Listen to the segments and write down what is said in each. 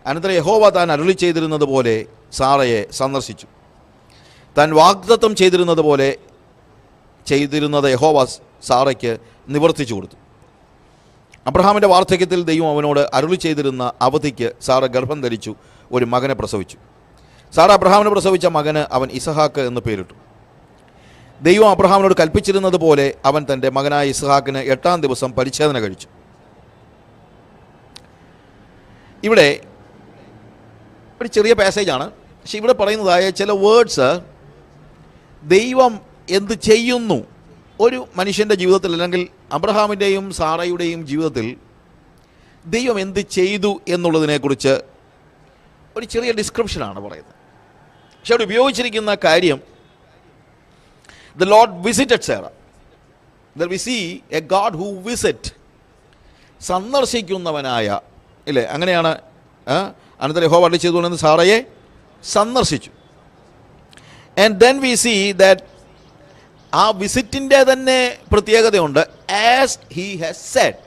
അനന്തരം യഹോവ താൻ അരുളി ചെയ്തിരുന്നത് പോലെ സാറയെ സന്ദർശിച്ചു. താൻ വാഗ്ദത്തം ചെയ്തിരുന്നത് പോലെ ചെയ്തിരുന്നത് യഹോവ സാറയ്ക്ക് നിവർത്തിച്ചു കൊടുത്തു. അബ്രഹാമിൻ്റെ വാർദ്ധക്യത്തിൽ ദൈവം അവനോട് അരുളി ചെയ്തിരുന്ന അവധിക്ക് സാറ ഗർഭം ധരിച്ചു ഒരു മകനെ പ്രസവിച്ചു. സാറ അബ്രഹാമിന് പ്രസവിച്ച മകന് അവൻ ഇസഹാക്ക് എന്ന് പേരിട്ടു. ദൈവം അബ്രഹാമിനോട് കൽപ്പിച്ചിരുന്നത് പോലെ അവൻ തൻ്റെ മകനായ ഇസഹാക്കിന് 8-ാം ദിവസം പരിച്ഛേദന കഴിച്ചു. ഇവിടെ ഒരു ചെറിയ പാസേജാണ്, പക്ഷെ ഇവിടെ പറയുന്നതായ ചില വേർഡ്സ് ദൈവം എന്ത് ചെയ്യുന്നു ഒരു മനുഷ്യൻ്റെ ജീവിതത്തിൽ, അല്ലെങ്കിൽ അബ്രഹാമിൻ്റെയും സാറയുടെയും ജീവിതത്തിൽ ദൈവം എന്ത് ചെയ്തു എന്നുള്ളതിനെക്കുറിച്ച് ഒരു ചെറിയ ഡിസ്ക്രിപ്ഷനാണ് പറയുന്നത്. പക്ഷെ അവിടെ ഉപയോഗിച്ചിരിക്കുന്ന കാര്യം the Lord visited Sarah. There we see a God who visit, സന്ദർശിക്കുന്നവനായ, ഇല്ലേ? അങ്ങനെയാണ് അനന്തരം യഹോവ അരുളി ചെയ്തുകൊണ്ടെന്ന് സാറയെ സന്ദർശിച്ചു. And then we see that ആ വിസിറ്റിൻ്റെ തന്നെ പ്രത്യേകതയുണ്ട്. ആസ് ഹി ഹാസ് സെഡ്,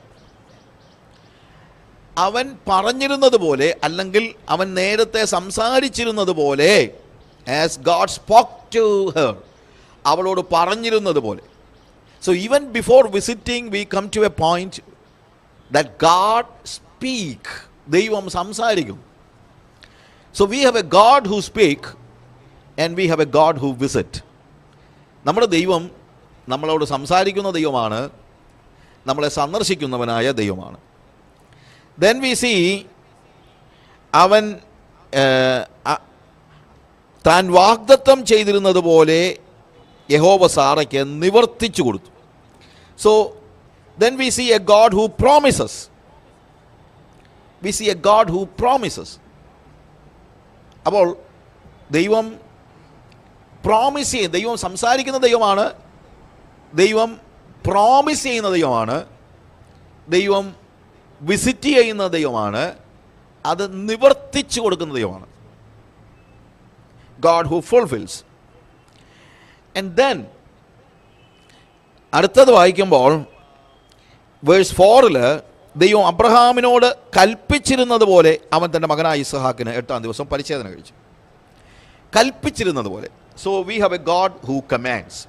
അവൻ പറഞ്ഞിരുന്നത് പോലെ, അല്ലെങ്കിൽ അവൻ നേരത്തെ സംസാരിച്ചിരുന്നത് പോലെ, as God spoke to her, അവളോട് പറഞ്ഞിരുന്നത് പോലെ. So even before visiting we come to a point that God speak, ദൈവം സംസാരിക്കും. So we have a God who speak and we have a God who visit. നമ്മുടെ ദൈവം നമ്മളോട് സംസാരിക്കുന്ന ദൈവമാണ്, നമ്മളെ സന്ദർശിക്കുന്നവനായ ദൈവമാണ്. ദെൻ വി സീ അവൻ താൻ വാഗ്ദത്തം ചെയ്തിരുന്നത് പോലെ യഹോവ സാറയ്ക്ക് നിവർത്തിച്ചു കൊടുത്തു. So then we see a God who promises. We see a God who promises. അപ്പോൾ ദൈവം പ്രോമിസ് ചെയ്യും, ദൈവം സംസാരിക്കുന്ന ദൈവമാണ്, ദൈവം പ്രോമിസ് ചെയ്യുന്ന ദൈവമാണ്, ദൈവം വിസിറ്റ് ചെയ്യുന്ന ദൈവമാണ്, അത് നിവർത്തിച്ചു കൊടുക്കുന്ന ദൈവമാണ്. God who fulfills. And then അടുത്തത് വായിക്കുമ്പോൾ വേഴ്സ് 4-ൽ ദൈവം അബ്രഹാമിനോട് കൽപ്പിച്ചിരുന്നത് പോലെ അവൻ തൻ്റെ മകനായ ഇസഹാക്കിന് 8-ാം ദിവസം പരിച്ഛേദന കഴിച്ചു. കൽപ്പിച്ചിരുന്നത് പോലെ. So we have a God who commands.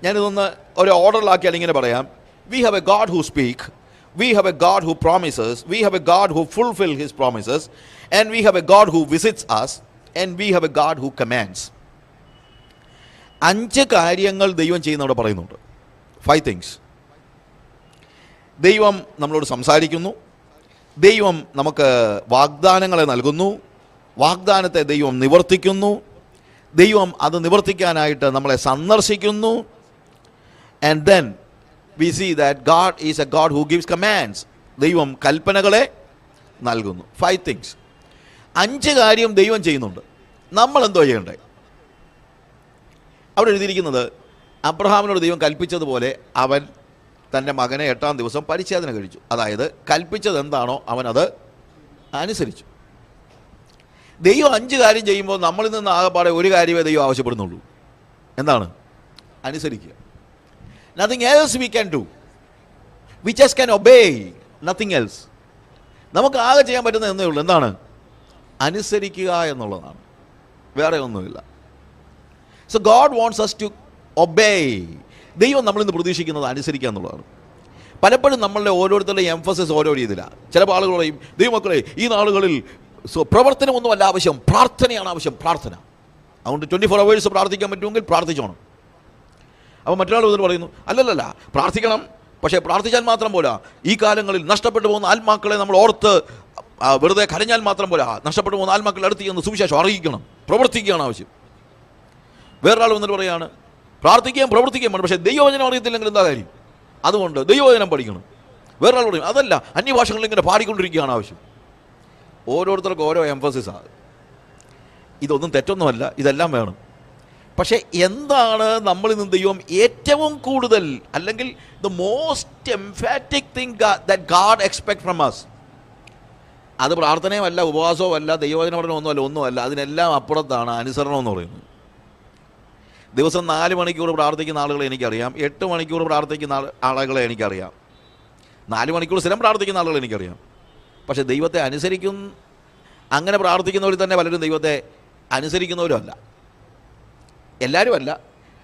ഞാനിതൊന്ന് ഒരു ഓർഡറിലാക്കിയാൽ ഇങ്ങനെ പറയാം. V have a God who speak, we have a God who promises, we have a God who fulfills his promises, and we have a God who visits us, and we have a God who commands. 5 കാര്യങ്ങൾ ദൈവം ചെയ്യുന്ന അവിടെ പറയുന്നുണ്ട്. 5 things. ദൈവം നമ്മളോട് സംസാരിക്കുന്നു, ദൈവം നമുക്ക് വാഗ്ദാനങ്ങളെ നൽകുന്നു, വാഗ്ദാനത്തെ ദൈവം നിവർത്തിക്കുന്നു, ദൈവം അത് നിവർത്തിക്കാനായിട്ട് നമ്മളെ സന്ദർശിക്കുന്നു, and then we see that God is a God who gives commands. ദൈവം കൽപ്പനകളെ നൽകുന്നു. 5 things. 5 കാര്യം ദൈവം ചെയ്യുന്നുണ്ട്. നമ്മൾ എന്തോ ചെയ്യണ്ടേ? അവിടെ എഴുതിയിരിക്കുന്നത് അബ്രഹാമിനോട് ദൈവം കൽപ്പിച്ചതുപോലെ അവൻ തൻ്റെ മകനെ 8-ാം ദിവസം പരിച്ഛേദന കഴിച്ചു. അതായത് കൽപ്പിച്ചത് എന്താണോ അവനത് അനുസരിച്ചു. ദൈവം 5 കാര്യം ചെയ്യുമ്പോൾ നമ്മളിൽ നിന്ന് ആകെപ്പാടെ ഒരു കാര്യമേ ദൈവം ആവശ്യപ്പെടുന്നുള്ളൂ. എന്താണ്? അനുസരിക്കുക. Nothing else we can do. We just can obey. Nothing else. നമുക്ക് ആകെ ചെയ്യാൻ പറ്റുന്ന എന്നേ ഉള്ളൂ. എന്താണ്? അനുസരിക്കുക എന്നുള്ളതാണ്. വേറെ ഒന്നുമില്ല. So God wants us to obey. ദൈവം നമ്മളിൽ നിന്ന് പ്രതീക്ഷിക്കുന്നത് അനുസരിക്കുക എന്നുള്ളതാണ്. പലപ്പോഴും നമ്മളുടെ ഓരോരുത്തരുടെയും എംഫസിസ് ഓരോ രീതിയിലാണ്. ചിലപ്പോൾ ആളുകൾ പറയും, ദൈവമക്കളെ ഈ നാളുകളിൽ പ്രവർത്തനമൊന്നുമല്ല ആവശ്യം, പ്രാർത്ഥനയാണ് ആവശ്യം. പ്രാർത്ഥന. അതുകൊണ്ട് 24 hours പ്രാർത്ഥിക്കാൻ പറ്റുമെങ്കിൽ പ്രാർത്ഥിച്ചോണം. അപ്പോൾ മറ്റൊരാൾ വന്നിട്ട് പറയുന്നു, അല്ലല്ല പ്രാർത്ഥിക്കണം, പക്ഷേ പ്രാർത്ഥിച്ചാൽ മാത്രം പോരാ, ഈ കാലങ്ങളിൽ നഷ്ടപ്പെട്ടു പോകുന്ന ആത്മാക്കളെ നമ്മൾ ഓർത്ത് വെറുതെ കരഞ്ഞാൽ മാത്രം പോരാ, നഷ്ടപ്പെട്ടു പോകുന്ന ആത്മാക്കളെ അടുത്ത് ചെന്ന് സുവിശേഷം അറിയിക്കണം, പ്രവർത്തിക്കുകയാണ് ആവശ്യം. വേറൊരാൾ വന്നിട്ട് പറയുകയാണ്, പ്രാർത്ഥിക്കുകയും പ്രവർത്തിക്കുകയും വേണം, പക്ഷേ ദൈവവചനം അറിയത്തില്ലെങ്കിൽ എന്താ കാര്യം? അതുകൊണ്ട് ദൈവവചനം പഠിക്കണം. വേറൊരാൾ പറയും, അതല്ല, അന്യഭാഷകളിൽ ഇങ്ങനെ പാടിക്കൊണ്ടിരിക്കുകയാണ് ആവശ്യം. ഓരോരുത്തർക്കും ഓരോ എംഫസിസാണ്. ഇതൊന്നും തെറ്റൊന്നുമല്ല, ഇതെല്ലാം വേണം. പക്ഷേ എന്താണ് നമ്മളിൽ നിന്ന് ദൈവം ഏറ്റവും കൂടുതൽ, അല്ലെങ്കിൽ the most emphatic thing that God expect from us? അത് പ്രാർത്ഥനയുമല്ല, ഉപവാസവും അല്ല, ദൈവവചന പഠനമൊന്നുമല്ല, ഒന്നുമല്ല. അതിനെല്ലാം അപ്പുറത്താണ് അനുസരണം എന്ന് പറയുന്നത്. ദിവസം 4 മണിക്കൂർ പ്രാർത്ഥിക്കുന്ന ആളുകളെ എനിക്കറിയാം, 8 മണിക്കൂർ പ്രാർത്ഥിക്കുന്ന ആളുകളെ എനിക്കറിയാം, 4 മണിക്കൂർ സ്ഥിരം പ്രാർത്ഥിക്കുന്ന ആളുകളെ എനിക്കറിയാം. പക്ഷേ ദൈവത്തെ അനുസരിക്കും അങ്ങനെ പ്രാർത്ഥിക്കുന്നവർ തന്നെ പലരും ദൈവത്തെ അനുസരിക്കുന്നവരും അല്ല. എല്ലാവരും അല്ല.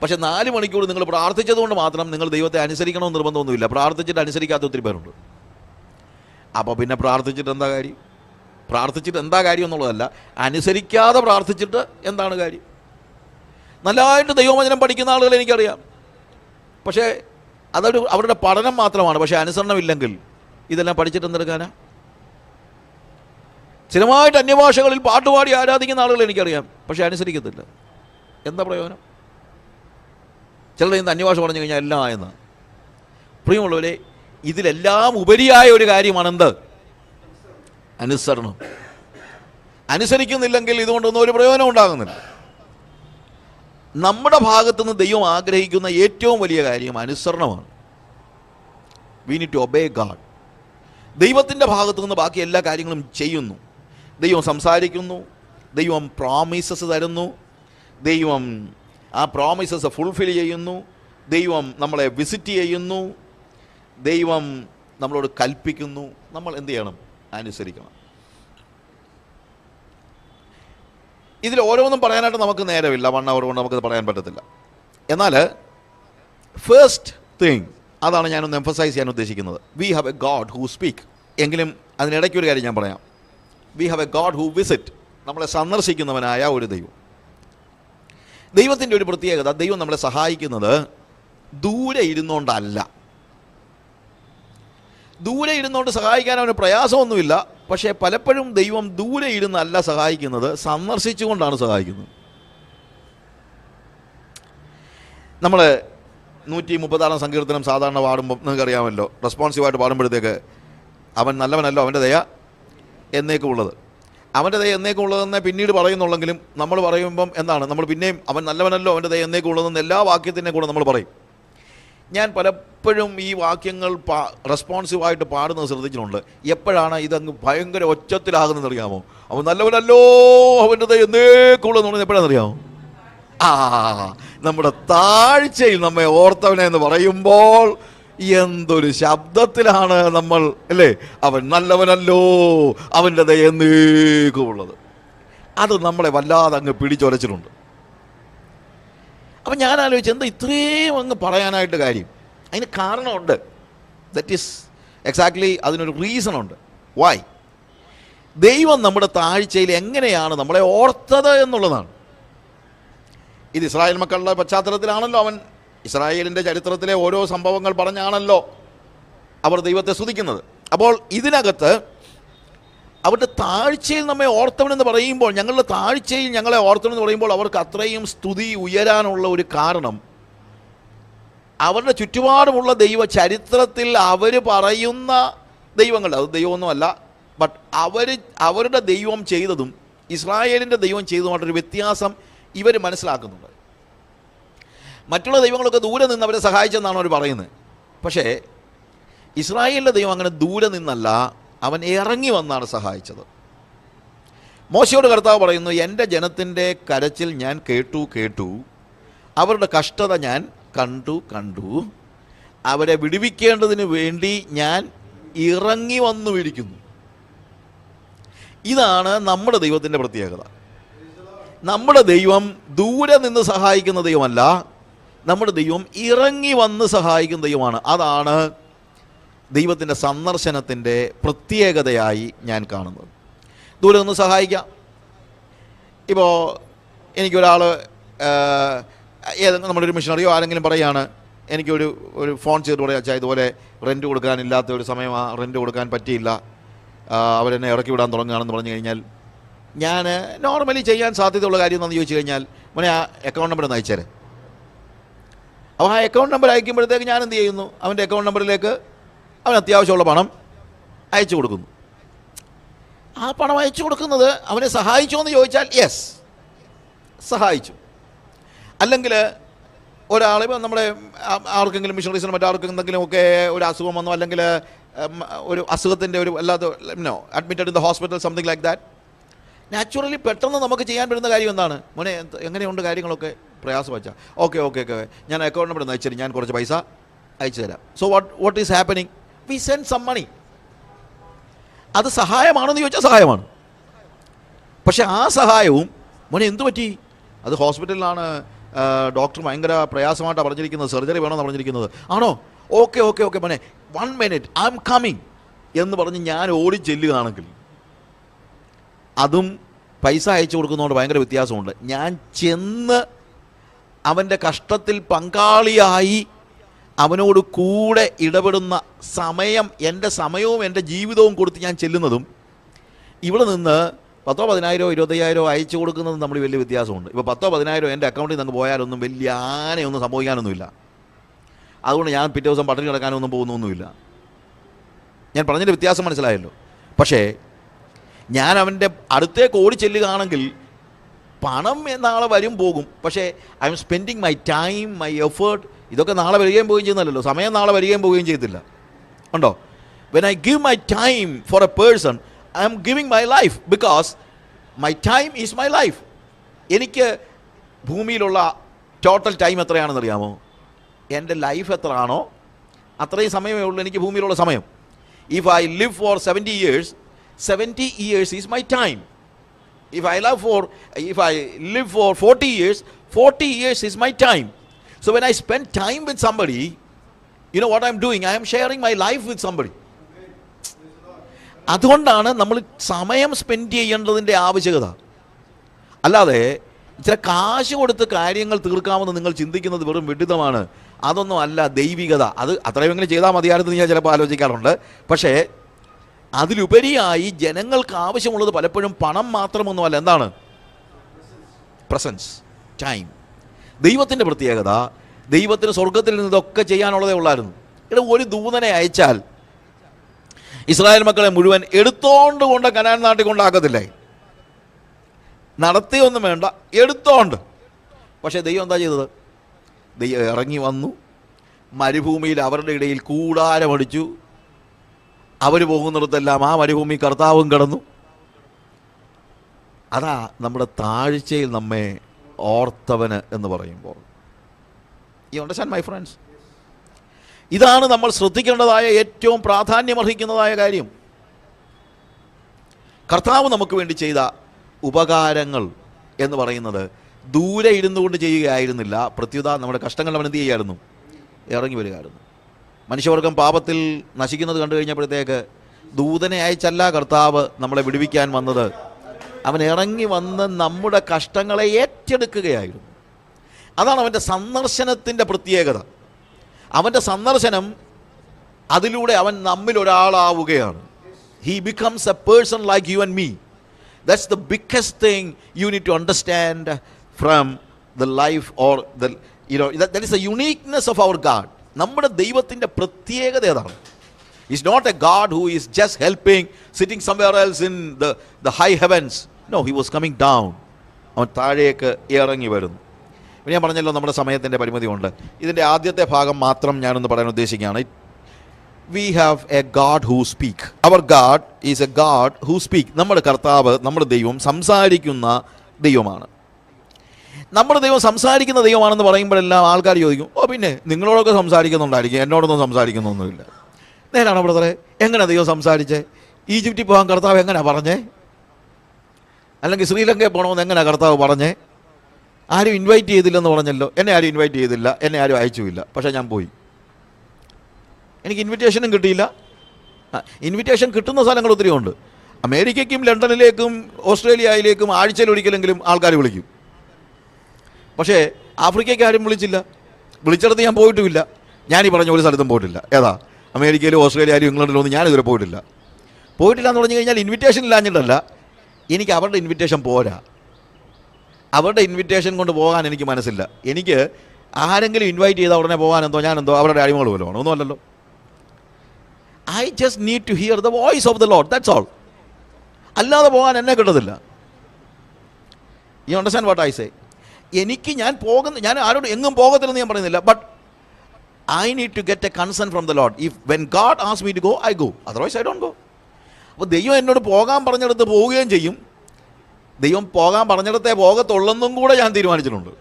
പക്ഷെ 4 മണിക്കൂർ നിങ്ങൾ പ്രാർത്ഥിച്ചതുകൊണ്ട് മാത്രം നിങ്ങൾ ദൈവത്തെ അനുസരിക്കണമെന്ന് നിർബന്ധമൊന്നുമില്ല. പ്രാർത്ഥിച്ചിട്ട് അനുസരിക്കാത്ത ഒത്തിരി പേരുണ്ട്. അപ്പോൾ പിന്നെ പ്രാർത്ഥിച്ചിട്ട് എന്താ കാര്യം? പ്രാർത്ഥിച്ചിട്ട് എന്താ കാര്യം എന്നുള്ളതല്ല, അനുസരിക്കാതെ പ്രാർത്ഥിച്ചിട്ട് എന്താണ് കാര്യം? നല്ലതായിട്ട് ദൈവവചനം പഠിക്കുന്ന ആളുകൾ എനിക്കറിയാം. പക്ഷേ അവരുടെ പഠനം മാത്രമാണ്. പക്ഷേ അനുസരണമില്ലെങ്കിൽ ഇതെല്ലാം പഠിച്ചിട്ട് എന്തെടുക്കാനാ? സ്ഥിരമായിട്ട് അന്യഭാഷകളിൽ പാട്ടുപാടി ആരാധിക്കുന്ന ആളുകൾ എനിക്കറിയാം. പക്ഷേ അനുസരിക്കത്തില്ല. എന്താ പ്രയോജനം? ചിലർ ഇന്ന് അന്യഭാഷ പറഞ്ഞു കഴിഞ്ഞാൽ എല്ലാം ആയെന്ന്. പ്രിയമുള്ളവരെ, ഇതിലെല്ലാം ഉപരിയായ ഒരു കാര്യമാണ് എന്ത്? അനുസരണം. അനുസരിക്കുന്നില്ലെങ്കിൽ ഇതുകൊണ്ടൊന്നും ഒരു പ്രയോജനം ഉണ്ടാകുന്നില്ല. നമ്മുടെ ഭാഗത്തുനിന്ന് ദൈവം ആഗ്രഹിക്കുന്ന ഏറ്റവും വലിയ കാര്യം അനുസരണമാണ്. We need to obey God. ദൈവത്തിൻ്റെ ഭാഗത്തുനിന്ന് ബാക്കി എല്ലാ കാര്യങ്ങളും ചെയ്യുന്നു. ദൈവം സംസാരിക്കുന്നു, ദൈവം പ്രോമിസസ് തരുന്നു, ദൈവം ആ പ്രോമിസസ് ഫുൾഫിൽ ചെയ്യുന്നു, ദൈവം നമ്മളെ വിസിറ്റ് ചെയ്യുന്നു, ദൈവം നമ്മളോട് കൽപ്പിക്കുന്നു. നമ്മൾ എന്ത് ചെയ്യണം? അനുസരിക്കണം. ഇതിൽ ഓരോന്നും പറയാനായിട്ട് നമുക്ക് നേരമില്ല. 1 hour കൊണ്ട് നമുക്കത് പറയാൻ പറ്റത്തില്ല. എന്നാൽ ഫസ്റ്റ് തിങ്, അതാണ് ഞാനൊന്ന് എംഫസൈസ് ചെയ്യാൻ ഉദ്ദേശിക്കുന്നത്. V have a God who speak. എങ്കിലും അതിനിടയ്ക്ക് ഒരു കാര്യം ഞാൻ പറയാം. V have a God who visit. നമ്മളെ സന്ദർശിക്കുന്നവനായ ഒരു ദൈവം. ദൈവത്തിൻ്റെ ഒരു പ്രത്യേകത, ദൈവം നമ്മളെ സഹായിക്കുന്നത് ദൂരെ ഇരുന്നുകൊണ്ടല്ല. ദൂരെ ഇരുന്നുകൊണ്ട് സഹായിക്കാൻ അവന് പ്രയാസമൊന്നുമില്ല. പക്ഷേ പലപ്പോഴും ദൈവം ദൂരെ ഇരുന്നല്ല സഹായിക്കുന്നത്, സന്ദർശിച്ചുകൊണ്ടാണ് സഹായിക്കുന്നത്. നമ്മൾ 136 സങ്കീർത്തനം സാധാരണ പാടുമ്പോൾ നിങ്ങൾക്കറിയാമല്ലോ, റെസ്പോൺസീവായിട്ട് പാടുമ്പോഴത്തേക്ക് അവൻ നല്ലവനല്ലോ, അവൻ്റെ ദയ എന്നേക്കും ഉള്ളത്. അവൻ്റെ ദയ എന്നേക്കും ഉള്ളതെന്ന് പിന്നീട് പറയുന്നുള്ളെങ്കിലും നമ്മൾ പറയുമ്പം എന്താണ്, നമ്മൾ പിന്നെയും അവൻ നല്ലവനല്ലോ, അവൻ്റെ ദയ എന്നേക്കും ഉള്ളതെന്ന് എല്ലാ വാക്യത്തിൻ്റെ കൂടെ നമ്മൾ പറയും. ഞാൻ പലപ്പോഴും ഈ വാക്യങ്ങൾ റെസ്പോൺസീവായിട്ട് പാടുന്നത് ശ്രദ്ധിച്ചിട്ടുണ്ട്. എപ്പോഴാണ് ഇതങ്ങ് ഭയങ്കര ഒച്ചത്തിലാകുന്നതെന്ന് അറിയാമോ? അവൻ നല്ലവനല്ലോ, അവൻ്റെ ദയ എന്നേക്കും ഉള്ളതെന്ന് പറയുന്നത് എപ്പോഴാണെന്നറിയാമോ? നമ്മുടെ താഴ്ചയിൽ നമ്മെ ഓർത്തവനെ എന്ന് പറയുമ്പോൾ എന്തൊരു ശബ്ദത്തിലാണ് നമ്മൾ, അല്ലേ? അവൻ നല്ലവനല്ലോ, അവൻ്റെ ദയ എന്നേക്കും ഉള്ളത്. അത് നമ്മളെ വല്ലാതെ അങ്ങ് പിടിച്ചൊരച്ചിട്ടുണ്ട്. അപ്പം ഞാൻ ആലോചിച്ച്, എന്താ ഇത്രയും അങ്ങ് പറയാനായിട്ട് കാര്യം? അതിന് കാരണമുണ്ട്. ദറ്റ് ഈസ് എക്സാക്ട്ലി, അതിനൊരു റീസണുണ്ട്. വൈ? ദൈവം നമ്മുടെ താഴ്ചയിൽ എങ്ങനെയാണ് നമ്മളെ ഓർത്തത് എന്നുള്ളതാണ്. ഇത് ഇസ്രായേൽ മക്കളുടെ പശ്ചാത്തലത്തിലാണല്ലോ. അവൻ ഇസ്രായേലിൻ്റെ ചരിത്രത്തിലെ ഓരോ സംഭവങ്ങൾ പറഞ്ഞാണല്ലോ അവർ ദൈവത്തെ സ്തുതിക്കുന്നത്. അപ്പോൾ ഇതിനകത്ത് അവരുടെ താഴ്ചയിൽ നമ്മെ ഓർത്തവനെന്ന് പറയുമ്പോൾ, ഞങ്ങളുടെ താഴ്ചയിൽ ഞങ്ങളെ ഓർത്തവനെന്ന് പറയുമ്പോൾ അവർക്ക് അത്രയും സ്തുതി ഉയരാനുള്ള ഒരു കാരണം, അവരുടെ ചുറ്റുപാടുമുള്ള ദൈവ ചരിത്രത്തിൽ അവർ പറയുന്ന ദൈവങ്ങൾ, അത് ദൈവമൊന്നുമല്ല, ബട്ട് അവരുടെ ദൈവം ചെയ്തതും ഇസ്രായേലിൻ്റെ ദൈവം ചെയ്തതുമായിട്ടൊരു വ്യത്യാസം ഇവർ മനസ്സിലാക്കുന്നുണ്ട്. മറ്റുള്ള ദൈവങ്ങളൊക്കെ ദൂരെ നിന്ന് അവരെ സഹായിച്ചെന്നാണ് അവർ പറയുന്നത്. പക്ഷേ ഇസ്രായേലിൻ്റെ ദൈവം അങ്ങനെ ദൂരെ നിന്നല്ല, അവൻ ഇറങ്ങി വന്നാണ് സഹായിച്ചത്. മോശയോട് കർത്താവ് പറയുന്നു, എൻ്റെ ജനത്തിൻ്റെ കരച്ചിൽ ഞാൻ കേട്ടു, അവരുടെ കഷ്ടത ഞാൻ കണ്ടു, അവരെ വിടുവിക്കേണ്ടതിന് വേണ്ടി ഞാൻ ഇറങ്ങി വന്നിരിക്കുന്നു. ഇതാണ് നമ്മുടെ ദൈവത്തിൻ്റെ പ്രത്യേകത. നമ്മുടെ ദൈവം ദൂരെ നിന്ന് സഹായിക്കുന്ന ദൈവമല്ല, നമ്മുടെ ദൈവം ഇറങ്ങി വന്ന് സഹായിക്കുന്ന ദൈവമാണ്. അതാണ് ദൈവത്തിൻ്റെ സന്ദർശനത്തിൻ്റെ പ്രത്യേകതയായി ഞാൻ കാണുന്നത്. ദൂരെ നിന്ന് സഹായിക്കാം. ഇപ്പോൾ എനിക്കൊരാൾ, ഏതെങ്കിലും നമ്മളൊരു മിഷണറിയോ ആരെങ്കിലും പറയുകയാണ്, എനിക്കൊരു ഫോൺ ചെയ്ത് പറയാം, അച്ഛാ ഇതുപോലെ റെൻറ്റ് കൊടുക്കാനില്ലാത്ത ഒരു സമയമാണ്, റെൻറ്റ് കൊടുക്കാൻ പറ്റിയില്ല, അവരെന്നെ ഇറക്കി വിടാൻ തുടങ്ങുകയാണെന്ന് പറഞ്ഞു കഴിഞ്ഞാൽ, ഞാൻ നോർമലി ചെയ്യാൻ സാധ്യതയുള്ള കാര്യം എന്താണെന്ന് ചോദിച്ചു കഴിഞ്ഞാൽ, മോനെ ആ അക്കൗണ്ട് നമ്പർ ഒന്ന് അയച്ചേരെ. അപ്പോൾ ആ അക്കൗണ്ട് നമ്പർ അയക്കുമ്പോഴത്തേക്ക് ഞാൻ എന്ത് ചെയ്യുന്നു, അവൻ്റെ അക്കൗണ്ട് നമ്പറിലേക്ക് അവന് അത്യാവശ്യമുള്ള പണം അയച്ചു കൊടുക്കുന്നു. ആ പണം അയച്ചു കൊടുക്കുന്നത് അവനെ സഹായിച്ചോ എന്ന് ചോദിച്ചാൽ യെസ്, സഹായിച്ചു. അല്ലെങ്കിൽ ഒരാൾ, ഇപ്പം നമ്മുടെ ആർക്കെങ്കിലും മിഷണറീസിന് മറ്റാർക്കും എന്തെങ്കിലുമൊക്കെ ഒരു അസുഖം വന്നോ, അല്ലെങ്കിൽ ഒരു അസുഖത്തിൻ്റെ ഒരു അല്ലാതെ admitted in the hospital, something like that, naturally പെട്ടെന്ന് നമുക്ക് ചെയ്യാൻ പറ്റുന്ന കാര്യം എന്താണ്, മോനെ എങ്ങനെയുണ്ട് കാര്യങ്ങളൊക്കെ, പ്രയാസം വെച്ചാൽ ഓക്കെ ഞാൻ അക്കൗണ്ട് നമ്പർ ഒന്ന് അയച്ചു, ഞാൻ കുറച്ച് പൈസ അയച്ചു തരാം. So what is happening? We send some money. അത് സഹായമാണെന്ന് ചോദിച്ചാൽ സഹായമാണ്. പക്ഷെ ആ സഹായവും മോനെ എന്തു പറ്റി, അത് ഹോസ്പിറ്റലിലാണ്, ഡോക്ടർ ഭയങ്കര പ്രയാസമായിട്ടാണ് പറഞ്ഞിരിക്കുന്നത്, സർജറി വേണമെന്ന് പറഞ്ഞിരിക്കുന്നത്. ആണോ, ഓക്കെ ഓക്കെ ഓക്കെ മോനെ 1 minute ഐ എം കമ്മിങ് എന്ന് പറഞ്ഞ് ഞാൻ ഓടി ചെല്ലുകയാണെങ്കിൽ അതും പൈസ അയച്ചു കൊടുക്കുന്നതുകൊണ്ട് ഭയങ്കര വ്യത്യാസമുണ്ട്. ഞാൻ ചെന്ന് അവൻ്റെ കഷ്ടത്തിൽ പങ്കാളിയായി അവനോട് കൂടെ ഇടപെടുന്ന സമയം, എൻ്റെ സമയവും എൻ്റെ ജീവിതവും കൊടുത്ത് ഞാൻ ചെല്ലുന്നതും ഇവിടെ നിന്ന് 10,000 10,000 25,000 അയച്ചു കൊടുക്കുന്നതും നമ്മൾ വലിയ വ്യത്യാസമുണ്ട്. ഇപ്പോൾ 10,000 10,000 എൻ്റെ അക്കൗണ്ടിൽ നിന്ന് പോയാലൊന്നും വലിയ ആനയൊന്നും സംഭവിക്കാനൊന്നുമില്ല. അതുകൊണ്ട് ഞാൻ പിറ്റേ ദിവസം പട്ടിണി കിടക്കാനൊന്നും പോകുന്നൊന്നുമില്ല. ഞാൻ പറഞ്ഞതിൻ്റെ വ്യത്യാസം മനസ്സിലായല്ലോ. പക്ഷേ ഞാൻ അവൻ്റെ അടുത്തേക്ക് ഓടി ചെല്ലുകയാണെങ്കിൽ പണം നാളെ വരും പോകും, പക്ഷേ I M spending my time, my effort. ഇതൊക്കെ നാളെ വരികയും പോവുകയും ചെയ്യുന്നല്ലോ, സമയം നാളെ വരികയും പോവുകയും ചെയ്യത്തില്ല. ഉണ്ടോ? When I give my time for A person, I M giving my life, because my time is my life. എനിക്ക് ഭൂമിയിലുള്ള ടോട്ടൽ ടൈം എത്രയാണെന്ന് അറിയാമോ? എൻ്റെ ലൈഫ് എത്ര ആണോ അത്രയും സമയമേ ഉള്ളൂ എനിക്ക് ഭൂമിയിലുള്ള സമയം. If I live four 70 years, 70 years is my time. If I live for 40 years, 40 years is my time. So when I spend time with somebody, you know what I'm doing? I am sharing my life with somebody. അതുകൊണ്ടാണ് നമ്മൾ സമയം spend ചെയ്യേണ്ടതിൻ്റെ ആവശ്യകത. അല്ലാതെ ഇച്ചിരി കാശ് കൊടുത്ത് കാര്യങ്ങൾ തീർക്കാമെന്ന് നിങ്ങൾ ചിന്തിക്കുന്നത് വെറും വിഡിതമാണ്. അതൊന്നും അല്ല ദൈവികത. അത് അത്രയെങ്കിലും ചെയ്താൽ മതിയായിരുന്നു ഞാൻ ചിലപ്പോൾ ആലോചിക്കാറുണ്ട്. പക്ഷേ അതിലുപരിയായി ജനങ്ങൾക്ക് ആവശ്യമുള്ളത് പലപ്പോഴും പണം മാത്രമൊന്നുമല്ല. എന്താണ്? Presence, time. ദൈവത്തിൻ്റെ പ്രത്യേകത, ദൈവത്തിന് സ്വർഗത്തിൽ നിന്ന് ഇതൊക്കെ ചെയ്യാനുള്ളതേ ഉള്ളായിരുന്നു. ഇവിടെ ഒരു ദൂതനെ അയച്ചാൽ ഇസ്രായേൽ മക്കളെ മുഴുവൻ എടുത്തോണ്ട് കൊണ്ട് കനാൻ നാട്ടിൽ കൊണ്ടാക്കത്തില്ലേ? നടത്തിയൊന്നും വേണ്ട, എടുത്തോണ്ട്. പക്ഷേ ദൈവം എന്താ ചെയ്തത്? ദൈവം ഇറങ്ങി വന്നു, മരുഭൂമിയിൽ അവരുടെ ഇടയിൽ കൂടാരമടിച്ചു. അവർ പോകുന്നിടത്തെല്ലാം ആ മരുഭൂമി കർത്താവും കിടന്നു. അതാ നമ്മുടെ താഴ്ചയിൽ നമ്മെ ഓർത്തവന് എന്ന് പറയുമ്പോൾ. U understand my friends? ഇതാണ് നമ്മൾ ശ്രദ്ധിക്കേണ്ടതായ ഏറ്റവും പ്രാധാന്യമർഹിക്കുന്നതായ കാര്യം. കർത്താവ് നമുക്ക് വേണ്ടി ചെയ്ത ഉപകാരങ്ങൾ എന്ന് പറയുന്നത് ദൂരെ ഇരുന്നു കൊണ്ട് ചെയ്യുകയായിരുന്നില്ല. പ്രത്യുത നമ്മുടെ കഷ്ടങ്ങൾ അവൻ എന്ത് ചെയ്യുമായിരുന്നു? ഇറങ്ങി വരികയായിരുന്നു. മനുഷ്യവർഗം പാപത്തിൽ നശിക്കുന്നത് കണ്ടു കഴിഞ്ഞപ്പോഴത്തേക്ക് ദൂതനെ അയച്ചല്ല കർത്താവ് നമ്മളെ വിടുവിക്കാൻ വന്നത്. അവൻ ഇറങ്ങി വന്ന് നമ്മുടെ കഷ്ടങ്ങളെ ഏറ്റെടുക്കുകയായിരുന്നു. അതാണ് അവൻ്റെ സന്ദർശനത്തിൻ്റെ പ്രത്യേകത. അവൻ്റെ സന്ദർശനം അതിലൂടെ അവൻ നമ്മിൽ ഒരാളാവുകയാണ്. He becomes a person like you and me. That's the biggest thing you need to understand from the life or the, you know, that is the uniqueness of our God. നമ്മുടെ ദൈവത്തിൻ്റെ പ്രത്യേകത ഏതാണ്? He's not a God who is just helping, sitting somewhere else in the high heavens. No, he was coming down. അവൻ താഴേക്ക് ഇറങ്ങി വരുന്നു. ഞാൻ പറഞ്ഞല്ലോ നമ്മുടെ സമയത്തിൻ്റെ പരിമിതിയുണ്ട്. ഇതിൻ്റെ ആദ്യത്തെ ഭാഗം മാത്രം ഞാനൊന്ന് പറയാൻ ഉദ്ദേശിക്കുകയാണ്. We have a God who speak. Our God is a God who speak. നമ്മുടെ കർത്താവ്, നമ്മുടെ ദൈവം സംസാരിക്കുന്ന ദൈവമാണ്. നമ്മുടെ ദൈവം സംസാരിക്കുന്ന ദൈവമാണെന്ന് പറയുമ്പോഴെല്ലാം ആൾക്കാർ ചോദിക്കും, ഓ പിന്നെ നിങ്ങളോടൊക്കെ സംസാരിക്കുന്നുണ്ടായിരിക്കും, എന്നോടൊന്നും സംസാരിക്കുന്നൊന്നുമില്ല. നേരാണോ ബ്രദറെ? എങ്ങനെ ദൈവം സംസാരിച്ചേ? ഈജിപ്തിൽ പോകാൻ കർത്താവ് എങ്ങനെയാണ് പറഞ്ഞേ? അല്ലെങ്കിൽ ശ്രീലങ്കയിൽ പോകണമെന്ന് എങ്ങനെയാണ് കർത്താവ് പറഞ്ഞേ? ആരും ഇൻവൈറ്റ് ചെയ്തില്ലെന്ന് പറഞ്ഞല്ലോ. എന്നെ ആരും ഇൻവൈറ്റ് ചെയ്തില്ല, എന്നെ ആരും അയച്ചുമില്ല. പക്ഷേ ഞാൻ പോയി. എനിക്ക് ഇൻവിറ്റേഷനും കിട്ടിയില്ല. ഇൻവിറ്റേഷൻ കിട്ടുന്ന സ്ഥലങ്ങൾ ഒത്തിരി ഉണ്ട്. അമേരിക്കയ്ക്കും ലണ്ടനിലേക്കും ഓസ്ട്രേലിയയിലേക്കും ആഴ്ചയിൽ ഒരിക്കലെങ്കിലും ആൾക്കാർ വിളിക്കും. പക്ഷേ ആഫ്രിക്കയ്ക്ക് ആരും വിളിച്ചില്ല. വിളിച്ചിടത്ത് ഞാൻ പോയിട്ടുമില്ല. ഞാനീ പറഞ്ഞ ഒരു സ്ഥലത്തും പോയിട്ടില്ല. ഏതാ? അമേരിക്കയിലും ഓസ്ട്രേലിയയിലും ഇംഗ്ലണ്ടിലും ഒന്നും ഞാനിതുവരെ പോയിട്ടില്ല. എന്ന് പറഞ്ഞു കഴിഞ്ഞാൽ ഇൻവിറ്റേഷൻ ഇല്ലാഞ്ഞിട്ടല്ല, എനിക്ക് അവരുടെ ഇൻവിറ്റേഷൻ പോരാ. അവരുടെ ഇൻവിറ്റേഷൻ കൊണ്ട് പോകാൻ എനിക്ക് മനസ്സില്ല. എനിക്ക് ആരെങ്കിലും ഇൻവൈറ്റ് ചെയ്താൽ ഉടനെ പോകാനെന്തോ ഞാനെന്തോ അവരുടെ അടിമകൾ പോലും ആണ്, ഒന്നുമല്ലല്ലോ. I just need to hear the voice of the Lord, that's all. അല്ലാതെ പോകാൻ എന്നെ കിട്ടത്തില്ല. You understand what I say? ഞാൻ ആരോട് എങ്ങും പോകത്തില്ലെന്ന് ഞാൻ പറയുന്നില്ല. But I need to get a concern from the Lord. If when God asks me to go, I go. Otherwise I don't go. അപ്പോൾ ദൈവം എന്നോട് പോകാൻ പറഞ്ഞിടത്ത് പോവുകയും ചെയ്യും. ദൈവം പോകാൻ പറഞ്ഞിടത്തേ പോകത്തുള്ളെന്നും കൂടെ ഞാൻ തീരുമാനിച്ചിട്ടുണ്ട്.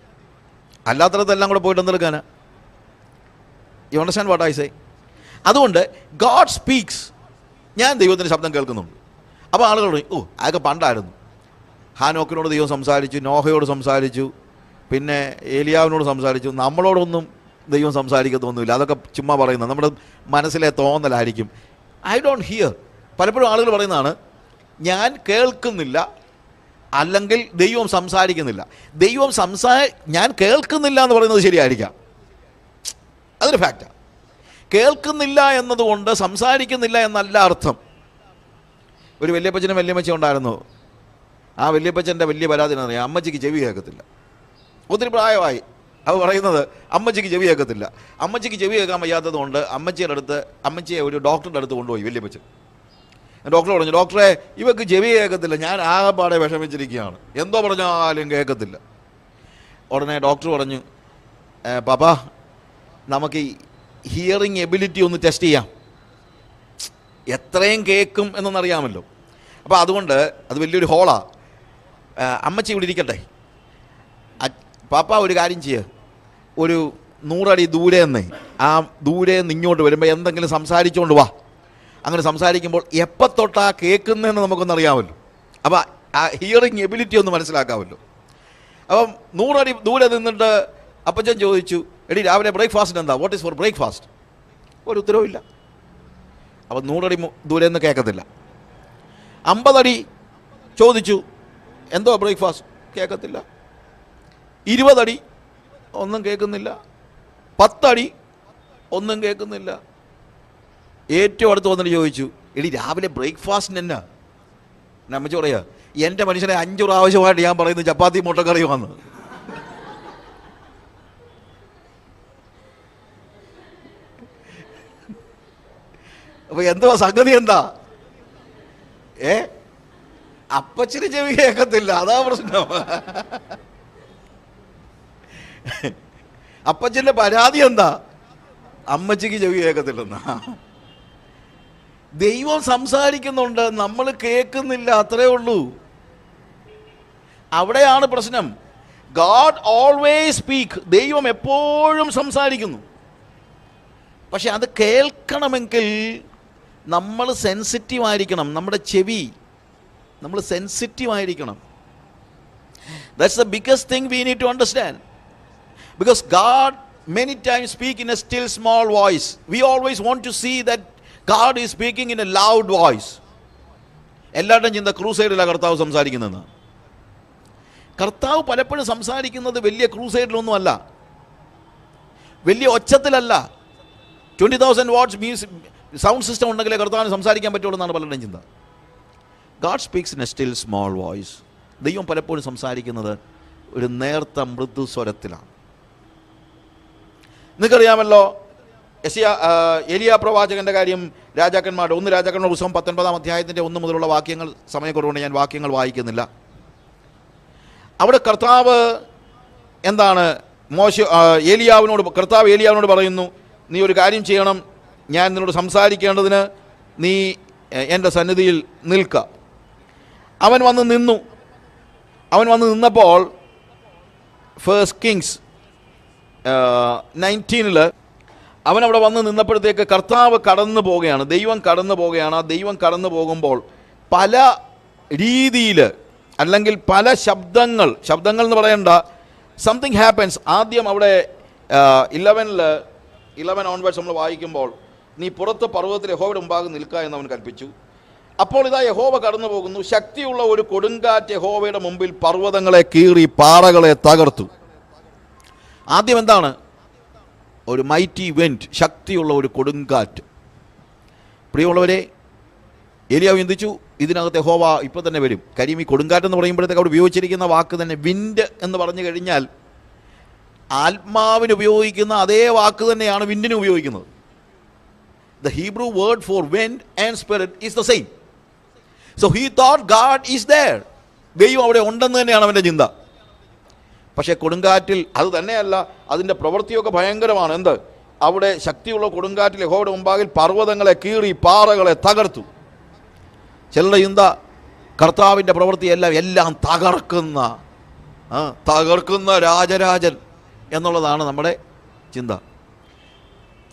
അല്ലാത്തടത്തെല്ലാം കൂടെ പോയിട്ട് എന്തെടുക്കാനാ? You understand what I say? അതുകൊണ്ട് ഗോഡ് സ്പീക്സ്. ഞാൻ ദൈവത്തിൻ്റെ ശബ്ദം കേൾക്കുന്നുണ്ട്. അപ്പോൾ ആളുകൾ പറയും, ഓ അതൊക്കെ പണ്ടായിരുന്നു. ഹാനോക്കിനോട് ദൈവം സംസാരിച്ചു, നോഹയോട് സംസാരിച്ചു, പിന്നെ ഏലിയാവിനോട് സംസാരിച്ചു. നമ്മളോടൊന്നും ദൈവം സംസാരിക്കത്തൊന്നുമില്ല. അതൊക്കെ ചുമ്മാ പറയുന്നത്, നമ്മുടെ മനസ്സിലെ തോന്നലായിരിക്കും. I don't here. പലപ്പോഴും ആളുകൾ പറയുന്നതാണ്, ഞാൻ കേൾക്കുന്നില്ല, അല്ലെങ്കിൽ ദൈവം സംസാരിക്കുന്നില്ല. ഞാൻ കേൾക്കുന്നില്ല എന്ന് പറയുന്നത് ശരിയായിരിക്കാം, അതൊരു ഫാക്റ്റാണ്. കേൾക്കുന്നില്ല എന്നതുകൊണ്ട് സംസാരിക്കുന്നില്ല എന്നല്ല അർത്ഥം. ഒരു വല്യപ്പച്ചനും വല്യമ്മച്ചി ഉണ്ടായിരുന്നു. ആ വല്യപ്പച്ചൻ്റെ വലിയ പരാതി എന്ന് പറയാം, അമ്മച്ചിക്ക് ചെവി കേൾക്കത്തില്ല. ഒത്തിരി പ്രായമായി. അത് പറയുന്നത് അമ്മച്ചിക്ക് ചെവി കേൾക്കത്തില്ല. അമ്മച്ചിക്ക് ചെവി കേൾക്കാൻ വയ്യാത്തത് കൊണ്ട് അമ്മച്ചിയെ ഒരു ഡോക്ടറുടെ അടുത്ത് കൊണ്ടുപോയി വല്യപ്പച്ചൻ. ഡോക്ടർ പറഞ്ഞു, ഡോക്ടറെ ഇവക്ക് ചെവി കേൾക്കത്തില്ല, ഞാൻ ആകെപ്പാടെ വിഷമിച്ചിരിക്കുകയാണ്, എന്തോ പറഞ്ഞാലും കേൾക്കത്തില്ല. ഉടനെ ഡോക്ടർ പറഞ്ഞു, പാപ്പാ നമുക്ക് ഹിയറിങ് എബിലിറ്റി ഒന്ന് ടെസ്റ്റ് ചെയ്യാം, എത്രയും കേൾക്കും എന്നറിയാമല്ലോ. അപ്പോൾ അതുകൊണ്ട് അത് വലിയൊരു ഹോളാണ്. അമ്മച്ചി ഇവിടെ ഇരിക്കട്ടെ, പാപ്പ ഒരു കാര്യം ചെയ്യുക, ഒരു 100 അടി ദൂരെ നിന്ന് ഇങ്ങോട്ട് വരുമ്പോൾ എന്തെങ്കിലും സംസാരിച്ചുകൊണ്ട് വാ. അങ്ങനെ സംസാരിക്കുമ്പോൾ എപ്പോൾ തൊട്ടാ കേൾക്കുന്നതെന്ന് നമുക്കൊന്നറിയാമല്ലോ. അപ്പോൾ ആ ഹിയറിങ് എബിലിറ്റി ഒന്ന് മനസ്സിലാക്കാമല്ലോ. അപ്പം 100 അടി ദൂരെ നിന്നിട്ട് അപ്പച്ചൻ ചോദിച്ചു, എടി രാവിലെ ബ്രേക്ക്ഫാസ്റ്റിന് എന്താ, വാട്ട് ഈസ് ഫോർ ബ്രേക്ക്ഫാസ്റ്റ്? ഒരു ഉത്തരവും ഇല്ല. അപ്പം 100 അടി ദൂരെ നിന്ന് കേൾക്കത്തില്ല. 50 അടി ചോദിച്ചു, എന്തോ ബ്രേക്ക്ഫാസ്റ്റ്? കേൾക്കത്തില്ല. 20 അടി ഒന്നും കേൾക്കുന്നില്ല. 10 അടി ഒന്നും കേൾക്കുന്നില്ല. ഏറ്റവും അടുത്ത് വന്നിട്ട് ചോദിച്ചു, എടി രാവിലെ ബ്രേക്ക്ഫാസ്റ്റിന് എന്നാ? അമ്മച്ചി പറയാ, എൻ്റെ മനുഷ്യനെ 5 പ്രാവശ്യമായിട്ട് ഞാൻ പറയുന്നത് ചപ്പാത്തി മുട്ടക്കറിയുമാണ്. അപ്പൊ എന്തുവാ സംഗതി? എന്താ? അപ്പച്ചന് ചെവി കേൾക്കത്തില്ല, അതാ പ്രശ്നം. അപ്പച്ചൻ്റെ പരാതി എന്താ? അമ്മച്ചിക്ക് ചെവി കേൾക്കത്തില്ലെന്നാ. ദൈവം സംസാരിക്കുന്നുണ്ട്, നമ്മൾ കേൾക്കുന്നില്ല, അത്രേ ഉള്ളൂ. അവിടെയാണ് പ്രശ്നം. God always speak. ദൈവം എപ്പോഴും സംസാരിക്കുന്നു. പക്ഷെ അത് കേൾക്കണമെങ്കിൽ നമ്മൾ സെൻസിറ്റീവ് ആയിരിക്കണം. നമ്മുടെ ചെവി നമ്മൾ സെൻസിറ്റീവ് ആയിരിക്കണം. That's the biggest thing we need to understand. Because God many times speak in a still small voice. We always want to see that God is speaking in a loud voice. എല്ലാവരുടെയും ചിന്ത ക്രൂസൈഡിലാണ് കർത്താവ് സംസാരിക്കുന്നതെന്ന്. കർത്താവ് പലപ്പോഴും സംസാരിക്കുന്നത് വലിയ ക്രൂസൈഡിലൊന്നും അല്ല, വലിയ ഒച്ചത്തിലല്ല. 20,000 വാട്ട്സ് സൗണ്ട് സിസ്റ്റം ഉണ്ടെങ്കിലേ കർത്താവിന് സംസാരിക്കാൻ പറ്റുള്ളൂ എന്നാണ് പലരുടെയും ചിന്ത. God speaks in A still small voice. ദൈവം പലപ്പോഴും സംസാരിക്കുന്നത് ഒരു നേർത്ത മൃദു സ്വരത്തിലാണ്. നിങ്ങൾക്കറിയാമല്ലോ, എലിയാ പ്രവാചകന്റെ കാര്യം. 1 രാജാക്കന്മാരുടെ പുസ്തകം 19-ാം അധ്യായത്തിൻ്റെ 1 മുതലുള്ള വാക്യങ്ങൾ, സമയക്കുറവുകൊണ്ട് ഞാൻ വാക്യങ്ങൾ വായിക്കുന്നില്ല. അവിടെ കർത്താവ് എന്താണ് കർത്താവ് ഏലിയാവിനോട് പറയുന്നു, നീ ഒരു കാര്യം ചെയ്യണം, ഞാൻ നിന്നോട് സംസാരിക്കേണ്ടതിന് നീ എൻ്റെ സന്നിധിയിൽ നിൽക്ക. അവൻ വന്ന് നിന്നപ്പോൾ 1 Kings 19 അവൻ അവിടെ വന്ന് നിന്നപ്പോഴത്തേക്ക് കർത്താവ് കടന്നു പോവുകയാണ്, ദൈവം കടന്നു പോവുകയാണ്. ആ ദൈവം കടന്നു പോകുമ്പോൾ പല രീതിയിൽ, അല്ലെങ്കിൽ പല ശബ്ദങ്ങൾ എന്ന് പറയണ്ട, സംതിങ് ഹാപ്പൻസ്. ആദ്യം അവിടെ 11 ഓൺവേർഡ്സ് നമ്മൾ വായിക്കുമ്പോൾ, നീ പുറത്ത് പർവ്വതത്തിൽ യഹോവയുടെ മുമ്പാകെ നിൽക്കുക എന്ന് അവൻ കൽപ്പിച്ചു. അപ്പോൾ ഇതാ യഹോവ കടന്നു പോകുന്നു, ശക്തിയുള്ള ഒരു കൊടുങ്കാറ്റ് യഹോവയുടെ മുമ്പിൽ പർവ്വതങ്ങളെ കീറി പാറകളെ തകർത്തു. ആദ്യം എന്താണ്? ഒരു മൈറ്റി വെൻറ്റ്, ശക്തിയുള്ള ഒരു കൊടുങ്കാറ്റ്. പ്രിയമുള്ളവരെ, ഏലിയാവ് ചിന്തിച്ചു, ഇതിനകത്ത് യഹോവ ഇപ്പോൾ തന്നെ വരും. കാര്യം ഈ കൊടുങ്കാറ്റെന്ന് പറയുമ്പോഴത്തേക്ക് അവിടെ ഉപയോഗിച്ചിരിക്കുന്ന വാക്ക് തന്നെ വിൻഡ് എന്ന് പറഞ്ഞു കഴിഞ്ഞാൽ ആത്മാവിന് ഉപയോഗിക്കുന്ന അതേ വാക്ക് തന്നെയാണ് വിൻഡിന് ഉപയോഗിക്കുന്നത്. The Hebrew word for wind and spirit is the same. So he thought God is there. ദൈവം അവിടെ ഉണ്ടെന്ന് തന്നെയാണ് അവൻ്റെ ചിന്ത. പക്ഷേ കൊടുങ്കാറ്റിൽ അത് തന്നെയല്ല, അതിൻ്റെ പ്രവൃത്തിയൊക്കെ ഭയങ്കരമാണ്. എന്ത്? അവിടെ ശക്തിയുള്ള കൊടുങ്കാറ്റിൽ യഹോവയുടെ മുമ്പാകിൽ പർവ്വതങ്ങളെ കീറി പാറകളെ തകർത്തു. ചിലരുടെ ചിന്ത കർത്താവിൻ്റെ എല്ലാം തകർക്കുന്ന രാജരാജൻ എന്നുള്ളതാണ് നമ്മുടെ ചിന്ത.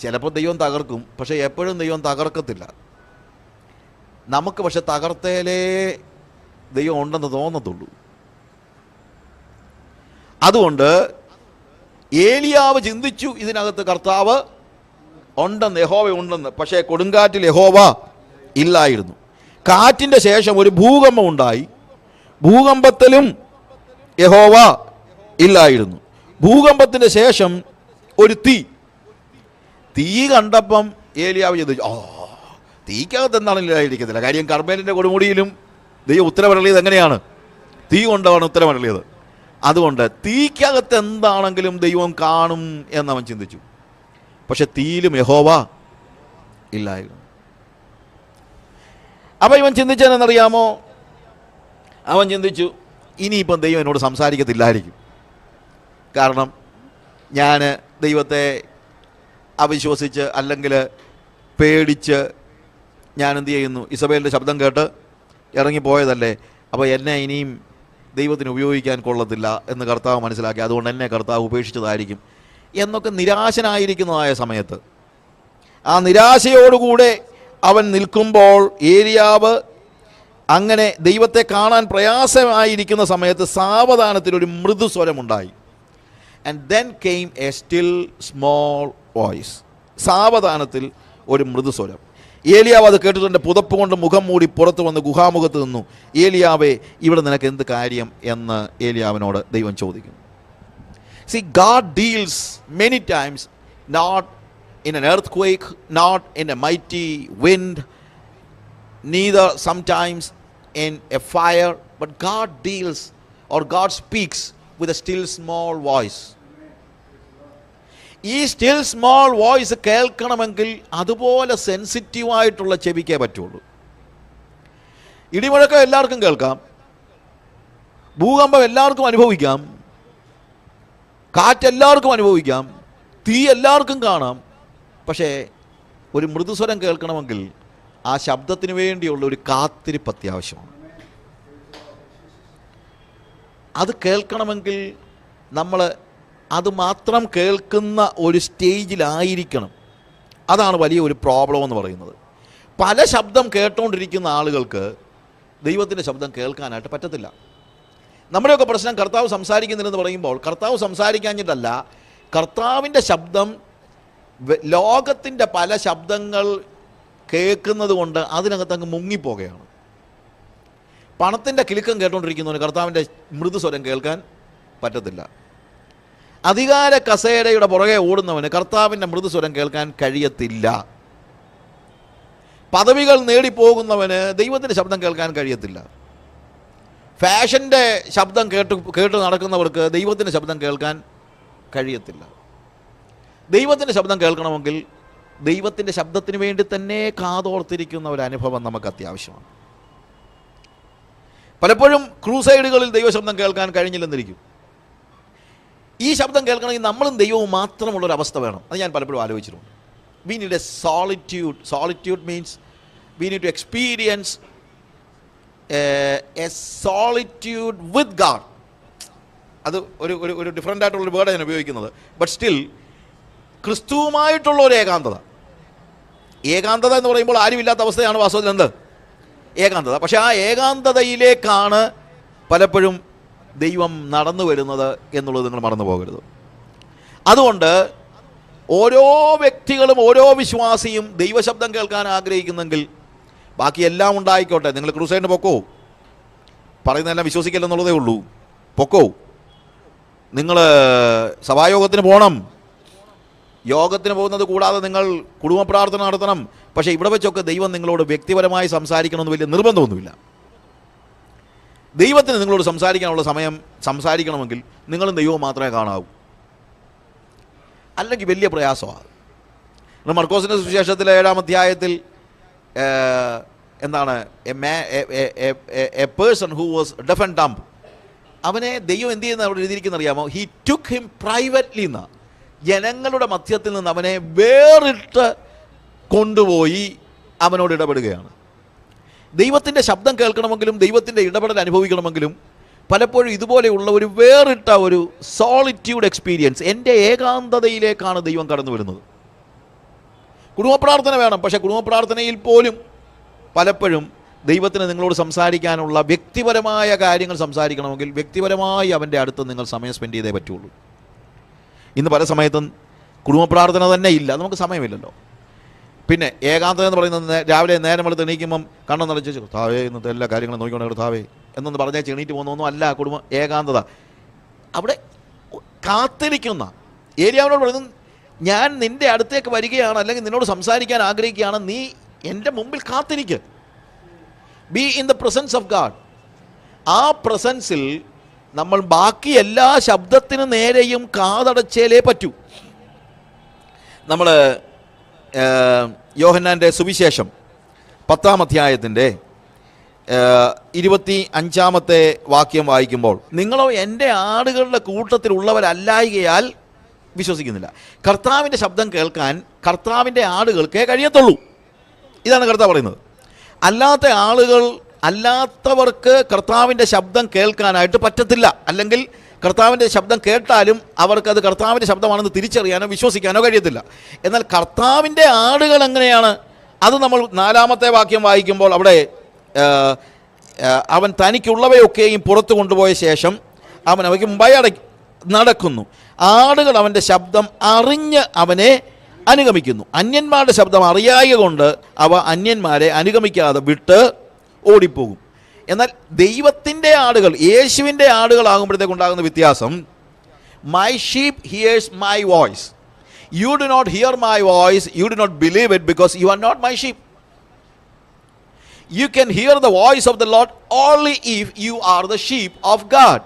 ചിലപ്പോൾ ദൈവം തകർക്കും, പക്ഷേ എപ്പോഴും ദൈവം തകർക്കത്തില്ല. നമുക്ക് പക്ഷെ തകർത്തേലേ ദൈവം ഉണ്ടെന്ന് തോന്നത്തുള്ളൂ. അതുകൊണ്ട് ഏലിയാവ് ചിന്തിച്ചു ഇതിനകത്ത് കർത്താവ് ഉണ്ടെന്ന്, യഹോവ ഉണ്ടെന്ന്. പക്ഷേ കൊടുങ്കാറ്റിൽ യഹോവ ഇല്ലായിരുന്നു. കാറ്റിൻ്റെ ശേഷം ഒരു ഭൂകമ്പം ഉണ്ടായി. ഭൂകമ്പത്തിലും യഹോവ ഇല്ലായിരുന്നു. ഭൂകമ്പത്തിൻ്റെ ശേഷം ഒരു തീ കണ്ടപ്പം ഏലിയാവ് ചിന്തിച്ചു, തീക്കകത്ത് എന്താണ് ഇല്ലായിരിക്കത്തില്ല. കാര്യം കർമ്മേലിൻ്റെ കൊടുമുടിയിലും ദൈവം ഉത്തരവരളിയത് എങ്ങനെയാണ്? തീ കൊണ്ടാണ് ഉത്തരവരളിയത്. അതുകൊണ്ട് തീക്കകത്ത് എന്താണെങ്കിലും ദൈവം കാണും എന്നവൻ ചിന്തിച്ചു. പക്ഷെ തീയിലും യഹോവ ഇല്ലായിരുന്നു. അപ്പം ഇവൻ ചിന്തിച്ചതെന്നറിയാമോ? അവൻ ചിന്തിച്ചു, ഇനിയിപ്പം ദൈവം എന്നോട് സംസാരിക്കത്തില്ലായിരിക്കും. കാരണം ഞാൻ ദൈവത്തെ അവിശ്വസിച്ച് അല്ലെങ്കിൽ പേടിച്ച് ഞാൻ എന്തു ചെയ്യുന്നു, ഇസബേലിൻ്റെ ശബ്ദം കേട്ട് ഇറങ്ങിപ്പോയതല്ലേ. അപ്പോൾ എന്നെ ഇനിയും ദൈവത്തിന് ഉപയോഗിക്കാൻ കൊള്ളത്തില്ല എന്ന് കർത്താവ് മനസ്സിലാക്കി. അതുകൊണ്ട് എന്നെ കർത്താവ് ഉപേക്ഷിച്ചതായിരിക്കും എന്നൊക്കെ നിരാശനായിരിക്കുന്നതായ സമയത്ത്, ആ നിരാശയോടുകൂടെ അവൻ നിൽക്കുമ്പോൾ ഏലിയാവ് അങ്ങനെ ദൈവത്തെ കാണാൻ പ്രയാസമായിരിക്കുന്ന സമയത്ത് സാവധാനത്തിലൊരു മൃദുസ്വരമുണ്ടായി. And then came a still small voice. സാവധാനത്തിൽ ഒരു മൃദുസ്വരം. ഏലിയാവ് അത് കേട്ടിട്ട് എൻ്റെ പുതപ്പ് കൊണ്ട് മുഖം മൂടി പുറത്ത് വന്ന് ഗുഹാമുഖത്ത് നിന്നു. ഏലിയാവേ, ഇവിടെ നിനക്ക് എന്ത് കാര്യം എന്ന് ഏലിയാവിനോട് ദൈവം ചോദിക്കുന്നു. See, God deals many times not in an earthquake, not in a mighty wind, neither sometimes in a fire, but God deals or God speaks with a still small voice. ഈ സ്റ്റിൽ സ്മോൾ വോയിസ് കേൾക്കണമെങ്കിൽ അതുപോലെ സെൻസിറ്റീവായിട്ടുള്ള ചെവിക്കേ പറ്റുള്ളൂ. ഇടിമുഴക്കം എല്ലാവർക്കും കേൾക്കാം, ഭൂകമ്പം എല്ലാവർക്കും അനുഭവിക്കാം, കാറ്റെല്ലാവർക്കും അനുഭവിക്കാം, തീ എല്ലാവർക്കും കാണാം. പക്ഷേ ഒരു മൃദുസ്വരം കേൾക്കണമെങ്കിൽ ആ ശബ്ദത്തിന് വേണ്ടിയുള്ള ഒരു കാത്തിരിപ്പ് അത്യാവശ്യമാണ്. അത് കേൾക്കണമെങ്കിൽ നമ്മൾ അത് മാത്രം കേൾക്കുന്ന ഒരു സ്റ്റേജിലായിരിക്കണം. അതാണ് വലിയ ഒരു പ്രോബ്ലം എന്ന് പറയുന്നത്. പല ശബ്ദം കേട്ടുകൊണ്ടിരിക്കുന്ന ആളുകൾക്ക് ദൈവത്തിൻ്റെ ശബ്ദം കേൾക്കാനായിട്ട് പറ്റത്തില്ല. നമ്മുടെയൊക്കെ പ്രശ്നം കർത്താവ് സംസാരിക്കുന്നില്ലെന്ന് പറയുമ്പോൾ കർത്താവ് സംസാരിക്കാഞ്ഞിട്ടല്ല, കർത്താവിൻ്റെ ശബ്ദം ലോകത്തിൻ്റെ പല ശബ്ദങ്ങൾ കേൾക്കുന്നത് കൊണ്ട് അതിനകത്ത് അങ്ങ് മുങ്ങിപ്പോകുകയാണ്. പണത്തിൻ്റെ കിലുക്കം കേട്ടുകൊണ്ടിരിക്കുന്നവന് കർത്താവിൻ്റെ മൃദുസ്വരം കേൾക്കാൻ പറ്റത്തില്ല. അധികാര കസേരയുടെ പുറകെ ഓടുന്നവന് കർത്താവിൻ്റെ മൃദുസ്വരം കേൾക്കാൻ കഴിയത്തില്ല. പദവികൾ നേടിപ്പോകുന്നവന് ദൈവത്തിൻ്റെ ശബ്ദം കേൾക്കാൻ കഴിയത്തില്ല. ഫാഷൻ്റെ ശബ്ദം കേട്ട് നടക്കുന്നവർക്ക് ദൈവത്തിൻ്റെ ശബ്ദം കേൾക്കാൻ കഴിയത്തില്ല. ദൈവത്തിൻ്റെ ശബ്ദം കേൾക്കണമെങ്കിൽ ദൈവത്തിൻ്റെ ശബ്ദത്തിന് വേണ്ടി തന്നെ കാതോർത്തിരിക്കുന്ന ഒരു അനുഭവം നമുക്ക് അത്യാവശ്യമാണ്. പലപ്പോഴും ക്രൂസൈഡുകളിൽ ദൈവശബ്ദം കേൾക്കാൻ കഴിഞ്ഞില്ലെന്നിരിക്കും. ഈ ശബ്ദം കേൾക്കണമെങ്കിൽ നമ്മളും ദൈവവും മാത്രമുള്ളൊരവസ്ഥ വേണം. അത് ഞാൻ പലപ്പോഴും ആലോചിച്ചിട്ടുണ്ട്. We need a solitude. Solitude means we need to experience a solitude with God. അത് ഒരു ഡിഫറൻ്റ് ആയിട്ടുള്ളൊരു വേർഡാണ് ഞാൻ ഉപയോഗിക്കുന്നത്. ബട്ട് സ്റ്റിൽ ക്രിസ്തുവുമായിട്ടുള്ള ഒരു ഏകാന്തത. ഏകാന്തത എന്ന് പറയുമ്പോൾ ആരുമില്ലാത്ത അവസ്ഥയാണ് വാസ്തവത്തിൽ എന്ത്? ഏകാന്തത. പക്ഷേ ആ ഏകാന്തതയിലേക്കാണ് പലപ്പോഴും ദൈവം നടന്നു വരുന്നത് എന്നുള്ളത് നിങ്ങൾ മറന്നു പോകരുത്. അതുകൊണ്ട് ഓരോ വ്യക്തികളും ഓരോ വിശ്വാസിയും ദൈവശബ്ദം കേൾക്കാൻ ആഗ്രഹിക്കുന്നെങ്കിൽ ബാക്കി എല്ലാം ഉണ്ടായിക്കോട്ടെ. നിങ്ങൾ ക്രൂസൈഡിന് പൊക്കോ, പറയുന്നതെല്ലാം വിശ്വസിക്കില്ലെന്നുള്ളതേ ഉള്ളൂ, പൊക്കോ. നിങ്ങൾ സഭായോഗത്തിന് പോകണം, യോഗത്തിന് പോകുന്നത് കൂടാതെ നിങ്ങൾ കുടുംബ പ്രാർത്ഥന നടത്തണം. പക്ഷേ ഇവിടെ വെച്ചൊക്കെ ദൈവം നിങ്ങളോട് വ്യക്തിപരമായി സംസാരിക്കണമെന്ന് വലിയ നിർബന്ധമൊന്നുമില്ല. ദൈവത്തിന് നിങ്ങളോട് സംസാരിക്കാനുള്ള സമയം സംസാരിക്കണമെങ്കിൽ നിങ്ങളും ദൈവവും മാത്രമേ കാണാവൂ. അല്ലെങ്കിൽ വലിയ പ്രയാസമാണ്. മർക്കോസിൻ്റെ സുവിശേഷത്തിലെ 7-ാം അധ്യായത്തിൽ എന്താണ് A person who was def and dumb, അവനെ ദൈവം എന്ത് ചെയ്യുന്ന അവിടെ എഴുതിയിരിക്കുന്ന അറിയാമോ? ഹി ടുക്ക് ഹിം പ്രൈവറ്റ്ലി എന്ന, ജനങ്ങളുടെ മധ്യത്തിൽ നിന്ന് അവനെ വേറിട്ട് കൊണ്ടുപോയി അവനോട് ഇടപെടുകയാണ്. ദൈവത്തിൻ്റെ ശബ്ദം കേൾക്കണമെങ്കിലും ദൈവത്തിൻ്റെ ഇടപെടൽ അനുഭവിക്കണമെങ്കിലും പലപ്പോഴും ഇതുപോലെയുള്ള ഒരു വേറിട്ട ഒരു സോളിറ്റ്യൂഡ് എക്സ്പീരിയൻസ്, എൻ്റെ ഏകാന്തതയിലേക്കാണ് ദൈവം കടന്നു വരുന്നത്. കുടുംബ പ്രാർത്ഥന വേണം, പക്ഷേ കുടുംബ പ്രാർത്ഥനയിൽ പോലും പലപ്പോഴും ദൈവത്തിന് നിങ്ങളോട് സംസാരിക്കാനുള്ള വ്യക്തിപരമായ കാര്യങ്ങൾ സംസാരിക്കണമെങ്കിൽ വ്യക്തിപരമായി അവൻ്റെ അടുത്ത് നിങ്ങൾ സമയം സ്പെൻഡ് ചെയ്തേ പറ്റുള്ളൂ. ഇന്ന് പല സമയത്തും കുടുംബ പ്രാർത്ഥന തന്നെ ഇല്ല, നമുക്ക് സമയമില്ലല്ലോ. പിന്നെ ഏകാന്തത എന്ന് പറയുന്നത് രാവിലെ നേരം വെളുത്ത് എണീക്കുമ്പം കണ്ണം നിറച്ച് കർത്താവേ ഇന്നത്തെ എല്ലാ കാര്യങ്ങളും നോക്കിക്കൊണ്ട് കർത്താവേ എന്നൊന്ന് പറഞ്ഞാൽ എണീറ്റ് പോകുന്നൊന്നും അല്ല കുടുംബ ഏകാന്തത. അവിടെ കാത്തിരിക്കുന്ന ഏരിയാവിനോട് പറയുന്നത്, ഞാൻ നിൻ്റെ അടുത്തേക്ക് വരികയാണ്, അല്ലെങ്കിൽ നിന്നോട് സംസാരിക്കാൻ ആഗ്രഹിക്കുകയാണ്, നീ എൻ്റെ മുമ്പിൽ കാത്തിരിക്കുക. Be in the presence of God. ആ പ്രസൻസിൽ നമ്മൾ ബാക്കി എല്ലാ ശബ്ദത്തിന് നേരെയും കാതടച്ചേലേ പറ്റൂ. നമ്മൾ യോഹന്നാൻ്റെ സുവിശേഷം 10-ാം അധ്യായത്തിൻ്റെ 25-ാമത്തെ വാക്യം വായിക്കുമ്പോൾ, നിങ്ങളോ എൻ്റെ ആടുകളുടെ കൂട്ടത്തിലുള്ളവരല്ലായകയാൽ വിശ്വസിക്കുന്നില്ല. കർത്താവിൻ്റെ ശബ്ദം കേൾക്കാൻ കർത്താവിൻ്റെ ആടുകൾക്കേ കഴിയത്തുള്ളൂ. ഇതാണ് കർത്താവ് പറയുന്നത്. അല്ലാത്തവർക്ക് കർത്താവിൻ്റെ ശബ്ദം കേൾക്കാനായിട്ട് പറ്റത്തില്ല. അല്ലെങ്കിൽ കർത്താവിൻ്റെ ശബ്ദം കേട്ടാലും അവർക്കത് കർത്താവിൻ്റെ ശബ്ദമാണെന്ന് തിരിച്ചറിയാനോ വിശ്വസിക്കാനോ കഴിയത്തില്ല. എന്നാൽ കർത്താവിൻ്റെ ആടുകൾ എങ്ങനെയാണ്? അത് നമ്മൾ 4-ാമത്തെ വാക്യം വായിക്കുമ്പോൾ അവിടെ അവൻ തനിക്കുള്ളവയൊക്കെയും പുറത്തു കൊണ്ടുപോയ ശേഷം അവൻ അവയ്ക്ക് മുമ്പായി നടക്കുന്നു. ആടുകൾ അവൻ്റെ ശബ്ദം അറിഞ്ഞ് അവനെ അനുഗമിക്കുന്നു. അന്യന്മാരുടെ ശബ്ദം അറിയായ കൊണ്ട് അവ അന്യന്മാരെ അനുഗമിക്കാതെ വിട്ട് ഓടിപ്പോകും. എന്നാൽ ദൈവത്തിൻ്റെ ആടുകൾ, യേശുവിൻ്റെ ആടുകളാകുമ്പോഴത്തേക്ക് ഉണ്ടാകുന്ന വ്യത്യാസം, my sheep hears my voice. You do not hear my voice, you do not believe it because you are not my sheep. You can hear the voice of the lord only if you are the sheep of God.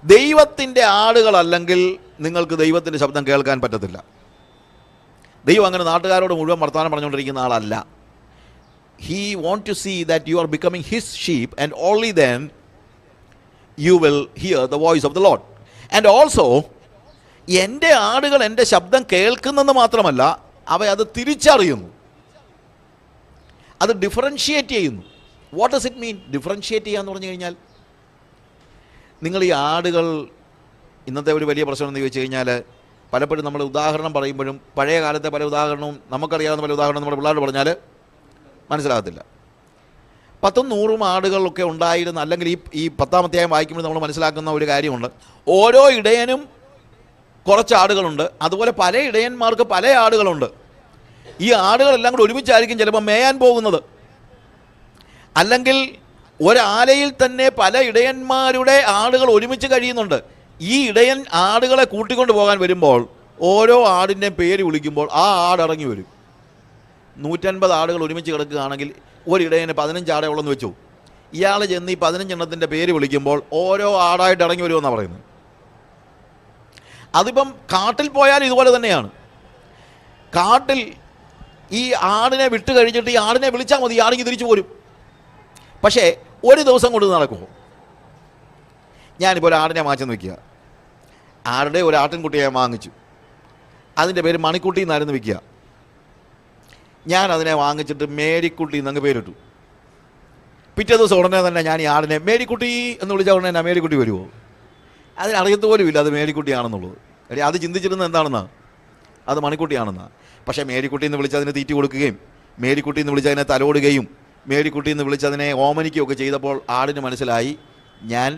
ദൈവത്തിൻ്റെ ആടുകളല്ലെങ്കിൽ നിങ്ങൾക്ക് ദൈവത്തിൻ്റെ ശബ്ദം കേൾക്കാൻ പറ്റത്തില്ല. ദൈവം അങ്ങനെ നാട്ടുകാരോട് മുഴുവൻ വർത്തമാനം പറഞ്ഞുകൊണ്ടിരിക്കുന്ന ആളല്ല. He wants to see that you are becoming his sheep, and only then you will hear the voice of the Lord. And also, എൻ്റെ ആടുകൾ എൻ്റെ ശബ്ദം കേൾക്കുന്നെന്ന് മാത്രമല്ല, അവ അത് തിരിച്ചറിയുന്നു, അത് ഡിഫറൻഷിയേറ്റ് ചെയ്യുന്നു. What does it mean differentiate ചെയ്യാന്ന് പറഞ്ഞു കഴിഞ്ഞാൽ, നിങ്ങൾ ഈ ആടുകൾ, ഇന്നത്തെ ഒരു വലിയ പ്രശ്നം എന്ന് ചോദിച്ചു കഴിഞ്ഞാൽ, പലപ്പോഴും നമ്മൾ ഉദാഹരണം പറയുമ്പോഴും പഴയ കാലത്തെ പല ഉദാഹരണവും, നമുക്കറിയാവുന്ന പല ഉദാഹരണം നമ്മുടെ പിള്ളേരോട് പറഞ്ഞാൽ മനസ്സിലാകത്തില്ല. 10-100 ആടുകളൊക്കെ ഉണ്ടായിരുന്ന, അല്ലെങ്കിൽ ഈ 10-ാം അധ്യായം വായിക്കുമ്പോൾ നമ്മൾ മനസ്സിലാക്കുന്ന ഒരു കാര്യമുണ്ട്. ഓരോ ഇടയനും കുറച്ച് ആടുകളുണ്ട്, അതുപോലെ പല ഇടയന്മാർക്ക് പല ആടുകളുണ്ട്. ഈ ആടുകളെല്ലാം കൂടെ ഒരുമിച്ചായിരിക്കും ചിലപ്പോൾ മേയാൻ പോകുന്നത്. അല്ലെങ്കിൽ ഒരാലയിൽ തന്നെ പല ഇടയന്മാരുടെ ആടുകൾ ഒരുമിച്ച് കഴിയുന്നുണ്ട്. ഈ ഇടയൻ ആടുകളെ കൂട്ടിക്കൊണ്ട് പോകാൻ വരുമ്പോൾ ഓരോ ആടിൻ്റെയും പേര് വിളിക്കുമ്പോൾ ആ ആട് ഇറങ്ങി വരും. 150 ആടുകൾ ഒരുമിച്ച് കിടക്കുകയാണെങ്കിൽ ഒരിടയന് 15 ആടേ ഉള്ളെന്ന് വെച്ചു. ഇയാൾ ചെന്ന് ഈ 15 എണ്ണത്തിൻ്റെ പേര് വിളിക്കുമ്പോൾ ഓരോ ആടായിട്ട് ഇറങ്ങി വരുമെന്നാണ് പറയുന്നത്. അതിപ്പം കാട്ടിൽ പോയാൽ ഇതുപോലെ തന്നെയാണ്. കാട്ടിൽ ഈ ആടിനെ വിട്ട് കഴിഞ്ഞിട്ട് ഈ ആടിനെ വിളിച്ചാൽ മതി, ആടിങ്ങി തിരിച്ചു പോരും. പക്ഷേ ഒരു ദിവസം കൊണ്ട് നടക്കുമോ? ഞാനിപ്പോൾ ഒരു ആടിനെ വാങ്ങിച്ചെന്ന് വയ്ക്കുക. ആരുടെ ഒരു ആട്ടിൻകുട്ടിയെ വാങ്ങിച്ചു, അതിൻ്റെ പേര് മണിക്കുട്ടി എന്നായിരുന്നു വയ്ക്കുക. ഞാൻ അതിനെ വാങ്ങിച്ചിട്ട് മേരിക്കുട്ടി എന്നങ്ങ് പേരിട്ടു. പിറ്റേ ദിവസം ഉടനെ തന്നെ ഞാൻ ഈ ആടിനെ മേരിക്കുട്ടി എന്ന് വിളിച്ചാൽ ഉടനെ തന്നെ മേരിക്കുട്ടി വരുമോ? അതിനറിയത്ത് പോലും ഇല്ല അത് മേരിക്കുട്ടിയാണെന്നുള്ളത്. അത് ചിന്തിച്ചിരുന്നത് എന്താണെന്നാണ്, അത് മണിക്കുട്ടിയാണെന്നാണ്. പക്ഷേ മേരിക്കുട്ടി എന്ന് വിളിച്ചതിനെ തീറ്റി കൊടുക്കുകയും മേരിക്കുട്ടി എന്ന് വിളിച്ചതിനെ തലോടുകയും മേരിക്കുട്ടി എന്ന് വിളിച്ചതിനെ ഓമനിക്കുകയൊക്കെ ചെയ്തപ്പോൾ ആടിന് മനസ്സിലായി ഞാൻ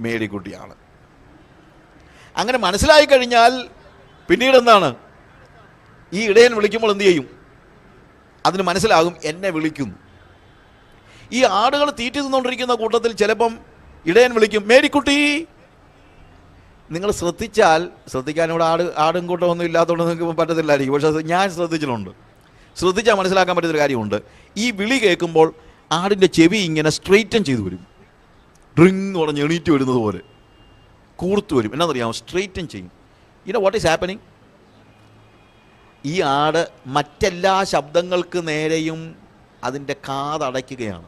മേരിക്കുട്ടിയാണ്. അങ്ങനെ മനസ്സിലായി കഴിഞ്ഞാൽ പിന്നീട് എന്താണ്, ഈ ഇടയൻ വിളിക്കുമ്പോൾ എന്ത് ചെയ്യും? അതിന് മനസ്സിലാകും എന്നെ വിളിക്കുന്നു. ഈ ആടുകൾ തീറ്റി തിന്നുകൊണ്ടിരിക്കുന്ന കൂട്ടത്തിൽ ചിലപ്പം ഇടയൻ വിളിക്കും മേരിക്കുട്ടി. നിങ്ങൾ ശ്രദ്ധിക്കാനിവിടെ ആടും കൂട്ടമൊന്നും ഇല്ലാത്തതുകൊണ്ട് നിങ്ങൾക്ക് പറ്റത്തില്ലായിരിക്കും. പക്ഷേ ഞാൻ ശ്രദ്ധിച്ചാൽ മനസ്സിലാക്കാൻ പറ്റുന്നൊരു കാര്യമുണ്ട്. ഈ വിളി കേൾക്കുമ്പോൾ ആടിൻ്റെ ചെവി ഇങ്ങനെ സ്ട്രെയിറ്റൻ ചെയ്തു വരും. ഡ്രിങ് എന്ന് പറഞ്ഞ് എണീറ്റ് വരുന്നത് പോലെ കൂർത്തു വരും. എന്നാണെന്നറിയാമോ? സ്ട്രെയിറ്റൻ ചെയ്യും. What is happening? ഈ ആട് മറ്റെല്ലാ ശബ്ദങ്ങൾക്ക് നേരെയും അതിൻ്റെ കാതടയ്ക്കുകയാണ്.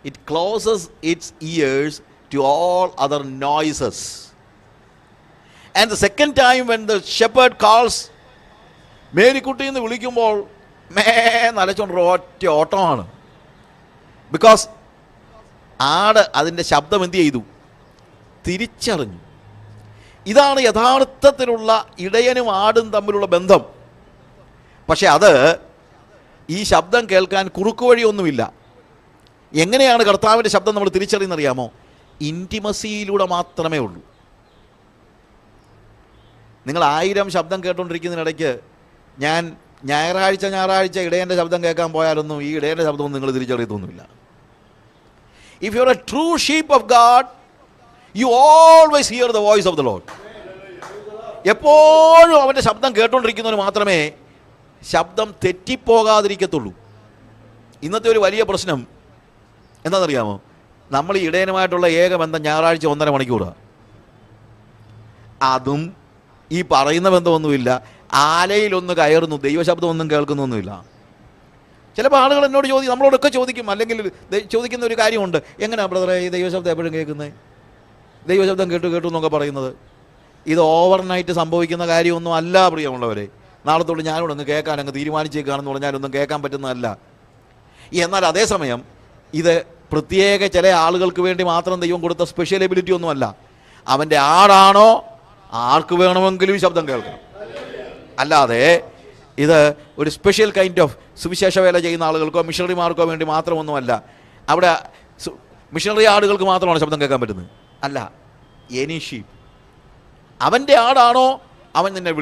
It closes its ears to all other noises. And the second time when the shepherd calls Marykutty എന്ന് വിളിക്കുമ്പോൾ നലച്ചോണ്ട് ഒറ്റ ഓട്ടമാണ്. ബിക്കോസ് ആട് അതിൻ്റെ ശബ്ദം എന്ത് ചെയ്തു? തിരിച്ചറിഞ്ഞു. ഇതാണ് യഥാർത്ഥത്തിലുള്ള ഇടയനും ആടും തമ്മിലുള്ള ബന്ധം. പക്ഷെ അത് ഈ ശബ്ദം കേൾക്കാൻ കുറുക്കു വഴിയൊന്നുമില്ല. എങ്ങനെയാണ് കർത്താവിൻ്റെ ശബ്ദം നമ്മൾ തിരിച്ചറിയുന്നറിയാമോ? ഇൻറ്റിമസിയിലൂടെ മാത്രമേ ഉള്ളൂ. നിങ്ങൾ 1000 ശബ്ദം കേട്ടുകൊണ്ടിരിക്കുന്നതിനിടയ്ക്ക് ഞാൻ ഞായറാഴ്ച ഇടയൻ്റെ ശബ്ദം കേൾക്കാൻ പോയാലൊന്നും ഈ ഇടയൻ്റെ ശബ്ദമൊന്നും നിങ്ങൾ തിരിച്ചറിയത്തൊന്നുമില്ല. If you are a true sheep of God, you always hear the voice of the Lord. എപ്പോഴും അവൻ്റെ ശബ്ദം കേട്ടുകൊണ്ടിരിക്കുന്നവന് മാത്രമേ ശബ്ദം തെറ്റിപ്പോകാതിരിക്കത്തുള്ളൂ. ഇന്നത്തെ ഒരു വലിയ പ്രശ്നം എന്താണെന്നറിയാമോ? നമ്മൾ ഈ ഇടയനുമായിട്ടുള്ള ഏക ബന്ധം ഞായറാഴ്ച 1.5 മണിക്കൂറാണ്. അതും ഈ പറയുന്ന ബന്ധമൊന്നുമില്ല. ആലയിലൊന്ന് കയറുന്നു, ദൈവശബ്ദമൊന്നും കേൾക്കുന്നൊന്നുമില്ല. ചിലപ്പോൾ ആളുകൾ എന്നോട് നമ്മളോടൊക്കെ ചോദിക്കും, അല്ലെങ്കിൽ ചോദിക്കുന്ന ഒരു കാര്യമുണ്ട്, എങ്ങനെയാണ് ബ്രദറെ ഈ ദൈവശബ്ദം എപ്പോഴും കേൾക്കുന്നത്, ദൈവശബ്ദം കേട്ടു എന്നൊക്കെ പറയുന്നത്? ഇത് ഓവർനൈറ്റ് സംഭവിക്കുന്ന കാര്യമൊന്നും അല്ല പ്രിയമുള്ളവരെ. നാളത്തോട് ഞാനോട് ഒന്ന് കേൾക്കാൻ അങ്ങ് തീരുമാനിച്ചേക്കാണെന്ന് പറഞ്ഞാലൊന്നും കേൾക്കാൻ പറ്റുന്നതല്ല. എന്നാൽ അതേസമയം ഇത് പ്രത്യേക ചില ആളുകൾക്ക് വേണ്ടി മാത്രം ദൈവം കൊടുത്ത സ്പെഷ്യൽ എബിലിറ്റി ഒന്നുമല്ല. അവൻ്റെ ആടാണോ ആർക്ക് വേണമെങ്കിലും ഈ ശബ്ദം കേൾക്കണം. അല്ലാതെ ഇത് ഒരു സ്പെഷ്യൽ കൈൻഡ് ഓഫ് സുവിശേഷ വേല ചെയ്യുന്ന ആളുകൾക്കോ മിഷണറിമാർക്കോ വേണ്ടി മാത്രമൊന്നുമല്ല. അവിടെ മിഷണറി ആടുകൾക്ക് മാത്രമാണ് ശബ്ദം കേൾക്കാൻ പറ്റുന്നത്. അല്ല, എനി ഷീപ്പ്, അവൻ്റെ ആടാണോ അവൻ നിന്നെ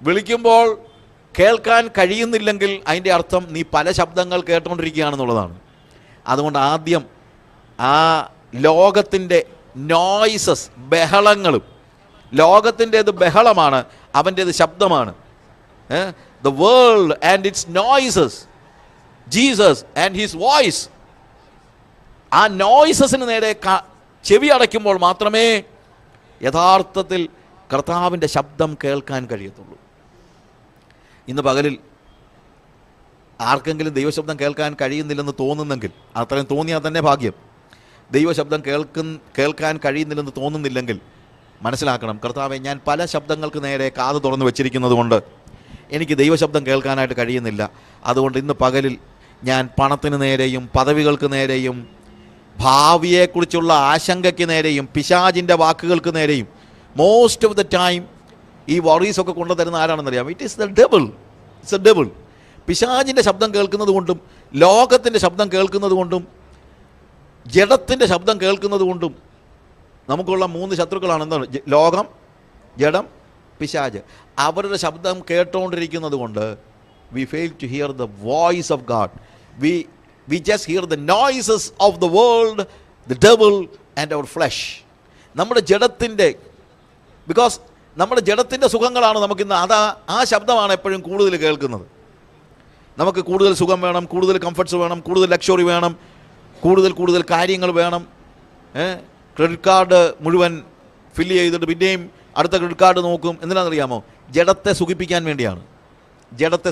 വിളിക്കുമ്പോൾ കേൾക്കാൻ കഴിയുന്നില്ലെങ്കിൽ അതിൻ്റെ അർത്ഥം നീ പല ശബ്ദങ്ങൾ കേട്ടുകൊണ്ടിരിക്കുകയാണെന്നുള്ളതാണ്. അതുകൊണ്ട് ആദ്യം ആ ലോകത്തിൻ്റെ നോയ്സസ്, ബഹളങ്ങളും, ലോകത്തിൻ്റേത് ബഹളമാണ്, അവൻ്റേത് ശബ്ദമാണ്. The world and it's noises, Jesus and his voice. ആ നോയ്സസിന് നേരെ ചെവി അടയ്ക്കുമ്പോൾ മാത്രമേ യഥാർത്ഥത്തിൽ കർത്താവിൻ്റെ ശബ്ദം കേൾക്കാൻ കഴിയത്തുള്ളൂ. ഇന്ന് പകലിൽ ആർക്കെങ്കിലും ദൈവശബ്ദം കേൾക്കാൻ കഴിയുന്നില്ലെന്ന് തോന്നുന്നെങ്കിൽ, അത്രയും തോന്നിയാൽ തന്നെ ഭാഗ്യം. ദൈവശബ്ദം കേൾക്കാൻ കഴിയുന്നില്ലെന്ന് തോന്നുന്നില്ലെങ്കിൽ മനസ്സിലാക്കണം, കർത്താവെ, ഞാൻ പല ശബ്ദങ്ങൾക്ക് നേരെ കാത് തുറന്ന് വെച്ചിരിക്കുന്നത് കൊണ്ട് എനിക്ക് ദൈവശബ്ദം കേൾക്കാനായിട്ട് കഴിയുന്നില്ല. അതുകൊണ്ട് ഇന്ന് പകലിൽ ഞാൻ പണത്തിന് നേരെയും പദവികൾക്ക് നേരെയും ഭാവിയെക്കുറിച്ചുള്ള ആശങ്കയ്ക്ക് നേരെയും പിശാചിൻ്റെ വാക്കുകൾക്ക് നേരെയും മോസ്റ്റ് ഓഫ് ദ ടൈം ഈ വറീസൊക്കെ കൊണ്ടുതരുന്ന ആരാണെന്നറിയാം? It is the devil. It's a devil. പിശാചിൻ്റെ ശബ്ദം കേൾക്കുന്നത് കൊണ്ടും ലോകത്തിൻ്റെ ശബ്ദം കേൾക്കുന്നത് കൊണ്ടും ജഡത്തിൻ്റെ ശബ്ദം കേൾക്കുന്നത് കൊണ്ടും നമുക്കുള്ള 3 ശത്രുക്കളാണ്. എന്താണ്? ലോകം, ജഡം, പിശാച്. അവരുടെ ശബ്ദം കേട്ടുകൊണ്ടിരിക്കുന്നത് കൊണ്ട് we fail to hear the voice of God. We just hear the noises of the world, the devil and our flesh. നമ്മുടെ ജഡത്തിൻ്റെ, ബിക്കോസ് നമ്മുടെ ജഡത്തിൻ്റെ സുഖങ്ങളാണ് നമുക്കിന്ന്, ആ ശബ്ദമാണ് എപ്പോഴും കൂടുതൽ കേൾക്കുന്നത്. നമുക്ക് കൂടുതൽ സുഖം വേണം, കൂടുതൽ കംഫർട്ട്സ് വേണം, കൂടുതൽ ലക്ഷറി വേണം, കൂടുതൽ കാര്യങ്ങൾ വേണം. ക്രെഡിറ്റ് കാർഡ് മുഴുവൻ ഫില്ല് ചെയ്തിട്ട് പിന്നെയും അടുത്ത ക്രെഡിറ്റ് കാർഡ് നോക്കും. എന്തിനാണെന്നറിയാമോ? ജഡത്തെ സുഖിപ്പിക്കാൻ വേണ്ടിയാണ്. ജഡത്തെ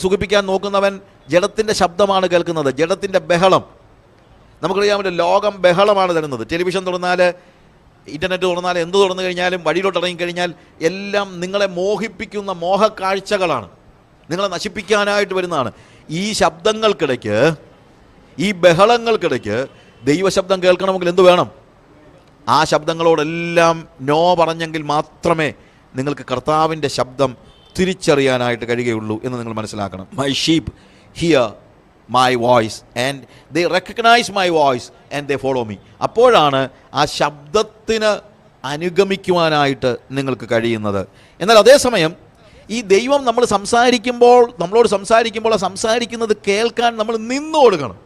സുഖിപ്പിക്കാൻ നോക്കുന്നവൻ ജഡത്തിൻ്റെ ശബ്ദമാണ് കേൾക്കുന്നത്, ജഡത്തിൻ്റെ ബഹളം. നമുക്കറിയാമല്ലോ, ലോകം ബഹളമാണ് തരുന്നത്. ടെലിവിഷൻ തുറന്നാൽ, ഇൻ്റർനെറ്റ് തുറന്നാൽ, എന്ത് തുറന്നു കഴിഞ്ഞാലും, വഴിയിലോട്ട് ഇറങ്ങിക്കഴിഞ്ഞാൽ എല്ലാം നിങ്ങളെ മോഹിപ്പിക്കുന്ന മോഹക്കാഴ്ചകളാണ്, നിങ്ങളെ നശിപ്പിക്കാനായിട്ട് വരുന്നതാണ്. ഈ ശബ്ദങ്ങൾക്കിടയ്ക്ക്, ഈ ബഹളങ്ങൾക്കിടയ്ക്ക് ദൈവശബ്ദം കേൾക്കണമെങ്കിൽ എന്ത് വേണം? ആ ശബ്ദങ്ങളോടെല്ലാം നോ പറഞ്ഞെങ്കിൽ മാത്രമേ നിങ്ങൾക്ക് കർത്താവിൻ്റെ ശബ്ദം തിരിച്ചറിയാനായിട്ട് കഴിയുകയുള്ളൂ എന്ന് നിങ്ങൾ മനസ്സിലാക്കണം. My sheep hear my voice and they recognise my voice and they follow me. അപ്പോഴാണ് ആ ശബ്ദത്തിന് അനുഗമിക്കുവാനായിട്ട് നിങ്ങൾക്ക് കഴിയുന്നത്. എന്നാൽ അതേസമയം ഈ ദൈവം നമ്മളോട് സംസാരിക്കുമ്പോൾ ആ സംസാരിക്കുന്നത് കേൾക്കാൻ നമ്മൾ നിന്നു കൊടുക്കണം.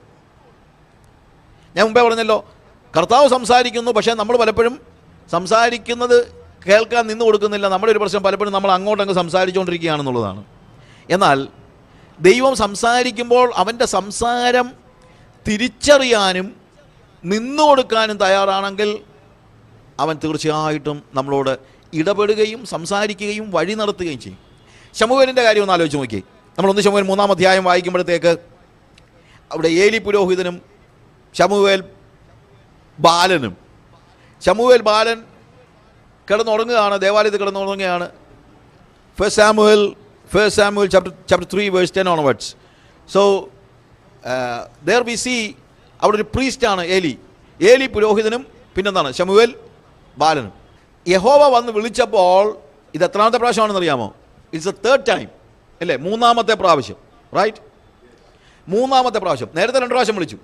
ഞാൻ മുമ്പേ പറഞ്ഞല്ലോ, കർത്താവ് സംസാരിക്കുന്നു, പക്ഷേ നമ്മൾ പലപ്പോഴും സംസാരിക്കുന്നത് കേൾക്കാൻ നിന്ന് കൊടുക്കുന്നില്ല. നമ്മുടെ ഒരു പ്രശ്നം പലപ്പോഴും നമ്മൾ അങ്ങോട്ടങ്ങ് സംസാരിച്ചുകൊണ്ടിരിക്കുകയാണെന്നുള്ളതാണ്. എന്നാൽ ദൈവം സംസാരിക്കുമ്പോൾ അവൻ്റെ സംസാരം തിരിച്ചറിയാനും നിന്നു കൊടുക്കാനും തയ്യാറാണെങ്കിൽ അവൻ തീർച്ചയായിട്ടും നമ്മളോട് ഇടപെടുകയും സംസാരിക്കുകയും വഴി നടത്തുകയും ചെയ്യും. ശമൂവേലിൻ്റെ കാര്യം ഒന്ന് ആലോചിച്ച് നോക്കി. നമ്മൾ 1 ശമൂവേൽ 3-ാം അധ്യായം വായിക്കുമ്പോഴത്തേക്ക് അവിടെ ഏലി പുരോഹിതനും ശമൂവേൽ ബാലൻ കിടന്നുറങ്ങുകയാണ്, ദേവാലയത്തിൽ കിടന്നുറങ്ങുകയാണ്. First Samuel chapter 3 verse 10 onwards. So there we see അവിടെ ഒരു പ്രീസ്റ്റാണ് ഏലി പുരോഹിതനും പിന്നെന്താണ് ശമൂവേൽ ബാലനും. യഹോവ വന്ന് വിളിച്ചപ്പോൾ ഇത് എത്രാമത്തെ പ്രാവശ്യമാണെന്ന് അറിയാമോ? ഇറ്റ്സ് എ തേർഡ് ടൈം, അല്ലേ? 3-ാമത്തെ പ്രാവശ്യം, റൈറ്റ്? മൂന്നാമത്തെ പ്രാവശ്യം, നേരത്തെ 2 പ്രാവശ്യം വിളിച്ചു.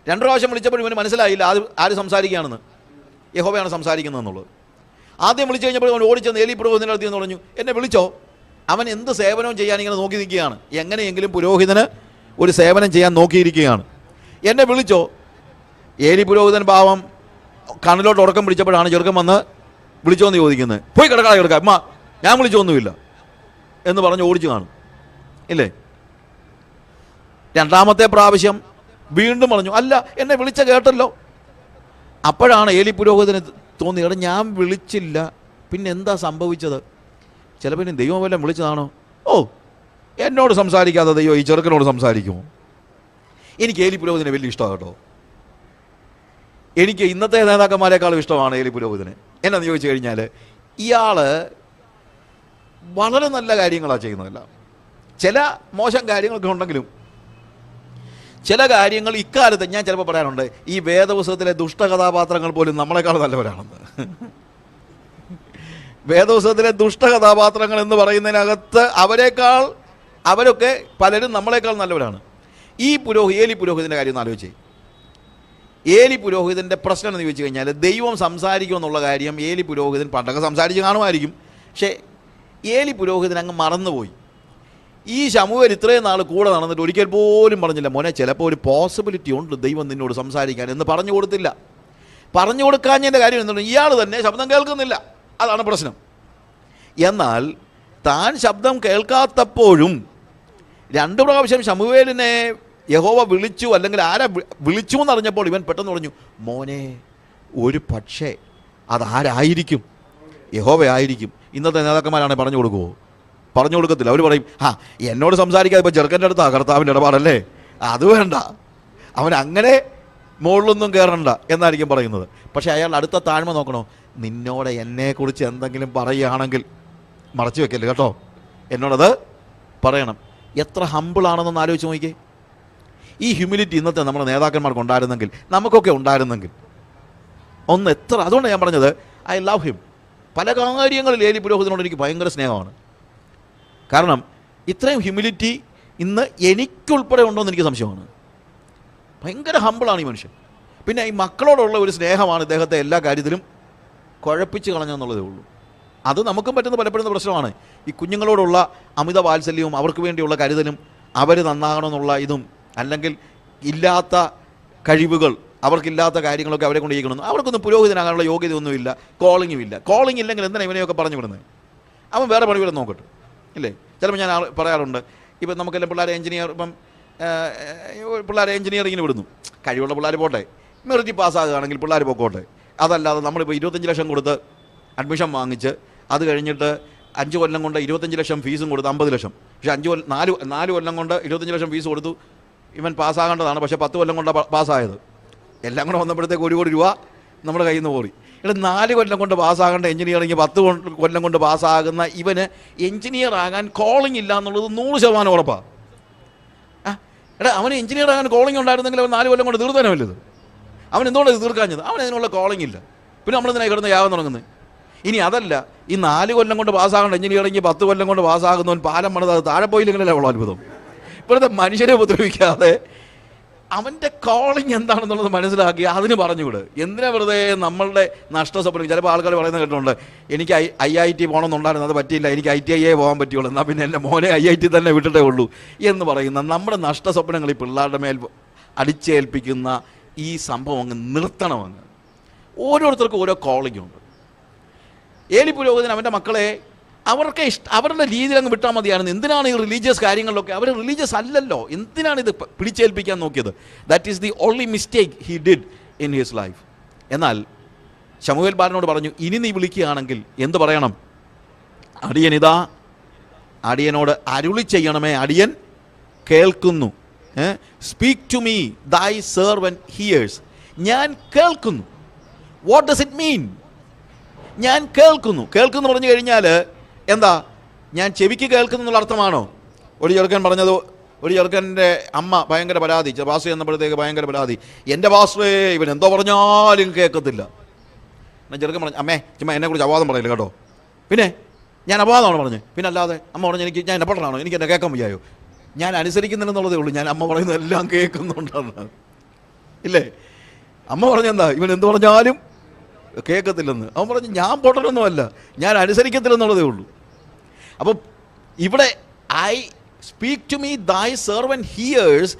2 പ്രാവശ്യം വിളിച്ചപ്പോൾ ഇവന് മനസ്സിലായില്ല ആര് സംസാരിക്കുകയാണെന്ന്, യഹോവയാണ് സംസാരിക്കുന്നതെന്നുള്ളത്. ആദ്യം വിളിച്ചു കഴിഞ്ഞപ്പോൾ അവൻ ഓടിച്ചെന്ന് ഏലി പുരോഹിതൻ്റെ അടുത്ത് എന്ന് പറഞ്ഞു, എന്നെ വിളിച്ചോ? അവൻ എന്ത് സേവനവും ചെയ്യാൻ ഇങ്ങനെ നോക്കി നിൽക്കുകയാണ്. എങ്ങനെയെങ്കിലും പുരോഹിതന് ഒരു സേവനം ചെയ്യാൻ നോക്കിയിരിക്കുകയാണ്. എന്നെ വിളിച്ചോ? ഏലി പുരോഹിതൻ പാവം കണ്ണിലോട്ട് ഉറക്കം പിടിച്ചപ്പോഴാണ് ചെറുക്കൻ വന്ന് വിളിച്ചോ എന്ന് ചോദിക്കുന്നത്. പോയി കിടക്കാതെ കിടക്കാം, അമ്മ ഞാൻ വിളിച്ചൊന്നുമില്ല എന്ന് പറഞ്ഞ് ഓടിച്ചു കാണും, ഇല്ലേ? 2ാമത്തെ പ്രാവശ്യം വീണ്ടും പറഞ്ഞു, അല്ല എന്നെ വിളിച്ച കേട്ടല്ലോ. അപ്പോഴാണ് ഏലി പുരോഹിതന് തോന്നിയത്, ഞാൻ വിളിച്ചില്ല, പിന്നെ എന്താ സംഭവിച്ചത്? ചിലപ്പോൾ ദൈവം വല്ലതും വിളിച്ചതാണോ? ഓ, എന്നോട് സംസാരിക്കാതെ ദൈവം ഈ ചെറുക്കനോട് സംസാരിക്കുമോ? എനിക്ക് ഏലി പുരോഹിതനെ വലിയ ഇഷ്ടമാണ് കേട്ടോ. എനിക്ക് ഇന്നത്തെ നേതാക്കന്മാരെക്കാളും ഇഷ്ടമാണ് ഏലി പുരോഹിതനെ. എന്നാന്ന് ചോദിച്ചു കഴിഞ്ഞാൽ, ഇയാൾ വളരെ നല്ല കാര്യങ്ങളാണ് ചെയ്യുന്നതല്ല. ചില മോശം കാര്യങ്ങളൊക്കെ ഉണ്ടെങ്കിലും ചില കാര്യങ്ങൾ ഇക്കാലത്ത് ഞാൻ ചിലപ്പോൾ പറയാറുണ്ട്, ഈ വേദപുസ്തകത്തിലെ ദുഷ്ടകഥാപാത്രങ്ങൾ പോലും നമ്മളെക്കാൾ നല്ലവരാണെന്ന്. വേദപുസ്തകത്തിലെ ദുഷ്ടകഥാപാത്രങ്ങൾ എന്ന് പറയുന്നതിനകത്ത് അവരൊക്കെ പലരും നമ്മളെക്കാൾ നല്ലവരാണ്. ഈ ഏലി പുരോഹിതൻ്റെ കാര്യം ഒന്ന് ആലോചിച്ചേ. ഏലി പുരോഹിതൻ്റെ പ്രശ്നം എന്ന് ചോദിച്ചു കഴിഞ്ഞാൽ, ദൈവം സംസാരിക്കുമെന്നുള്ള കാര്യം ഏലി പുരോഹിതൻ പണ്ടൊക്കെ സംസാരിച്ച് കാണുമായിരിക്കും, പക്ഷേ ഏലി പുരോഹിതൻ അങ്ങ് മറന്നുപോയി. ഈ ശമൂവേൽ ഇത്രയും നാൾ കൂടെ നടന്നിട്ട് ഒരിക്കൽ പോലും പറഞ്ഞില്ല, മോനെ ചിലപ്പോൾ ഒരു പോസിബിലിറ്റി ഉണ്ട് ദൈവം നിന്നോട് സംസാരിക്കാൻ എന്ന് പറഞ്ഞു കൊടുത്തില്ല. പറഞ്ഞു കൊടുക്കാഞ്ഞതിൻ്റെ കാര്യം എന്താണ്? ഇയാൾ തന്നെ ശബ്ദം കേൾക്കുന്നില്ല, അതാണ് പ്രശ്നം. എന്നാൽ താൻ ശബ്ദം കേൾക്കാത്തപ്പോഴും 2 പ്രാവശ്യം ശമൂവേലിനെ യഹോവ വിളിച്ചു, അല്ലെങ്കിൽ ആരാ വിളിച്ചു എന്നറിഞ്ഞപ്പോൾ ഇവൻ പെട്ടെന്ന് പറഞ്ഞു, മോനെ ഒരു പക്ഷേ അതാരായിരിക്കും? യഹോവയായിരിക്കും. ഇന്നത്തെ നേതാക്കന്മാരാണെങ്കിൽ പറഞ്ഞു കൊടുക്കുമോ? പറഞ്ഞു കൊടുക്കത്തില്ല. അവർ പറയും, എന്നോട് സംസാരിക്കാതെ ഇപ്പോൾ ചെറുക്കൻ്റെ അടുത്താ കർത്താവിൻ്റെ ഇടപാടല്ലേ, അത് വേണ്ട, അവൻ അങ്ങനെ മുകളിലൊന്നും കയറണ്ട എന്നായിരിക്കും പറയുന്നത്. പക്ഷേ അയാൾ അടുത്ത താഴ്മ നോക്കണോ? നിന്നോട് എന്നെക്കുറിച്ച് എന്തെങ്കിലും പറയുകയാണെങ്കിൽ മറച്ചു വെക്കല്ലേ കേട്ടോ, എന്നോടത് പറയണം. എത്ര ഹമ്പിളാണെന്നൊന്ന് ആലോചിച്ച് നോക്കിക്കേ. ഈ ഹ്യൂമിലിറ്റി ഇന്നത്തെ നമ്മുടെ നേതാക്കന്മാർക്ക് ഉണ്ടായിരുന്നെങ്കിൽ, നമുക്കൊക്കെ ഉണ്ടായിരുന്നെങ്കിൽ ഒന്ന് എത്ര. അതുകൊണ്ടാണ് ഞാൻ പറഞ്ഞത്, ഐ ലവ് ഹിം. പല കാര്യങ്ങളിൽ ഏലി പുരോഹിതനോട് എനിക്ക് ഭയങ്കര സ്നേഹമാണ്. കാരണം ഇത്രയും ഹ്യൂമിലിറ്റി ഇന്ന് എനിക്കുൾപ്പെടെ ഉണ്ടോ എന്ന് എനിക്ക് സംശയമാണ്. ഭയങ്കര ഹമ്പിളാണ് ഈ മനുഷ്യൻ. പിന്നെ ഈ മക്കളോടുള്ള ഒരു സ്നേഹമാണ് ഇദ്ദേഹത്തെ എല്ലാ കാര്യത്തിലും കുഴപ്പിച്ച് കളഞ്ഞെന്നുള്ളതേ ഉള്ളൂ. അത് നമുക്കും പറ്റുന്ന പലപ്പോഴും പ്രശ്നമാണ്. ഈ കുഞ്ഞുങ്ങളോടുള്ള അമിത വാത്സല്യവും അവർക്ക് വേണ്ടിയുള്ള കരുതലും, അവർ നന്നാകണമെന്നുള്ള ഇതും, അല്ലെങ്കിൽ ഇല്ലാത്ത കഴിവുകൾ, അവർക്കില്ലാത്ത കാര്യങ്ങളൊക്കെ അവരെ കൊണ്ട് ചെയ്യണമെന്ന്. അവർക്കൊന്നും പുരോഹിതനാകാനുള്ള യോഗ്യതയൊന്നുമില്ല, കോളിങ്ങും ഇല്ല. കോളിംഗ് ഇല്ലെങ്കിൽ എന്തിനാണ് ഇവനെയൊക്കെ പറഞ്ഞു വിടുന്നത്? അവൻ വേറെ പണി വരെ നോക്കട്ടെ, ഇല്ലേ? ചിലപ്പോൾ ഞാൻ പറയാറുണ്ട്, ഇപ്പം നമുക്കെല്ലാം പിള്ളേരെ എഞ്ചിനീയറിങ്ങിന് വിടുന്നു. കഴിവുള്ള പിള്ളേർ പോട്ടെ, മെറിറ്റ് പാസ്സാകുകയാണെങ്കിൽ പിള്ളേർ പൊക്കോട്ടെ. അതല്ലാതെ നമ്മളിപ്പോൾ 25 ലക്ഷം കൊടുത്ത് അഡ്മിഷൻ വാങ്ങിച്ച് അത് കഴിഞ്ഞിട്ട് 5 കൊല്ലം കൊണ്ട് 25 ലക്ഷം ഫീസും കൊടുത്ത് 50 ലക്ഷം. പക്ഷേ 4 കൊല്ലം കൊണ്ട് 25 ലക്ഷം ഫീസ് കൊടുത്തു. ഇവൻ പാസ്സാകേണ്ടതാണ്, പക്ഷേ 10 കൊല്ലം കൊണ്ടാണ് പാസ്സായത്. എല്ലാം കൂടെ വന്നപ്പോഴത്തേക്ക് 1 കോടി രൂപ നമ്മുടെ കയ്യിൽ നിന്ന് പോയി. 4 കൊല്ലം കൊണ്ട് പാസ്സാകേണ്ട എഞ്ചിനീയറിങ് 10 കൊല്ലം കൊണ്ട് പാസ്സാകുന്ന ഇവന് എഞ്ചിനീയർ ആകാൻ കോളിംഗ് ഇല്ല എന്നുള്ളത് 100% ഉറപ്പാണ്. അവന് എഞ്ചിനീയർ ആകാൻ കോളിംഗ് ഉണ്ടായിരുന്നെങ്കിൽ അവൻ 4 കൊല്ലം കൊണ്ട് തീർത്താനോ വല്ലത്. അവൻ എന്തുകൊണ്ടാണ് ഇത് തീർക്കാഞ്ഞത്? അവൻ അതിനുള്ള കോളിംഗ് ഇല്ല. പിന്നെ നമ്മളെന്തിനായി കിടന്ന് യാഗം തുടങ്ങുന്നത്? ഇനി അതല്ല, ഈ 4 കൊല്ലം കൊണ്ട് പാസ്സാകേണ്ട എഞ്ചിനീയറിങ് 10 കൊല്ലം കൊണ്ട് പാസ്സാകുന്നവൻ പാലം പണിത് അത് താഴെ പോയില്ലെങ്കിലല്ലേ ഉള്ള അത്ഭുതം. ഇപ്പോഴത്തെ മനുഷ്യരെ ഉപദ്രവിക്കാതെ അവൻ്റെ കോളിംഗ് എന്താണെന്നുള്ളത് മനസ്സിലാക്കി അതിന് പറഞ്ഞുവിട്. എന്തിനാ വെറുതെ നമ്മളുടെ നഷ്ടസ്വപ്നം? ചിലപ്പോൾ ആൾക്കാർ പറയുന്നത് കേട്ടിട്ടുണ്ട്, എനിക്ക് IIT പോകണമെന്നുണ്ടായിരുന്നു, അത് പറ്റിയില്ല, എനിക്ക് ITI പോകാൻ പറ്റുള്ളൂ, എന്നാൽ പിന്നെ എൻ്റെ മോനെ IIT തന്നെ വിട്ടിട്ടേ ഉള്ളൂ എന്ന് പറയുന്ന നമ്മുടെ നഷ്ടസ്വപ്നങ്ങൾ ഈ പിള്ളേരുടെ മേൽ അടിച്ചേൽപ്പിക്കുന്ന ഈ സംഭവം അങ്ങ് നിർത്തണമെന്ന്. ഓരോരുത്തർക്കും ഓരോ കോളിംഗ് ഉണ്ട്. ഏലി പുരോഹിതൻ അവൻ്റെ മക്കളെ അവരുടെ രീതിയിൽ അങ്ങ് വിട്ടാൽ മതിയായിരുന്നു. എന്തിനാണ് ഈ റിലീജിയസ് കാര്യങ്ങളിലൊക്കെ? അവർ റിലീജിയസ് അല്ലല്ലോ, എന്തിനാണ് ഇത് പിടിച്ചേൽപ്പിക്കാൻ നോക്കിയത്? That is the only mistake he did in his life. എന്നാൽ ശമൂവേൽ ബാലനോട് പറഞ്ഞു, ഇനി നീ വിളിക്കുകയാണെങ്കിൽ എന്ത് പറയണം? അടിയനിതാ, അടിയനോട് അരുളി ചെയ്യണമേ, അടിയൻ കേൾക്കുന്നു. സ്പീക്ക് ടു മീ, ദൈ സെർവന്റ് ഹിയേഴ്സ്. ഞാൻ കേൾക്കുന്നു. വാട്ട് ഡസ് ഇറ്റ് മീൻ? ഞാൻ കേൾക്കുന്നു. കേൾക്കുന്നു പറഞ്ഞു കഴിഞ്ഞാൽ എന്താ? ഞാൻ ചെവിക്ക് കേൾക്കുന്നു എന്നുള്ള അർത്ഥമാണോ? ഒരു ചെറുക്കൻ പറഞ്ഞത്, ഒരു ചെറുക്കൻ്റെ അമ്മ ഭയങ്കര പരാതി, പാസ്റ്റർ എന്നപ്പോഴത്തേക്ക് ഭയങ്കര പരാതി, എൻ്റെ പാസ്റ്ററേ ഇവൻ എന്തോ പറഞ്ഞാലും കേൾക്കത്തില്ല. എന്നാൽ ചെറുക്കൻ പറഞ്ഞു, അമ്മേ ചുമ്മാ എന്നെക്കുറിച്ച് അപവാദം പറയില്ല കേട്ടോ. പിന്നെ ഞാൻ അപവാദമാണ് പറഞ്ഞത്, പിന്നെ അല്ലാതെ അമ്മ പറഞ്ഞു, ഞാൻ എന്നെ പഠനമാണോ, എനിക്ക് എന്നെ കേൾക്കാൻ വയ്യായോ? ഞാൻ അനുസരിക്കുന്നില്ലെന്നുള്ളതേ ഉള്ളൂ. ഞാൻ അമ്മ പറയുന്നതെല്ലാം കേൾക്കുന്നുണ്ടെന്ന്. ഇല്ലേ? അമ്മ പറഞ്ഞെന്താ, ഇവൻ എന്ത് പറഞ്ഞാലും കേൾക്കത്തില്ലെന്ന്. അവൻ പറഞ്ഞു ഞാൻ പൊട്ടനൊന്നുമല്ല, ഞാൻ അനുസരിക്കത്തില്ലെന്നുള്ളതേ ഉള്ളൂ. അപ്പോൾ ഇവിടെ ഐ സ്പീക്ക് ടു മീ ദൈ സെർവൻറ്റ് ഹിയേഴ്സ്,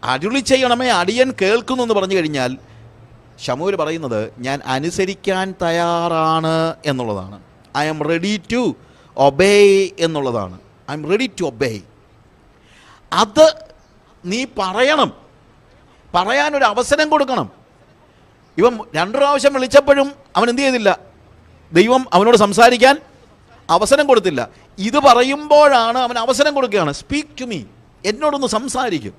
അരുളി ചെയ്യണമേ അടിയൻ കേൾക്കുന്നു എന്ന് പറഞ്ഞു കഴിഞ്ഞാൽ ശമൂവേൽ പറയുന്നത് ഞാൻ അനുസരിക്കാൻ തയ്യാറാണ് എന്നുള്ളതാണ്. I am ready to obey എന്നുള്ളതാണ്. I am ready to obey. അത് നീ പറയണം, പറയാനൊരു അവസരം കൊടുക്കണം. ഇവൻ 2 പ്രാവശ്യം വിളിച്ചപ്പോഴും അവൻ എന്ത് ചെയ്തില്ല? ദൈവം അവനോട് സംസാരിക്കാൻ അവസരം കൊടുത്തില്ല. ഇത് പറയുമ്പോഴാണ് അവൻ അവസരം കൊടുക്കുകയാണ്. സ്പീക്ക് ടു മീ, എന്നോടൊന്ന് സംസാരിക്കും.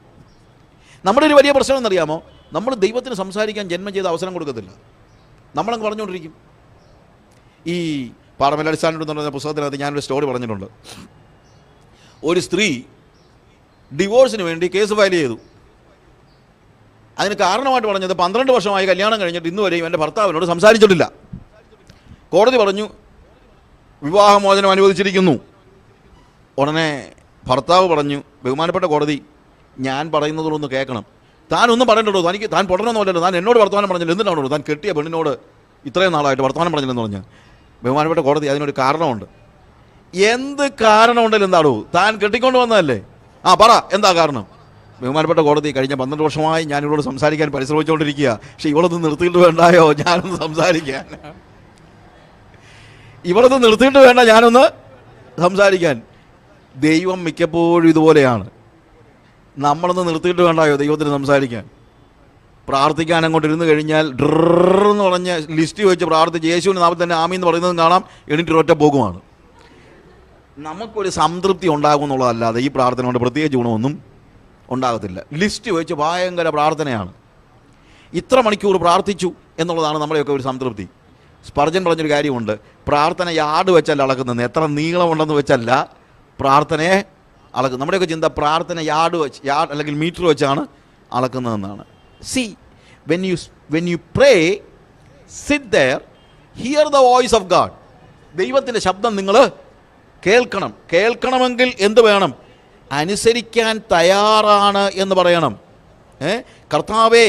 നമ്മുടെ ഒരു വലിയ പ്രശ്നം എന്നറിയാമോ? നമ്മൾ ദൈവത്തിന് സംസാരിക്കാൻ ജന്മം ചെയ്ത അവസരം കൊടുക്കത്തില്ല. നമ്മളങ്ങ് പറഞ്ഞുകൊണ്ടിരിക്കും. ഈ പാഠമേലടിസ്ഥാനം എന്ന് പറഞ്ഞ പുസ്തകത്തിനകത്ത് ഞാനൊരു സ്റ്റോറി പറഞ്ഞിട്ടുണ്ട്. ഒരു സ്ത്രീ ഡിവോഴ്സിന് വേണ്ടി കേസ് ഫയൽ ചെയ്തു. അതിന് കാരണമായിട്ട് പറഞ്ഞത് 12 വർഷമായി കല്യാണം കഴിഞ്ഞിട്ട് ഇന്ന് വരെയും എൻ്റെ ഭർത്താവിനോട് സംസാരിച്ചിട്ടില്ല. കോടതി പറഞ്ഞു വിവാഹമോചനം അനുവദിച്ചിരിക്കുന്നു. ഉടനെ ഭർത്താവ് പറഞ്ഞു, ബഹുമാനപ്പെട്ട കോടതി, ഞാൻ പറയുന്നതൊന്ന് കേൾക്കണം. താനൊന്നും പറയണ്ടോ, തനിക്ക് താൻ പൊട്ടണമെന്നല്ലോ, താൻ എന്നോട് വർത്തമാനം പറഞ്ഞില്ല, എന്തിനാണോ താൻ കെട്ടിയ പെണ്ണിനോട് ഇത്രയും നാളായിട്ട് വർത്തമാനം പറഞ്ഞില്ലെന്ന് പറഞ്ഞ്. ബഹുമാനപ്പെട്ട കോടതി, അതിനൊരു കാരണമുണ്ട്. എന്ത് കാരണമുണ്ടല്ലോ എന്താണോ? താൻ കെട്ടിക്കൊണ്ട് വന്നതല്ലേ, പറ എന്താ കാരണം? ബഹുമാനപ്പെട്ട കോടതി, കഴിഞ്ഞ 12 വർഷമായി ഞാൻ ഇവളോട് സംസാരിക്കാൻ പരിശ്രമിച്ചുകൊണ്ടിരിക്കുക, പക്ഷെ ഇവളൊന്ന് നിർത്തിയിട്ട് വേണ്ടായോ ഞാനൊന്ന് സംസാരിക്കാൻ? ഇവളൊന്ന് നിർത്തിയിട്ട് വേണ്ട ഞാനൊന്ന് സംസാരിക്കാൻ? ദൈവം മിക്കപ്പോഴും ഇതുപോലെയാണ്. നമ്മളൊന്ന് നിർത്തിയിട്ട് വേണ്ടായോ ദൈവത്തിന് സംസാരിക്കാൻ? പ്രാർത്ഥിക്കാൻ അങ്ങോട്ട് ഇരുന്ന് കഴിഞ്ഞാൽ ഡ്രെന്ന് പറഞ്ഞ് ലിസ്റ്റ് വെച്ച് പ്രാർത്ഥിച്ച് യേശുവിൻ്റെ നാമത്തിൽ തന്നെ ആമീൻ എന്ന് പറയുന്നതും കാണാം, എണീറ്റ് ഒറ്റ പോകുമാണ്. നമുക്കൊരു സംതൃപ്തി ഉണ്ടാകും എന്നുള്ളതല്ലാതെ ഈ പ്രാർത്ഥന കൊണ്ട് പ്രത്യേകിച്ച് ഗുണമൊന്നും ഉണ്ടാകത്തില്ല. ലിസ്റ്റ് വെച്ച് ഭയങ്കര പ്രാർത്ഥനയാണ്. ഇത്ര മണിക്കൂർ പ്രാർത്ഥിച്ചു എന്നുള്ളതാണ് നമ്മുടെയൊക്കെ ഒരു സംതൃപ്തി. സ്പർജൻ പറഞ്ഞൊരു കാര്യമുണ്ട്, പ്രാർത്ഥന യാർഡ് വെച്ചല്ല അളക്കുന്നത്, എത്ര നീളമുണ്ടെന്ന് വെച്ചല്ല പ്രാർത്ഥനയെ അളക്കുന്നത്. നമ്മുടെയൊക്കെ ചിന്ത പ്രാർത്ഥന യാർഡ് അല്ലെങ്കിൽ മീറ്റർ വെച്ചാണ് അളക്കുന്നതെന്നാണ്. See when you pray, sit there, hear the voice of God. ദൈവത്തിൻ്റെ ശബ്ദം നിങ്ങൾ കേൾക്കണം. കേൾക്കണമെങ്കിൽ എന്ത് വേണം? അനുസരിക്കാൻ തയ്യാറാണ് എന്ന് പറയണം. കർത്താവേ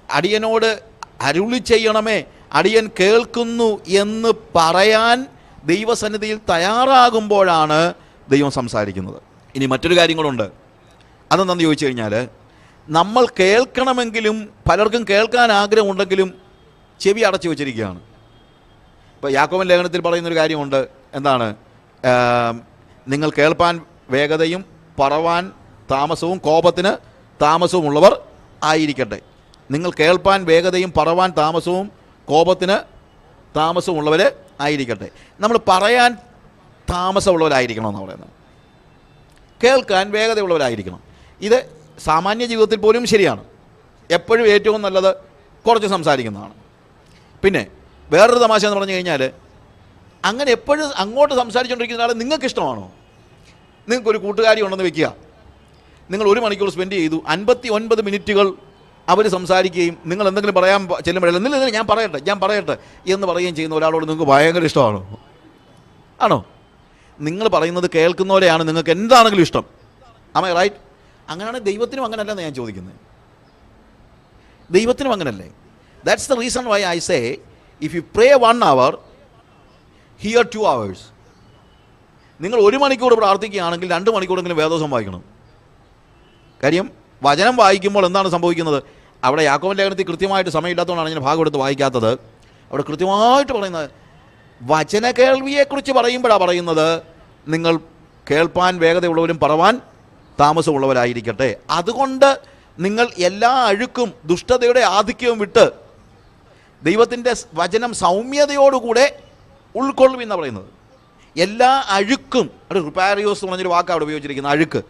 അടിയനോട് അരുളി ചെയ്യണമേ, അടിയൻ കേൾക്കുന്നു എന്ന് പറയാൻ ദൈവസന്നിധിയിൽ തയ്യാറാകുമ്പോഴാണ് ദൈവം സംസാരിക്കുന്നത്. ഇനി മറ്റൊരു കാര്യം കൂടെ ഉണ്ട്. അതെന്താണെന്ന് ചോദിച്ചു കഴിഞ്ഞാൽ, നമ്മൾ കേൾക്കണമെങ്കിലും പലർക്കും കേൾക്കാൻ ആഗ്രഹമുണ്ടെങ്കിലും ചെവി അടച്ചു വെച്ചിരിക്കുകയാണ്. ഇപ്പോൾ യാക്കോബൻ ലേഖനത്തിൽ പറയുന്നൊരു കാര്യമുണ്ട്. എന്താണ്? നിങ്ങൾ കേൾപ്പാൻ വേഗതയും പറവാൻ താമസവും കോപത്തിന് താമസവും ഉള്ളവർ ആയിരിക്കട്ടെ. നിങ്ങൾ കേൾപ്പാൻ വേഗതയും പറവാൻ താമസവും കോപത്തിന് താമസവും ഉള്ളവർ ആയിരിക്കട്ടെ. നമ്മൾ പറയാൻ താമസമുള്ളവരായിരിക്കണമെന്നാണ് പറയുന്നത്. കേൾക്കാൻ വേഗതയുള്ളവരായിരിക്കണം. ഇത് സാമാന്യ ജീവിതത്തിൽ പോലും ശരിയാണ്. എപ്പോഴും ഏറ്റവും നല്ലത് കുറച്ച് സംസാരിക്കുന്നതാണ്. പിന്നെ വേറൊരു തമാശ എന്ന് പറഞ്ഞു കഴിഞ്ഞാൽ, അങ്ങനെ എപ്പോഴും അങ്ങോട്ട് സംസാരിച്ചുകൊണ്ടിരിക്കുന്ന ആൾ നിങ്ങൾക്ക് ഇഷ്ടമാണോ? നിങ്ങൾക്കൊരു കൂട്ടുകാരി ഉണ്ടെന്ന് വെക്കുക, നിങ്ങൾ 1 മണിക്കൂർ സ്പെൻഡ് ചെയ്തു, 59 മിനിറ്റുകൾ അവർ സംസാരിക്കുകയും നിങ്ങൾ എന്തെങ്കിലും പറയാൻ ചെല്ലുമ്പോഴല്ല നിങ്ങൾ ഞാൻ പറയട്ടെ എന്ന് പറയുകയും ചെയ്യുന്ന ഒരാളോട് നിങ്ങൾക്ക് ഭയങ്കര ഇഷ്ടമാണോ? ആണോ? നിങ്ങൾ പറയുന്നത് കേൾക്കുന്നവരെയാണ് നിങ്ങൾക്ക് എന്താണെങ്കിലും ഇഷ്ടം. Am I right? അങ്ങനെയാണ് ദൈവത്തിനും അങ്ങനല്ലെന്ന് ഞാൻ ചോദിക്കുന്നത്. ദൈവത്തിനും അങ്ങനല്ലേ? That's the reason why I say if you pray 1 hour, hear 2 hours. നിങ്ങൾ 1 മണിക്കൂർ പ്രാർത്ഥിക്കുകയാണെങ്കിൽ 2 മണിക്കൂറെങ്കിലും വേദോസം വായിക്കണം. കാര്യം വചനം വായിക്കുമ്പോൾ എന്താണ് സംഭവിക്കുന്നത്? അവിടെ യാക്കോബൻ ലേഖനത്തിൽ കൃത്യമായിട്ട് സമയമില്ലാത്തതുകൊണ്ടാണ് ഞാൻ ഭാഗം എടുത്ത് വായിക്കാത്തത്. അവിടെ കൃത്യമായിട്ട് പറയുന്നത് വചന കേൾവിയെക്കുറിച്ച് പറയുമ്പോഴാണ് പറയുന്നത്, നിങ്ങൾ കേൾപ്പാൻ വേഗതയുള്ളവരും പറവാൻ താമസമുള്ളവരായിരിക്കട്ടെ. അതുകൊണ്ട് നിങ്ങൾ എല്ലാ അഴുക്കും ദുഷ്ടതയുടെ ആധിക്യവും വിട്ട് ദൈവത്തിൻ്റെ വചനം സൗമ്യതയോടുകൂടെ ഉൾക്കൊള്ളുമെന്നാണ് പറയുന്നത്. എല്ലാ അഴുക്കും, അവിടെ റുപാരിയോസ് എന്ന് പറഞ്ഞൊരു വാക്കാണ് അവിടെ ഉപയോഗിച്ചിരിക്കുന്നത്, അഴുക്ക്.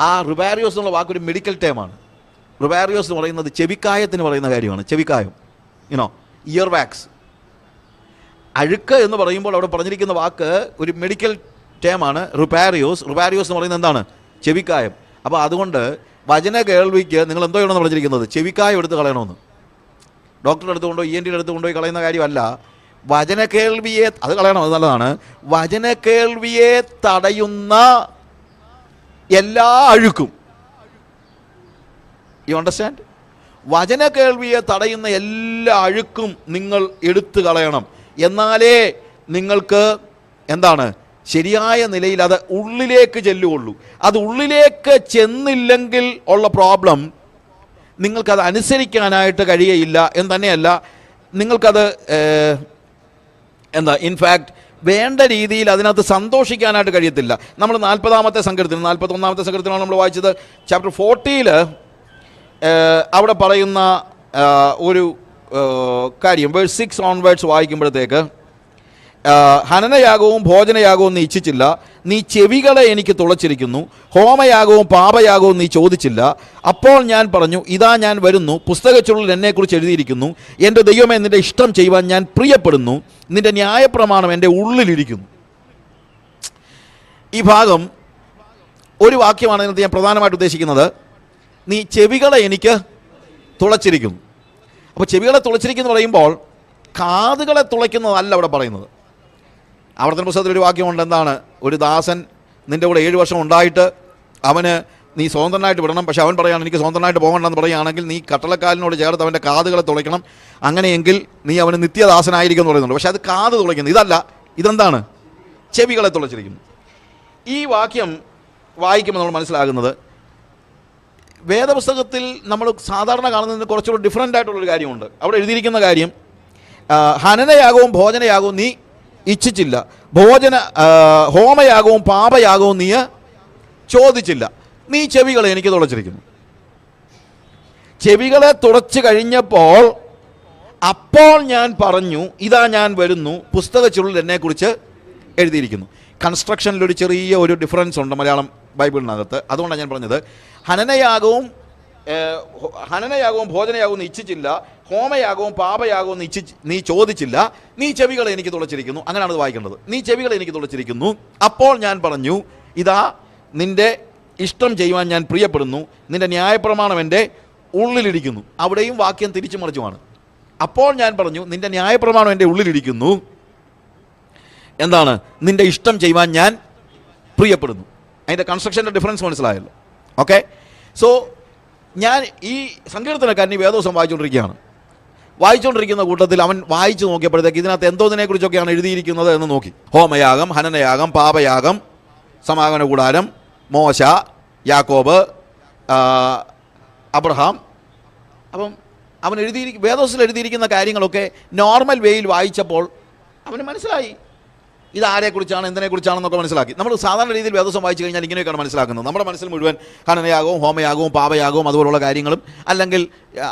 ആ റുപാരിയോസ് എന്നുള്ള വാക്കൊരു മെഡിക്കൽ ടേമാണ്. റുപാരിയോസ് എന്ന് പറയുന്നത് ചെവിക്കായത്തിന് പറയുന്ന കാര്യമാണ്. ചെവിക്കായം, ഇയർ വാക്സ്. അഴുക്ക് എന്ന് പറയുമ്പോൾ അവിടെ പറഞ്ഞിരിക്കുന്ന വാക്ക് ഒരു മെഡിക്കൽ ടേമാണ്, റുപാരിയോസ്. റുപാരിയോസ് എന്ന് പറയുന്നത് എന്താണ്? ചെവിക്കായം. അപ്പോൾ അതുകൊണ്ട് വചന കേൾവിക്ക് നിങ്ങൾ എന്തോ ചെയ്യണമെന്ന് പറഞ്ഞിരിക്കുന്നത്? ചെവിക്കായം എടുത്ത് കളയണമെന്ന്. ഡോക്ടറുടെ അടുത്ത് കൊണ്ടുപോയി ENTയുടെ അടുത്ത് കൊണ്ടുപോയി കളയുന്ന കാര്യമല്ല. വചന കേൾവിയെ അത് കളയണം, അത് നല്ലതാണ്. വചന കേൾവിയെ തടയുന്ന എല്ലാ അഴുക്കും യു അണ്ടർസ്റ്റാൻഡ്? വചന കേൾവിയെ തടയുന്ന എല്ലാ അഴുക്കും നിങ്ങൾ എടുത്തു കളയണം. എന്നാലേ നിങ്ങൾക്ക് എന്താണ് ശരിയായ നിലയിൽ അത് ഉള്ളിലേക്ക് ചെല്ലുകയുള്ളൂ. അത് ഉള്ളിലേക്ക് ചെന്നില്ലെങ്കിൽ ഉള്ള പ്രോബ്ലം, നിങ്ങൾക്കത് അനുസരിക്കാനായിട്ട് കഴിയയില്ല എന്ന് തന്നെയല്ല, നിങ്ങൾക്കത് ഇൻഫാക്ട് വേണ്ട രീതിയിൽ അതിനകത്ത് സന്തോഷിക്കാനായിട്ട് കഴിയത്തില്ല. നമ്മൾ 40-ാമത്തെ സങ്കീർത്തനം 41-ാമത്തെ സങ്കീർത്തനമാണ് നമ്മൾ വായിച്ചത്. ചാപ്റ്റർ 40 അവിടെ പറയുന്ന ഒരു കാര്യം വേഴ്സ് 6 ഓൺവേർഡ്സ് വായിക്കുമ്പോഴത്തേക്ക്, ഹനനയാഗവും ഭോജനയാഗവും നീ ഇച്ഛിച്ചില്ല, നീ ചെവികളെ എനിക്ക് തുളച്ചിരിക്കുന്നു, ഹോമയാഗവും പാപയാഗവും നീ ചോദിച്ചില്ല. അപ്പോൾ ഞാൻ പറഞ്ഞു, ഇതാ ഞാൻ വരുന്നു, പുസ്തകച്ചുള്ളിൽ എന്നെക്കുറിച്ച് എഴുതിയിരിക്കുന്നു, എൻ്റെ ദൈവമേ നിൻ്റെ ഇഷ്ടം ചെയ്യുവാൻ ഞാൻ പ്രിയപ്പെടുന്നു, നിൻ്റെ ന്യായപ്രമാണം എൻ്റെ ഉള്ളിലിരിക്കുന്നു. ഈ ഭാഗം ഒരു വാക്യമാണ് ഇതിനകത്ത് ഞാൻ പ്രധാനമായിട്ട് ഉദ്ദേശിക്കുന്നത്. നീ ചെവികളെ എനിക്ക് തുളച്ചിരിക്കുന്നു. അപ്പോൾ ചെവികളെ തുളച്ചിരിക്കുന്നു പറയുമ്പോൾ കാതുകളെ തുളയ്ക്കുന്നതല്ല അവിടെ പറയുന്നത്. ആവർത്തന പുസ്തകത്തിൽ ഒരു വാക്യമുണ്ട്. എന്താണ്? ഒരു ദാസൻ നിൻ്റെ കൂടെ 7 വർഷം ഉണ്ടായിട്ട് അവന് നീ സ്വതന്ത്രനായിട്ട് വിടണം, പക്ഷെ അവൻ പറയുകയാണ് എനിക്ക് സ്വതന്ത്രനായിട്ട് പോകണ്ടെന്ന് പറയുകയാണെങ്കിൽ നീ കട്ടളക്കാലിനോട് ചേർത്ത് അവൻ്റെ കാതുകളെ തുളയ്ക്കണം, അങ്ങനെയെങ്കിൽ നീ അവന് നിത്യദാസനായിരിക്കും എന്ന് പറയുന്നുണ്ട്. പക്ഷെ അത് കാത് തുളയ്ക്കുന്നു, ഇതല്ല. ഇതെന്താണ്? ചെവികളെ തുളച്ചിരിക്കുന്നു. ഈ വാക്യം വായിക്കുമ്പോൾ നമ്മൾ മനസ്സിലാകുന്നത്, വേദപുസ്തകത്തിൽ നമ്മൾ സാധാരണ കാണുന്നതിന് കുറച്ചുകൂടി ഡിഫറൻ്റ് ആയിട്ടുള്ളൊരു കാര്യമുണ്ട്. അവിടെ എഴുതിയിരിക്കുന്ന കാര്യം, ഹനനയാഗവും ഭോജനയാഗവും നീ ഇച്ഛിച്ചില്ല, ഹോമയാഗവും പാപയാഗവും നീ ചോദിച്ചില്ല, നീ ചെവികളെ എനിക്ക് തുളച്ചിരിക്കുന്നു. ചെവികളെ തുളച്ച് കഴിഞ്ഞപ്പോൾ അപ്പോൾ ഞാൻ പറഞ്ഞു, ഇതാ ഞാൻ വരുന്നു, പുസ്തകച്ചുള്ളിൽ എന്നെക്കുറിച്ച് എഴുതിയിരിക്കുന്നു. കൺസ്ട്രക്ഷനിലൊരു ചെറിയ ഒരു ഡിഫറൻസ് ഉണ്ട് മലയാളം ബൈബിളിനകത്ത്. അതുകൊണ്ടാണ് ഞാൻ പറഞ്ഞത്, ഹനനയാഗവും ഭോജനയാഗവും നീ ഇച്ഛിച്ചില്ല, ഹോമയാഗവും പാപയാഗവും നീ ചോദിച്ചില്ല, നീ ചെവികളെ എനിക്ക് തുളച്ചിരിക്കുന്നു. അങ്ങനെയാണ് ഇത് വായിക്കേണ്ടത്. നീ ചെവികളെ എനിക്ക് തുളച്ചിരിക്കുന്നു. അപ്പോൾ ഞാൻ പറഞ്ഞു, ഇതാ നിൻ്റെ ഇഷ്ടം ചെയ്യുവാൻ ഞാൻ പ്രിയപ്പെടുന്നു, നിൻ്റെ ന്യായപ്രമാണം എൻ്റെ ഉള്ളിലിരിക്കുന്നു. അവിടെയും വാക്യം തിരിച്ചു മറിച്ചുമാണ്. അപ്പോൾ ഞാൻ പറഞ്ഞു, നിൻ്റെ ന്യായപ്രമാണം എൻ്റെ ഉള്ളിലിരിക്കുന്നു, എന്താണ്? നിൻ്റെ ഇഷ്ടം ചെയ്യുവാൻ ഞാൻ പ്രിയപ്പെടുന്നു. അതിൻ്റെ കൺസ്ട്രക്ഷൻ്റെ ഡിഫറൻസ് മനസ്സിലായല്ലോ. ഓക്കെ. സോ ഞാൻ ഈ സങ്കീർത്തനക്കാരൻ ഈ വേദോസം വായിച്ചുകൊണ്ടിരിക്കുന്ന കൂട്ടത്തിൽ അവൻ വായിച്ചു നോക്കിയപ്പോഴത്തേക്ക് ഇതിനകത്ത് എന്തോതിനെക്കുറിച്ചൊക്കെയാണ് എഴുതിയിരിക്കുന്നത് എന്ന് നോക്കി. ഹോമയാഗം, ഹനനയാഗം, പാപയാഗം, സമാഗമന കൂടാരം, മോശ, യാക്കോബ്, അബ്രഹാം. അപ്പം അവൻ വേദോസിൽ എഴുതിയിരിക്കുന്ന കാര്യങ്ങളൊക്കെ നോർമൽ വേയിൽ വായിച്ചപ്പോൾ അവന് മനസ്സിലായി ഇതാരെക്കുറിച്ചാണ്, എന്തിനെക്കുറിച്ചാണെന്നൊക്കെ മനസ്സിലാക്കി. നമ്മൾ സാധാരണ രീതിയിൽ വേദോസം വായിച്ചു കഴിഞ്ഞാൽ ഇങ്ങനെയൊക്കെയാണ് മനസ്സിലാക്കുന്നത്. നമ്മുടെ മനസ്സിൽ മുഴുവൻ ഹനനയാഗവും ഹോമയാഗവും പാപയാഗവും അതുപോലുള്ള കാര്യങ്ങളും, അല്ലെങ്കിൽ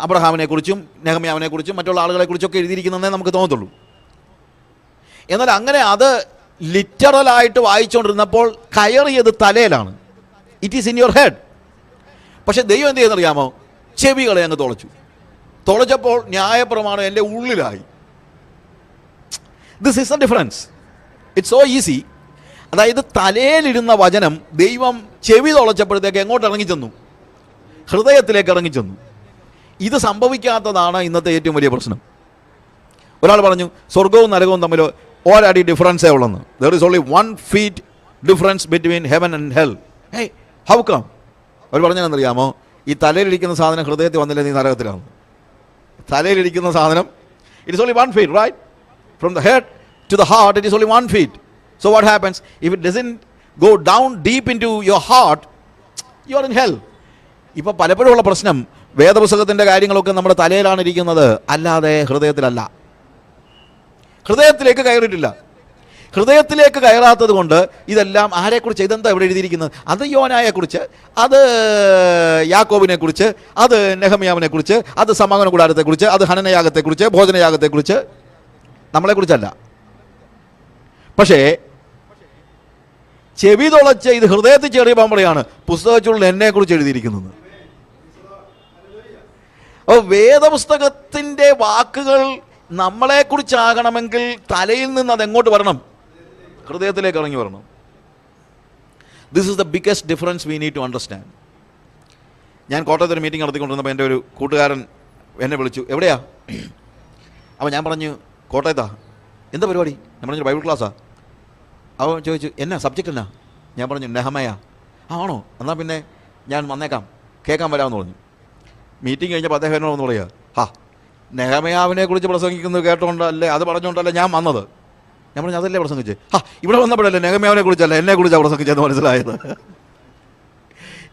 അബ്രഹാമിനെക്കുറിച്ചും നെഹമ്യാവിനെക്കുറിച്ചും മറ്റുള്ള ആളുകളെക്കുറിച്ചൊക്കെ എഴുതിയിരിക്കുന്നതേ നമുക്ക് തോന്നത്തുള്ളൂ. എന്നാൽ അങ്ങനെ അത് ലിറ്ററലായിട്ട് വായിച്ചുകൊണ്ടിരുന്നപ്പോൾ കയറിയത് തലയിലാണ്. It is in your head. പക്ഷെ ദൈവം എന്ത് ചെയ്യുന്നറിയാമോ? ചെവികളെ അങ്ങ് തുളച്ചപ്പോൾ ന്യായപ്രമാണം എൻ്റെ ഉള്ളിലായി. This is a difference. It's so easy. അതായത് തലയിലിരുന്ന വചനം ദൈവം ചെവി തുളച്ചപ്പോഴത്തേക്ക് എങ്ങോട്ട് ഇറങ്ങിച്ചെന്നു? ഹൃദയത്തിലേക്ക് ഇറങ്ങിച്ചെന്നു. ഇത് സംഭവിക്കാത്തതാണ് ഇന്നത്തെ ഏറ്റവും വലിയ പ്രശ്നം. ഒരാൾ പറഞ്ഞു സ്വർഗവും നരകവും തമ്മിൽ ഒരടി ഡിഫറൻസേ ഉള്ളെന്ന്. There is only 1 feet difference between heaven and hell. Hey, how come? അവർ പറഞ്ഞതെന്നറിയാമോ? ഈ തലയിലിരിക്കുന്ന സാധനം ഹൃദയത്തിൽ വന്നില്ലേ നീ നരകത്തിലാണ്. തലയിലിരിക്കുന്ന സാധനം it is only 1 feet, right? From the head to the heart it is only 1 feet. So what happens if it doesn't go down deep into your heart? You are in hell. ഇപ്പോൾ പലപ്പോഴും ഉള്ള പ്രശ്നം വേദപുസ്തകത്തിൻ്റെ കാര്യങ്ങളൊക്കെ നമ്മുടെ തലയിലാണ് ഇരിക്കുന്നത്, അല്ലാതെ ഹൃദയത്തിലല്ല. ഹൃദയത്തിലേക്ക് കയറിയിട്ടില്ല. ഹൃദയത്തിലേക്ക് കയറാത്തത് കൊണ്ട് ഇതെല്ലാം ആരെക്കുറിച്ച്? ഇതെന്താ ഇവിടെ എഴുതിയിരിക്കുന്നത്? അത് യോനായെക്കുറിച്ച്, അത് യാക്കോബിനെക്കുറിച്ച്, അത് നെഹമ്യാവിനെക്കുറിച്ച്, അത് സമാഗമന കൂടാരത്തെക്കുറിച്ച്, അത് ഹനനയാഗത്തെക്കുറിച്ച്, ഭോജനയാഗത്തെക്കുറിച്ച്, നമ്മളെക്കുറിച്ചല്ല. പക്ഷേ ചെവി തുളച്ച് ഇത് ഹൃദയത്തിൽ ചെറിയപ്പോൾ പറയാണ് പുസ്തകച്ചുള്ളിൽ എന്നെക്കുറിച്ച് എഴുതിയിരിക്കുന്നത്. അപ്പോൾ വേദപുസ്തകത്തിൻ്റെ വാക്കുകൾ നമ്മളെക്കുറിച്ചാകണമെങ്കിൽ തലയിൽ നിന്ന് അതെങ്ങോട്ട് വരണം? ഹൃദയത്തിലേക്ക് ഇറങ്ങി വരണം. This is the biggest difference we need to understand. ഞാൻ കോട്ടയത്തൊരു മീറ്റിംഗ് നടത്തിക്കൊണ്ടിരുന്നപ്പോൾ എൻ്റെ ഒരു കൂട്ടുകാരൻ എന്നെ വിളിച്ചു. എവിടെയാ? അപ്പോൾ ഞാൻ പറഞ്ഞു കോട്ടയത്താ. എന്താ പരിപാടി? ഞാൻ പറഞ്ഞു ബൈബിൾ ക്ലാസ്സാ. അവൻ ചോദിച്ചു എന്നാ സബ്ജക്റ്റ് എന്നാ? ഞാൻ പറഞ്ഞു നെഹമയ. ആണോ, എന്നാൽ പിന്നെ ഞാൻ വന്നേക്കാം, കേൾക്കാൻ വരാമെന്ന് പറഞ്ഞു. മീറ്റിംഗ് കഴിഞ്ഞപ്പോൾ അദ്ദേഹം എന്നോടൊന്ന് പറയുക, നെഹമ്യാവിനെ കുറിച്ച് പ്രസംഗിക്കുന്നത് കേട്ടോണ്ടല്ലേ, അത് പറഞ്ഞുകൊണ്ടല്ലേ ഞാൻ വന്നത്. ഞാൻ പറഞ്ഞു അതല്ലേ പ്രസംഗിച്ച്. ഇവിടെ വന്നപ്പോഴല്ലേ നെഹമ്യാവിനെ കുറിച്ചല്ല എന്നെക്കുറിച്ചാണ് പ്രസംഗിച്ചതെന്ന് മനസ്സിലായത്.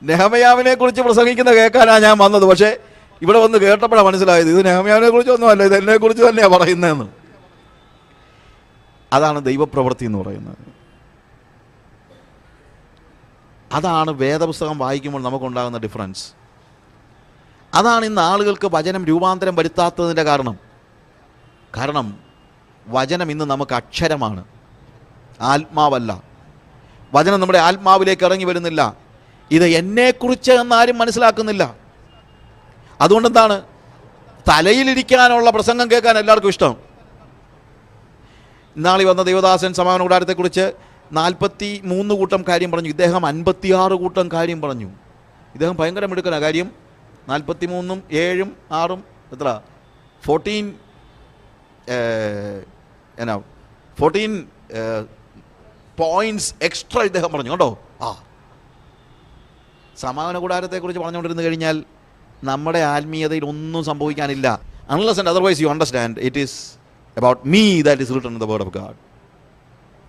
നെഹമ്യാവിനെ കുറിച്ച് പ്രസംഗിക്കുന്ന കേൾക്കാനാണ് ഞാൻ വന്നത്, പക്ഷേ ഇവിടെ വന്ന് കേട്ടപ്പോഴാണ് മനസ്സിലായത് ഇത് നെഹമ്യാവിനെ കുറിച്ചൊന്നുമല്ല, ഇത് എന്നെക്കുറിച്ച് തന്നെയാണ് പറയുന്നതെന്ന്. അതാണ് ദൈവപ്രവൃത്തി എന്ന് പറയുന്നത്. അതാണ് വേദപുസ്തകം വായിക്കുമ്പോൾ നമുക്കുണ്ടാകുന്ന ഡിഫറൻസ്. അതാണ് ഇന്ന് ആളുകൾക്ക് വചനം രൂപാന്തരം വരുത്താത്തതിൻ്റെ കാരണം വചനം ഇന്ന് നമുക്ക് അക്ഷരമാണ്, ആത്മാവല്ല. വചനം നമ്മുടെ ആത്മാവിലേക്ക് ഇറങ്ങി വരുന്നില്ല. ഇത് എന്നെക്കുറിച്ച് എന്നാരും മനസ്സിലാക്കുന്നില്ല. അതുകൊണ്ടെന്താണ്, തലയിലിരിക്കാനുള്ള പ്രസംഗം കേൾക്കാൻ എല്ലാവർക്കും ഇഷ്ടം. ഇന്നാളി വന്ന ദേവദാസൻ സമാഗമന കൂടാരത്തെക്കുറിച്ച് 43 കൂട്ടം കാര്യം പറഞ്ഞു. ഇദ്ദേഹം 56 കൂട്ടം കാര്യം പറഞ്ഞു. ഇദ്ദേഹം ഭയങ്കര മിടുക്കനാണ്. കാര്യം 43ഉം 7ഉം 6ഉം എത്ര 14 പോയിന്റ്സ് എക്സ്ട്രാ ഇദ്ദേഹം പറഞ്ഞു കേട്ടോ. സമാഗമന കൂടാരത്തെക്കുറിച്ച് പറഞ്ഞുകൊണ്ടിരുന്നു കഴിഞ്ഞാൽ നമ്മുടെ ആത്മീയതയിൽ ഒന്നും സംഭവിക്കാനില്ല. Unless and otherwise you understand it is about me that is written in the word of God.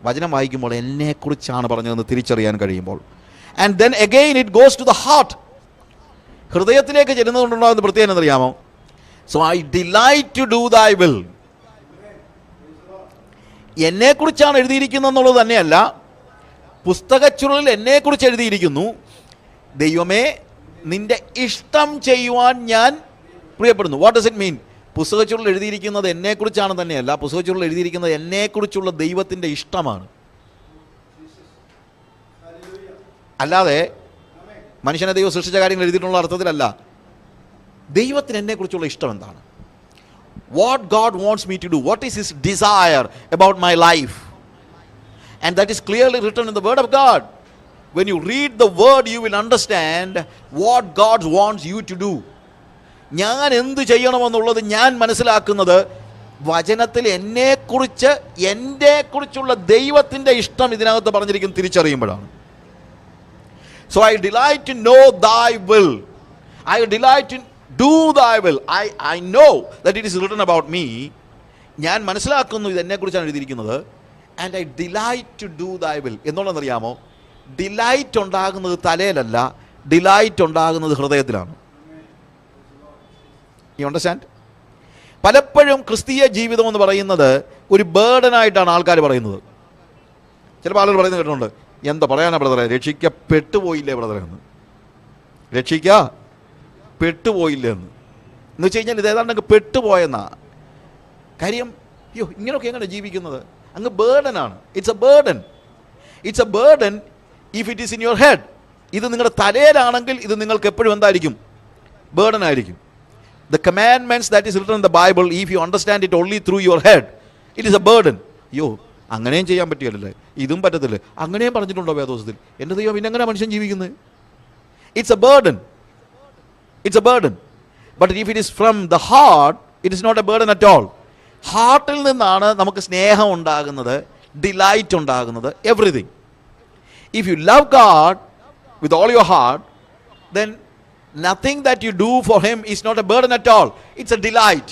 വചനം വായിക്കുമ്പോൾ എന്നെക്കുറിച്ചാണ് പറഞ്ഞതെന്ന് തിരിച്ചറിയാൻ കഴിയുമ്പോൾ, and then again it goes to the heart. ഹൃദയത്തിലേക്ക് ചെല്ലുന്നതുകൊണ്ടുണ്ടാകുന്ന പ്രത്യേകം എന്നറിയാമോ? So I delight to do thy will. എന്നെക്കുറിച്ചാണ് എഴുതിയിരിക്കുന്നതെന്നുള്ളത് തന്നെയല്ല, പുസ്തകച്ചുരുളിൽ എന്നെക്കുറിച്ച് എഴുതിയിരിക്കുന്നു, ദൈവമേ നിന്റെ ഇഷ്ടം ചെയ്യുവാൻ ഞാൻ പ്രിയപ്പെടുന്നു. What does it mean? പുസ്തകച്ചുരുളിൽ എഴുതിയിരിക്കുന്നത് എന്നെക്കുറിച്ചാണ് തന്നെയല്ല, പുസ്തകച്ചുരുളിൽ എഴുതിയിരിക്കുന്നത് എന്നെക്കുറിച്ചുള്ള ദൈവത്തിൻ്റെ ഇഷ്ടമാണ്. അല്ലാതെ മനുഷ്യനെ ദൈവം സൃഷ്ടിച്ച കാര്യങ്ങൾ എഴുതിയിട്ടുള്ള അർത്ഥത്തിലല്ല. ദൈവത്തിന് എന്നെക്കുറിച്ചുള്ള ഇഷ്ടം എന്താണ്? What God wants me to do, what is his desire about my life, and that is clearly written in the word of God. When you read the word, you will understand what God wants you to do. ഞാൻ എന്ത് ചെയ്യണമെന്നുള്ളത് ഞാൻ മനസ്സിലാക്കുന്നത് വചനത്തിൽ എന്നെക്കുറിച്ചുള്ള ദൈവത്തിൻ്റെ ഇഷ്ടം ഇതിനകത്ത് പറഞ്ഞിരിക്കുന്നത് തിരിച്ചറിയുമ്പോഴാണ്. So I delight to know thy will. I delight to do thy will. I know that it is written about me. ഞാൻ മനസ്സിലാക്കുന്നു ഇത് എന്നെക്കുറിച്ചാണ് എഴുതിയിരിക്കുന്നത്. And I delight to do thy will. എന്നുള്ളതെന്നറിയാമോ? ഡിലൈറ്റ് ഉണ്ടാകുന്നത് തലയിലല്ല, ഡിലൈറ്റ് ഉണ്ടാകുന്നത് ഹൃദയത്തിലാണ്. You understand? പലപ്പോഴും ക്രിസ്തീയ ജീവിതം എന്ന് പറയുന്നത് ഒരു ബേർഡനായിട്ടാണ് ആൾക്കാർ പറയുന്നത്. ചിലപ്പോൾ ആളുകൾ പറയുന്നത് കേട്ടിട്ടുണ്ട്, എന്താ പറയാനാ ബ്രദറെ, രക്ഷിക്കപ്പെട്ടുപോയില്ലേ ബ്രദറെ എന്ന്. രക്ഷിക്കപ്പെട്ടുപോയില്ലേ എന്ന് വെച്ച് കഴിഞ്ഞാൽ ഇത് ഏതാണ്ട് പെട്ടുപോയെന്നാ കാര്യം. അയ്യോ ഇങ്ങനെയൊക്കെ എങ്ങനെ ജീവിക്കുന്നത്? അങ്ങ് ബേർഡനാണ്. It's a burden if it is in your head. ഇത് നിങ്ങളുടെ തലയിലാണെങ്കിൽ ഇത് നിങ്ങൾക്ക് എപ്പോഴും എന്തായിരിക്കും? ബേർഡൻ ആയിരിക്കും. The commandments that is written in the Bible, if you understand it only through your head, it is a burden. അയ്യോ അങ്ങനെയും ചെയ്യാൻ പറ്റിയല്ലേ, ഇതും പറ്റത്തില്ലേ, അങ്ങനെയും പറഞ്ഞിട്ടുണ്ടോ വേദോസത്തിൽ? എൻ്റെ ദൈവം പിന്നെ എങ്ങനെ മനുഷ്യൻ ജീവിക്കുന്നത്? It's a burden. But if it is from the heart, it is not a burden at all. ഹാർട്ടിൽ നിന്നാണ് നമുക്ക് സ്നേഹം ഉണ്ടാകുന്നത്, ഡിലൈറ്റ് ഉണ്ടാകുന്നത്, everything. If you love God with all your heart, then nothing that you do for him is not a burden at all. It's a delight.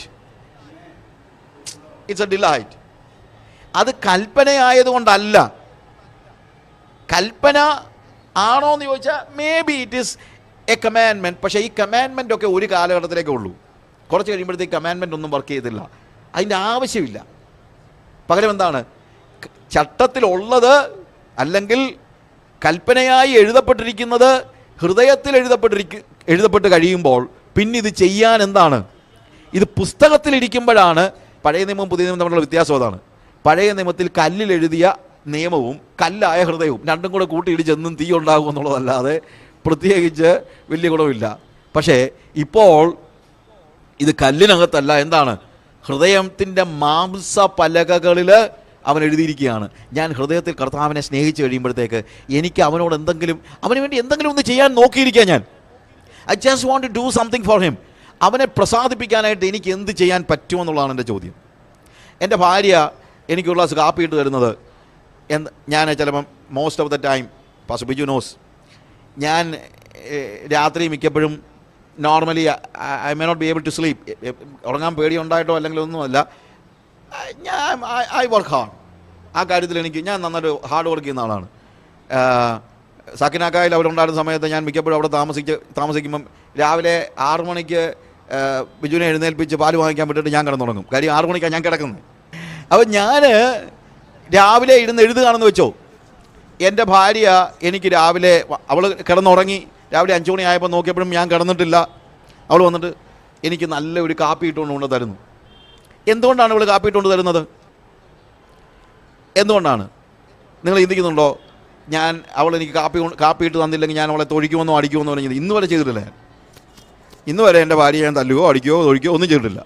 അത് കൽപ്പനയായതുകൊണ്ടല്ല. കൽപ്പന ആണോ എന്ന് ചോദിച്ചാൽ may be it is A commandment. പക്ഷേ ഈ കമാൻഡ്മെൻ്റ് ഒക്കെ ഒരു കാലഘട്ടത്തിലേക്കേ ഉള്ളൂ. കുറച്ച് കഴിയുമ്പോഴത്തേക്ക് കമാൻഡ്മെൻ്റ് ഒന്നും വർക്ക് ചെയ്തില്ല, അതിൻ്റെ ആവശ്യമില്ല. പകരം എന്താണ്? ചട്ടത്തിലുള്ളത് അല്ലെങ്കിൽ കൽപ്പനയായി എഴുതപ്പെട്ടിരിക്കുന്നത് ഹൃദയത്തിൽ എഴുതപ്പെട്ട് കഴിയുമ്പോൾ പിന്നെ ഇത് ചെയ്യാൻ എന്താണ്? ഇത് പുസ്തകത്തിലിരിക്കുമ്പോഴാണ്. പഴയ നിയമവും പുതിയ നിയമവും തമ്മിലുള്ള വ്യത്യാസം അതാണ്. പഴയ നിയമത്തിൽ കല്ലിൽ എഴുതിയ നിയമവും കല്ലായ ഹൃദയവും രണ്ടും കൂടെ കൂട്ടിയിടിച്ച് എന്നും തീ ഉണ്ടാകും എന്നുള്ളതല്ലാതെ പ്രത്യേകിച്ച് വലിയ ഗുണമില്ല. പക്ഷേ ഇപ്പോൾ ഇത് കല്ലിനകത്തല്ല, എന്താണ്? ഹൃദയത്തിൻ്റെ മാംസപലകകളിൽ അവൻ എഴുതിയിരിക്കുകയാണ്. ഞാൻ ഹൃദയത്തിൽ കർത്താവിനെ സ്നേഹിച്ച് കഴിയുമ്പോഴത്തേക്ക് എനിക്ക് അവനോട് അവന് വേണ്ടി എന്തെങ്കിലും ഒന്ന് ചെയ്യാൻ നോക്കിയിരിക്കുക. ഞാൻ I just want to do something for him. അവനെ പ്രസാദിപ്പിക്കാനായിട്ട് എനിക്ക് എന്ത് ചെയ്യാൻ പറ്റുമെന്നുള്ളതാണ് എൻ്റെ ചോദ്യം. എൻ്റെ ഭാര്യ എനിക്ക് ഒരു ഗ്ലാസ് കാപ്പി ഇട്ട് തരുന്നത് ഞാൻ ചിലപ്പം most of the time pastor Biju knows, ഞാൻ രാത്രി മിക്കപ്പോഴും normally I may not be able to sleep. ഉറങ്ങാൻ പേടിയുണ്ടായിട്ടോ അല്ലെങ്കിൽ ഒന്നുമല്ല, ഞാൻ ഐ വർക്ക് ഹാർഡ്. ആ കാര്യത്തിൽ ഞാൻ നന്നായിട്ട് ഹാർഡ് വർക്ക് ചെയ്യുന്ന ആളാണ്. സക്കിനാക്കായിൽ അവരുണ്ടായിരുന്ന സമയത്ത് ഞാൻ മിക്കപ്പോഴും അവിടെ താമസിക്കുമ്പം രാവിലെ 6 മണിക്ക് ബിജുവിനെ എഴുന്നേൽപ്പിച്ച് പാല് വാങ്ങിക്കാൻ വിട്ടിട്ട് ഞാൻ കിടന്നുറങ്ങും. കാര്യം 6 മണിക്കാണ് ഞാൻ കിടക്കുന്നത്. അപ്പോൾ ഞാൻ രാവിലെ ഇരുന്ന് എഴുതുകയാണെന്ന് വെച്ചോ, എൻ്റെ ഭാര്യ എനിക്ക് രാവിലെ, അവൾ കിടന്നുറങ്ങി, രാവിലെ 5 മണി ആയപ്പോൾ നോക്കിയപ്പോഴും ഞാൻ കിടന്നിട്ടില്ല. അവൾ വന്നിട്ട് എനിക്ക് നല്ലൊരു കാപ്പി ഇട്ടുകൊണ്ട് കൊണ്ട് തരുന്നു. എന്തുകൊണ്ടാണ് അവൾ കാപ്പി ഇട്ടുകൊണ്ട് തരുന്നത്? എന്തുകൊണ്ടാണ് നിങ്ങൾ ചിന്തിക്കുന്നുണ്ടോ? അവൾ എനിക്ക് കാപ്പി ഇട്ട് തന്നില്ലെങ്കിൽ ഞാൻ അവളെ തൊഴിക്കുമെന്നോ അടിക്കുമെന്നോ പറഞ്ഞത് ഇന്ന് വരെ ചെയ്തിട്ടില്ല. ഇന്ന് വരെ എൻ്റെ ഭാര്യ ഞാൻ തല്ലുകയോ അടിക്കുകയോ തൊഴിക്കുകയോ ഒന്നും ചെയ്തിട്ടില്ല.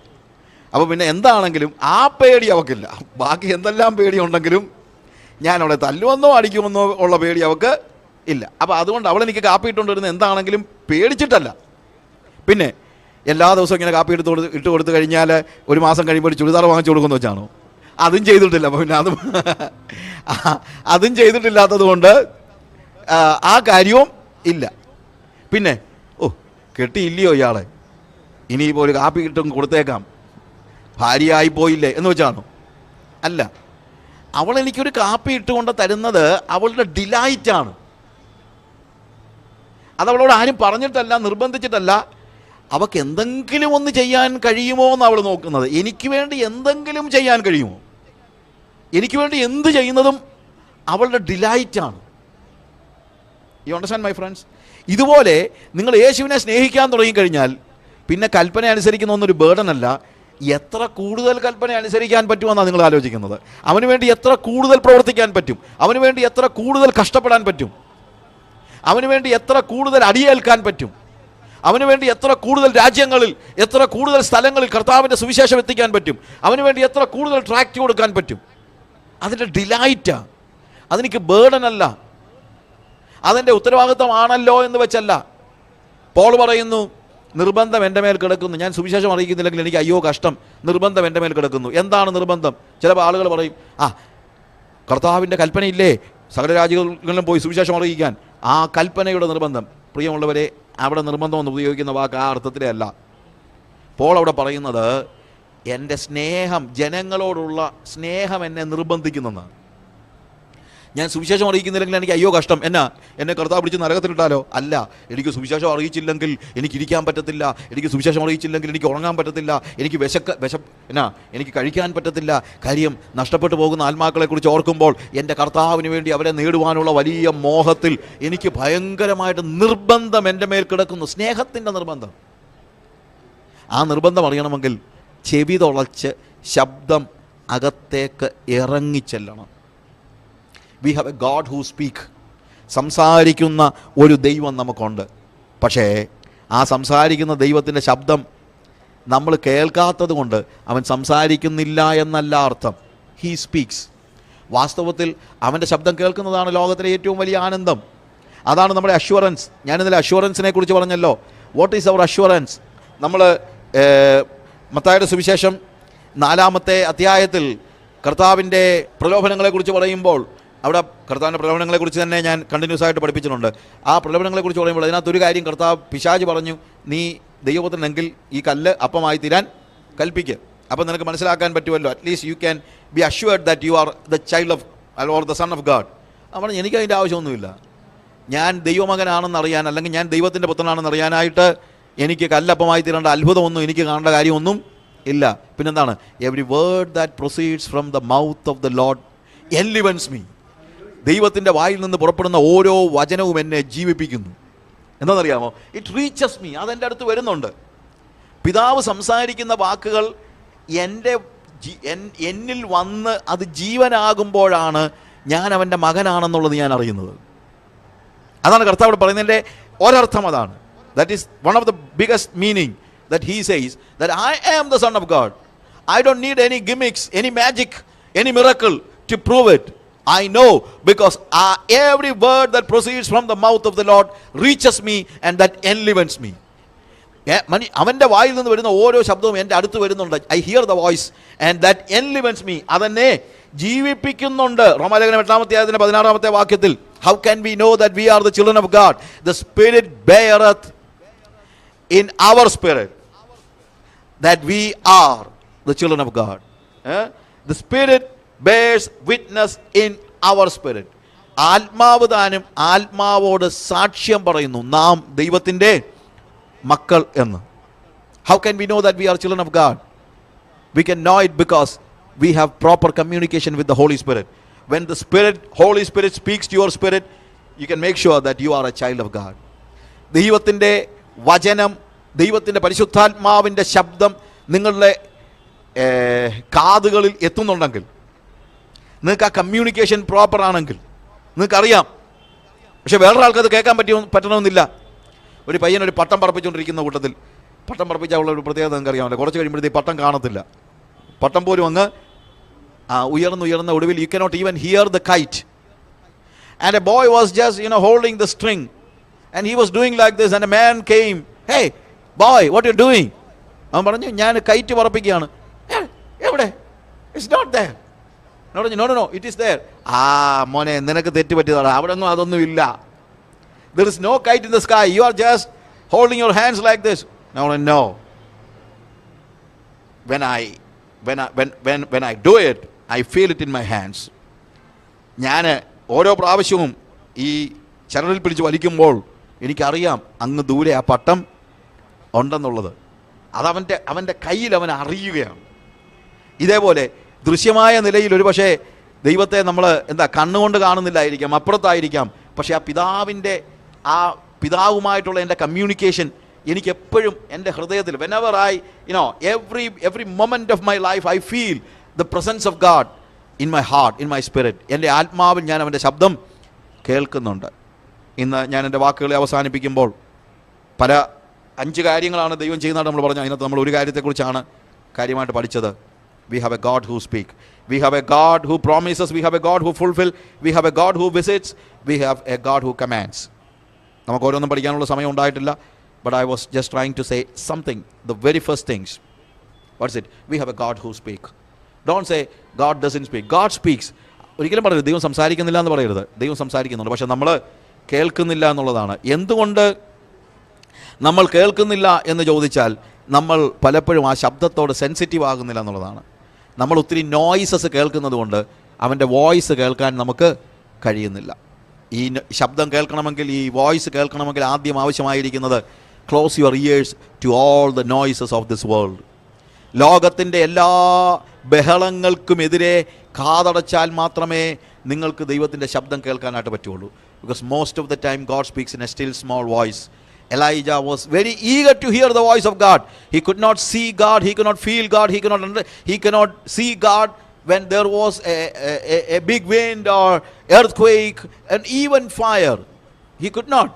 അപ്പോൾ പിന്നെ എന്താണെങ്കിലും ആ പേടി അവൾക്കില്ല. ബാക്കി എന്തെല്ലാം പേടിയുണ്ടെങ്കിലും ഞാൻ അവളെ തല്ലുമെന്നോ അടിക്കുമെന്നോ ഉള്ള പേടി അവൾക്ക് ഇല്ല. അപ്പോൾ അതുകൊണ്ട് അവളെനിക്ക് കാപ്പി ഇട്ടുകൊണ്ടിരുന്നത് എന്താണെങ്കിലും പേടിച്ചിട്ടല്ല. പിന്നെ എല്ലാ ദിവസവും ഇങ്ങനെ കാപ്പി ഇട്ട് കൊടുത്തു കഴിഞ്ഞാൽ ഒരു മാസം കഴിയുമ്പോൾ ഒരു ചുരിദാർ വാങ്ങിച്ചു കൊടുക്കുമെന്ന് വെച്ചാണോ? അതും ചെയ്തിട്ടില്ല. അപ്പോൾ പിന്നെ അതും ചെയ്തിട്ടില്ലാത്തത് കൊണ്ട് ആ കാര്യവും ഇല്ല. പിന്നെ കെട്ടിയില്ലയോ ഇയാളെ, ഇനിയിപ്പോൾ ഒരു കാപ്പി ഇട്ടും കൊടുത്തേക്കാം, ഭാര്യയായി പോയില്ലേ എന്ന് വെച്ചാണോ? അല്ല, അവളെനിക്കൊരു കാപ്പി ഇട്ടുകൊണ്ട് തരുന്നത് അവളുടെ ഡിലൈറ്റാണ്. അതവളോട് ആരും പറഞ്ഞിട്ടല്ല, നിർബന്ധിച്ചിട്ടല്ല. അവൾക്ക് എന്തെങ്കിലും ഒന്ന് ചെയ്യാൻ കഴിയുമോ എന്ന് അവൾ നോക്കുന്നത്. എനിക്ക് വേണ്ടി എന്തെങ്കിലും ചെയ്യാൻ കഴിയുമോ, എനിക്ക് വേണ്ടി എന്ത് ചെയ്യുന്നതും അവളുടെ ഡിലൈറ്റാണ്. You understand my friends? ഇതുപോലെ നിങ്ങൾ യേശുവിനെ സ്നേഹിക്കാൻ തുടങ്ങിക്കഴിഞ്ഞാൽ പിന്നെ കൽപ്പന അനുസരിക്കുന്നൊന്നൊരു ബേർഡൻ അല്ല, എത്ര കൂടുതൽ കൽപ്പന അനുസരിക്കാൻ പറ്റുമെന്നാണ് നിങ്ങൾ ആലോചിക്കുന്നത്. അവന് വേണ്ടി എത്ര കൂടുതൽ പ്രവർത്തിക്കാൻ പറ്റും, അവന് വേണ്ടി എത്ര കൂടുതൽ കഷ്ടപ്പെടാൻ പറ്റും, അവന് വേണ്ടി എത്ര കൂടുതൽ അടിയേൽക്കാൻ പറ്റും, അവന് വേണ്ടി എത്ര കൂടുതൽ രാജ്യങ്ങളിൽ, എത്ര കൂടുതൽ സ്ഥലങ്ങളിൽ കർത്താവിൻ്റെ സുവിശേഷം എത്തിക്കാൻ പറ്റും, അവന് വേണ്ടി എത്ര കൂടുതൽ ട്രാക്റ്റ് കൊടുക്കാൻ പറ്റും. അതിൻ്റെ ഡിലൈറ്റാണ്, അതെനിക്ക് ബേർഡൻ അല്ല, അതെൻ്റെ ഉത്തരവാദിത്തമാണല്ലോ എന്ന് വെച്ചല്ല. പോൾ പറയുന്നു, നിർബന്ധം എൻ്റെ മേൽ കിടക്കുന്നു, ഞാൻ സുവിശേഷം അറിയിക്കുന്നില്ലെങ്കിൽ എനിക്ക് അയ്യോ കഷ്ടം, നിർബന്ധം എൻ്റെ മേൽ കിടക്കുന്നു. എന്താണ് നിർബന്ധം? ചില ആളുകൾ പറയും, കർത്താവിൻ്റെ കൽപ്പനയില്ലേ സകല രാജ്യങ്ങളിലും പോയി സുവിശേഷം അറിയിക്കാൻ, ആ കൽപ്പനയുടെ നിർബന്ധം. പ്രിയമുള്ളവരെ, അവിടെ നിർബന്ധം എന്ന് ഉപയോഗിക്കുന്ന വാക്ക് ആ അർത്ഥത്തിലേ അല്ല. പോൾ അവിടെ പറയുന്നത് എൻ്റെ സ്നേഹം, ജനങ്ങളോടുള്ള സ്നേഹം എന്നെ നിർബന്ധിക്കുന്നതാണ്. ഞാൻ സുവിശേഷം അറിയിക്കുന്നില്ലെങ്കിൽ എനിക്ക് അയ്യോ കഷ്ടം, എന്നെ കർത്താവ് പിടിച്ച് നരകത്തിലിട്ടാലോ? അല്ല, എനിക്ക് സുവിശേഷം അറിയിച്ചില്ലെങ്കിൽ എനിക്ക് ഇരിക്കാൻ പറ്റത്തില്ല, എനിക്ക് സുവിശേഷം അറിയിച്ചില്ലെങ്കിൽ എനിക്ക് ഉറങ്ങാൻ പറ്റത്തില്ല, എനിക്ക് എനിക്ക് കഴിക്കാൻ പറ്റത്തില്ല. കാര്യം നഷ്ടപ്പെട്ടു പോകുന്ന ആത്മാക്കളെക്കുറിച്ച് ഓർക്കുമ്പോൾ എൻ്റെ കർത്താവിന് വേണ്ടി അവരെ നേടുവാനുള്ള വലിയ മോഹത്തിൽ എനിക്ക് ഭയങ്കരമായിട്ട് നിർബന്ധം എൻ്റെ മേൽ കിടക്കുന്നു, സ്നേഹത്തിൻ്റെ നിർബന്ധം. ആ നിർബന്ധം അറിയണമെങ്കിൽ ചെവി തുളച്ച് ശബ്ദം അകത്തേക്ക് ഇറങ്ങിച്ചെല്ലണം. We have a God who speak. സംസാരിക്കുന്ന ഒരു ദൈവം നമുക്കുണ്ട്. പക്ഷേ ആ സംസാരിക്കുന്ന ദൈവത്തിൻ്റെ ശബ്ദം നമ്മൾ കേൾക്കാത്തത് കൊണ്ട് അവൻ സംസാരിക്കുന്നില്ല എന്നല്ല അർത്ഥം. He speaks. വാസ്തവത്തിൽ അവൻ്റെ ശബ്ദം കേൾക്കുന്നതാണ് ലോകത്തിലെ ഏറ്റവും വലിയ ആനന്ദം. അതാണ് നമ്മുടെ അഷ്വറൻസ്. ഞാനിന്നലെ അഷ്വറൻസിനെ കുറിച്ച് പറഞ്ഞല്ലോ. What is our assurance? നമ്മൾ മത്തായിയുടെ സുവിശേഷം 4-ാമത്തെ അധ്യായത്തിൽ കർത്താവിൻ്റെ പ്രലോഭനങ്ങളെക്കുറിച്ച് പറയുമ്പോൾ, അവിടെ കർത്താവിൻ്റെ പ്രലോഭനങ്ങളെക്കുറിച്ച് തന്നെ ഞാൻ കണ്ടിന്യൂസ് ആയിട്ട് പഠിപ്പിച്ചിട്ടുണ്ട്. ആ പ്രലോഭനങ്ങളെക്കുറിച്ച് പറയുമ്പോൾ അതിനകത്തൊരു കാര്യം പിശാച് പറഞ്ഞു, നീ ദൈവപുത്രനെങ്കിൽ ഈ കല്ല് അപ്പമായി തീരാൻ കൽപ്പിക്കുക. അപ്പം നിനക്ക് മനസ്സിലാക്കാൻ പറ്റുമല്ലോ, at least you can be assured that you are the child of or the son of God. അപ്പോൾ എനിക്ക് അതിൻ്റെ ആവശ്യമൊന്നുമില്ല. ഞാൻ ദൈവമകനാണെന്ന് അറിയാൻ, അല്ലെങ്കിൽ ഞാൻ ദൈവത്തിൻ്റെ പുത്രനാണെന്ന് അറിയാനായിട്ട് എനിക്ക് കല്ലപ്പമായി തീരേണ്ട അത്ഭുതമൊന്നും എനിക്ക് കാണേണ്ട കാര്യമൊന്നും ഇല്ല. പിന്നെന്താണ്? Every word that proceeds from the mouth of the Lord enlivens me. ദൈവത്തിൻ്റെ വായിൽ നിന്ന് പുറപ്പെടുന്ന ഓരോ വചനവും എന്നെ ജീവിപ്പിക്കുന്നു. എന്താണെന്നറിയാമോ? It reaches me. അതെൻ്റെ അടുത്ത് വരുന്നുണ്ട്. പിതാവ് സംസാരിക്കുന്ന വാക്കുകൾ എന്നിൽ വന്ന് അത് ജീവനാകുമ്പോഴാണ് ഞാൻ അവൻ്റെ മകനാണെന്നുള്ളത് ഞാൻ അറിയുന്നത്. അതാണ് കർത്താവ് പറയുന്നതിൻ്റെ ഒരർത്ഥം. അതാണ്. That is one of the biggest meaning that he says that I am the son of God. I don't need any gimmicks, any magic, any miracle to prove it. I know because every word that proceeds from the mouth of the Lord reaches me and that enlivens me. അവൻ്റെ വായിൽ നിന്ന് വരുന്ന ഓരോ ശബ്ദവും എൻ്റെ അടുത്ത് വരുന്നുണ്ട്. I hear the voice and that enlivens me. അതെന്നെ ജീവിപ്പിക്കുന്നുണ്ട്. റോമാലേഖനം 8-ാമത്തെ അധ്യായത്തിന്റെ 16-ാമത്തെ വാക്യത്തിൽ, how can we know that we are the children of God? The Spirit beareth in our spirit that we are the children of God. The Spirit bears witness in our spirit. ആത്മാവ് താനും ആത്മാവോട് സാക്ഷ്യം പറയുന്നു നാം ദൈവത്തിൻ്റെ മക്കൾ എന്ന്. How can we know that we are children of God? We can know it because we have proper communication with the Holy Spirit. When the Holy Spirit speaks to your spirit, you can make sure that you are a child of God. ദൈവത്തിൻ്റെ വചനം, ദൈവത്തിൻ്റെ പരിശുദ്ധാത്മാവിൻ്റെ ശബ്ദം നിങ്ങളുടെ കാതുകളിൽ എത്തുന്നുണ്ടെങ്കിൽ, നിങ്ങൾക്ക് ആ communication proper ആണെങ്കിൽ നിങ്ങൾക്കറിയാം. പക്ഷെ വേറൊരാൾക്കത് കേൾക്കാൻ പറ്റണമെന്നില്ല. ഒരു പയ്യൻ ഒരു പട്ടം പറപ്പിച്ചുകൊണ്ടിരിക്കുന്ന കൂട്ടത്തിൽ, പട്ടം പറപ്പിച്ചാലുള്ള ഒരു പ്രത്യേകത നിങ്ങൾക്കറിയാമല്ലോ, കുറച്ച് കഴിയുമ്പോഴത്തേക്ക് പട്ടം കാണത്തില്ല. പട്ടം പോലും അങ്ങ് ഉയർന്ന ഒടുവിൽ you cannot even hear the kite. And a boy was just holding the string and he was doing like this and a man came. Hey boy, what you doing? അവൻ പറഞ്ഞു, ഞാൻ കൈറ്റ് പറപ്പിക്കുകയാണ്. എവിടെ? It's not there. No it is there. മോനെ, നിനക്ക് തെറ്റ് പറ്റിയതാണ്, അവിടെ ഒന്നും അതൊന്നും ഇല്ല. There is no kite in the sky. You are just holding your hands like this. No. When I do it, I feel it in my hands. ഞാൻ ഓരോ പ്രാവശ്യവും ഈ ചരടിൽ പിടിച്ച് വലിക്കുമ്പോൾ എനിക്കറിയാം അങ്ങ് ദൂരെ ആ പട്ടം ഉണ്ടെന്നുള്ളത്. അവൻ്റെ കയ്യിൽ അവൻ അറിയുകയാണ്. ഇതേപോലെ ദൃശ്യമായ നിലയിൽ ഒരു പക്ഷേ ദൈവത്തെ നമ്മൾ കണ്ണുകൊണ്ട് കാണുന്നില്ലായിരിക്കാം, അപ്പുറത്തായിരിക്കാം. പക്ഷേ ആ പിതാവുമായിട്ടുള്ള എൻ്റെ കമ്മ്യൂണിക്കേഷൻ എനിക്ക് എപ്പോഴും എൻ്റെ ഹൃദയത്തിൽ, whenever every moment of my life I feel the presence of God in my heart, in my spirit. എൻ്റെ ആത്മാവിൽ ഞാൻ അവൻ്റെ ശബ്ദം കേൾക്കുന്നുണ്ട്. ഇന്ന് ഞാൻ എൻ്റെ വാക്കുകളെ അവസാനിപ്പിക്കുമ്പോൾ 5 കാര്യങ്ങളാണ് ദൈവം ചെയ്യുന്നതായിട്ട് നമ്മൾ പറഞ്ഞു. അതിനകത്ത് നമ്മൾ ഒരു കാര്യത്തെക്കുറിച്ചാണ് കാര്യമായിട്ട് പഠിച്ചത്. We have a God who speaks. We have a God who promises. We have a God who fulfills. We have a God who visits. We have a God who commands. നമുക്ക് ഓരോന്നും പഠിക്കാനുള്ള സമയം ഉണ്ടായിട്ടില്ല. But I was just trying to say something. The very first things. What's it? We have a God who speaks. Don't say God doesn't speak. God speaks. ഒരിക്കലും പറയരുത് ദൈവം സംസാരിക്കുന്നില്ല എന്ന് പറയരുത്. ദൈവം സംസാരിക്കുന്നുണ്ട്, പക്ഷെ നമ്മൾ കേൾക്കുന്നില്ല എന്നുള്ളതാണ്. എന്തുകൊണ്ട് നമ്മൾ കേൾക്കുന്നില്ല എന്ന് ചോദിച്ചാൽ നമ്മൾ പലപ്പോഴും ആ ശബ്ദത്തോട് സെൻസിറ്റീവ് ആകുന്നില്ല എന്നുള്ളതാണ്. നമ്മൾ ഒത്തിരി നോയ്സസ് കേൾക്കുന്നത് കൊണ്ട് അവൻ്റെ വോയിസ് കേൾക്കാൻ നമുക്ക് കഴിയുന്നില്ല. ഈ ശബ്ദം കേൾക്കണമെങ്കിൽ, ഈ വോയിസ് കേൾക്കണമെങ്കിൽ ആദ്യം ആവശ്യമായിരിക്കുന്നത് close your ears to all the noises of this world. ലോകത്തിൻ്റെ എല്ലാ ബഹളങ്ങൾക്കുമെതിരെ കാതടച്ചാൽ മാത്രമേ നിങ്ങൾക്ക് ദൈവത്തിൻ്റെ ശബ്ദം കേൾക്കാനായിട്ട് പറ്റുള്ളൂ. Because most of the time God speaks in A still small voice. Elijah was very eager to hear the voice of God. He could not see God, he could not feel God, he cannot see God when there was a big wind or earthquake and even fire. He could not.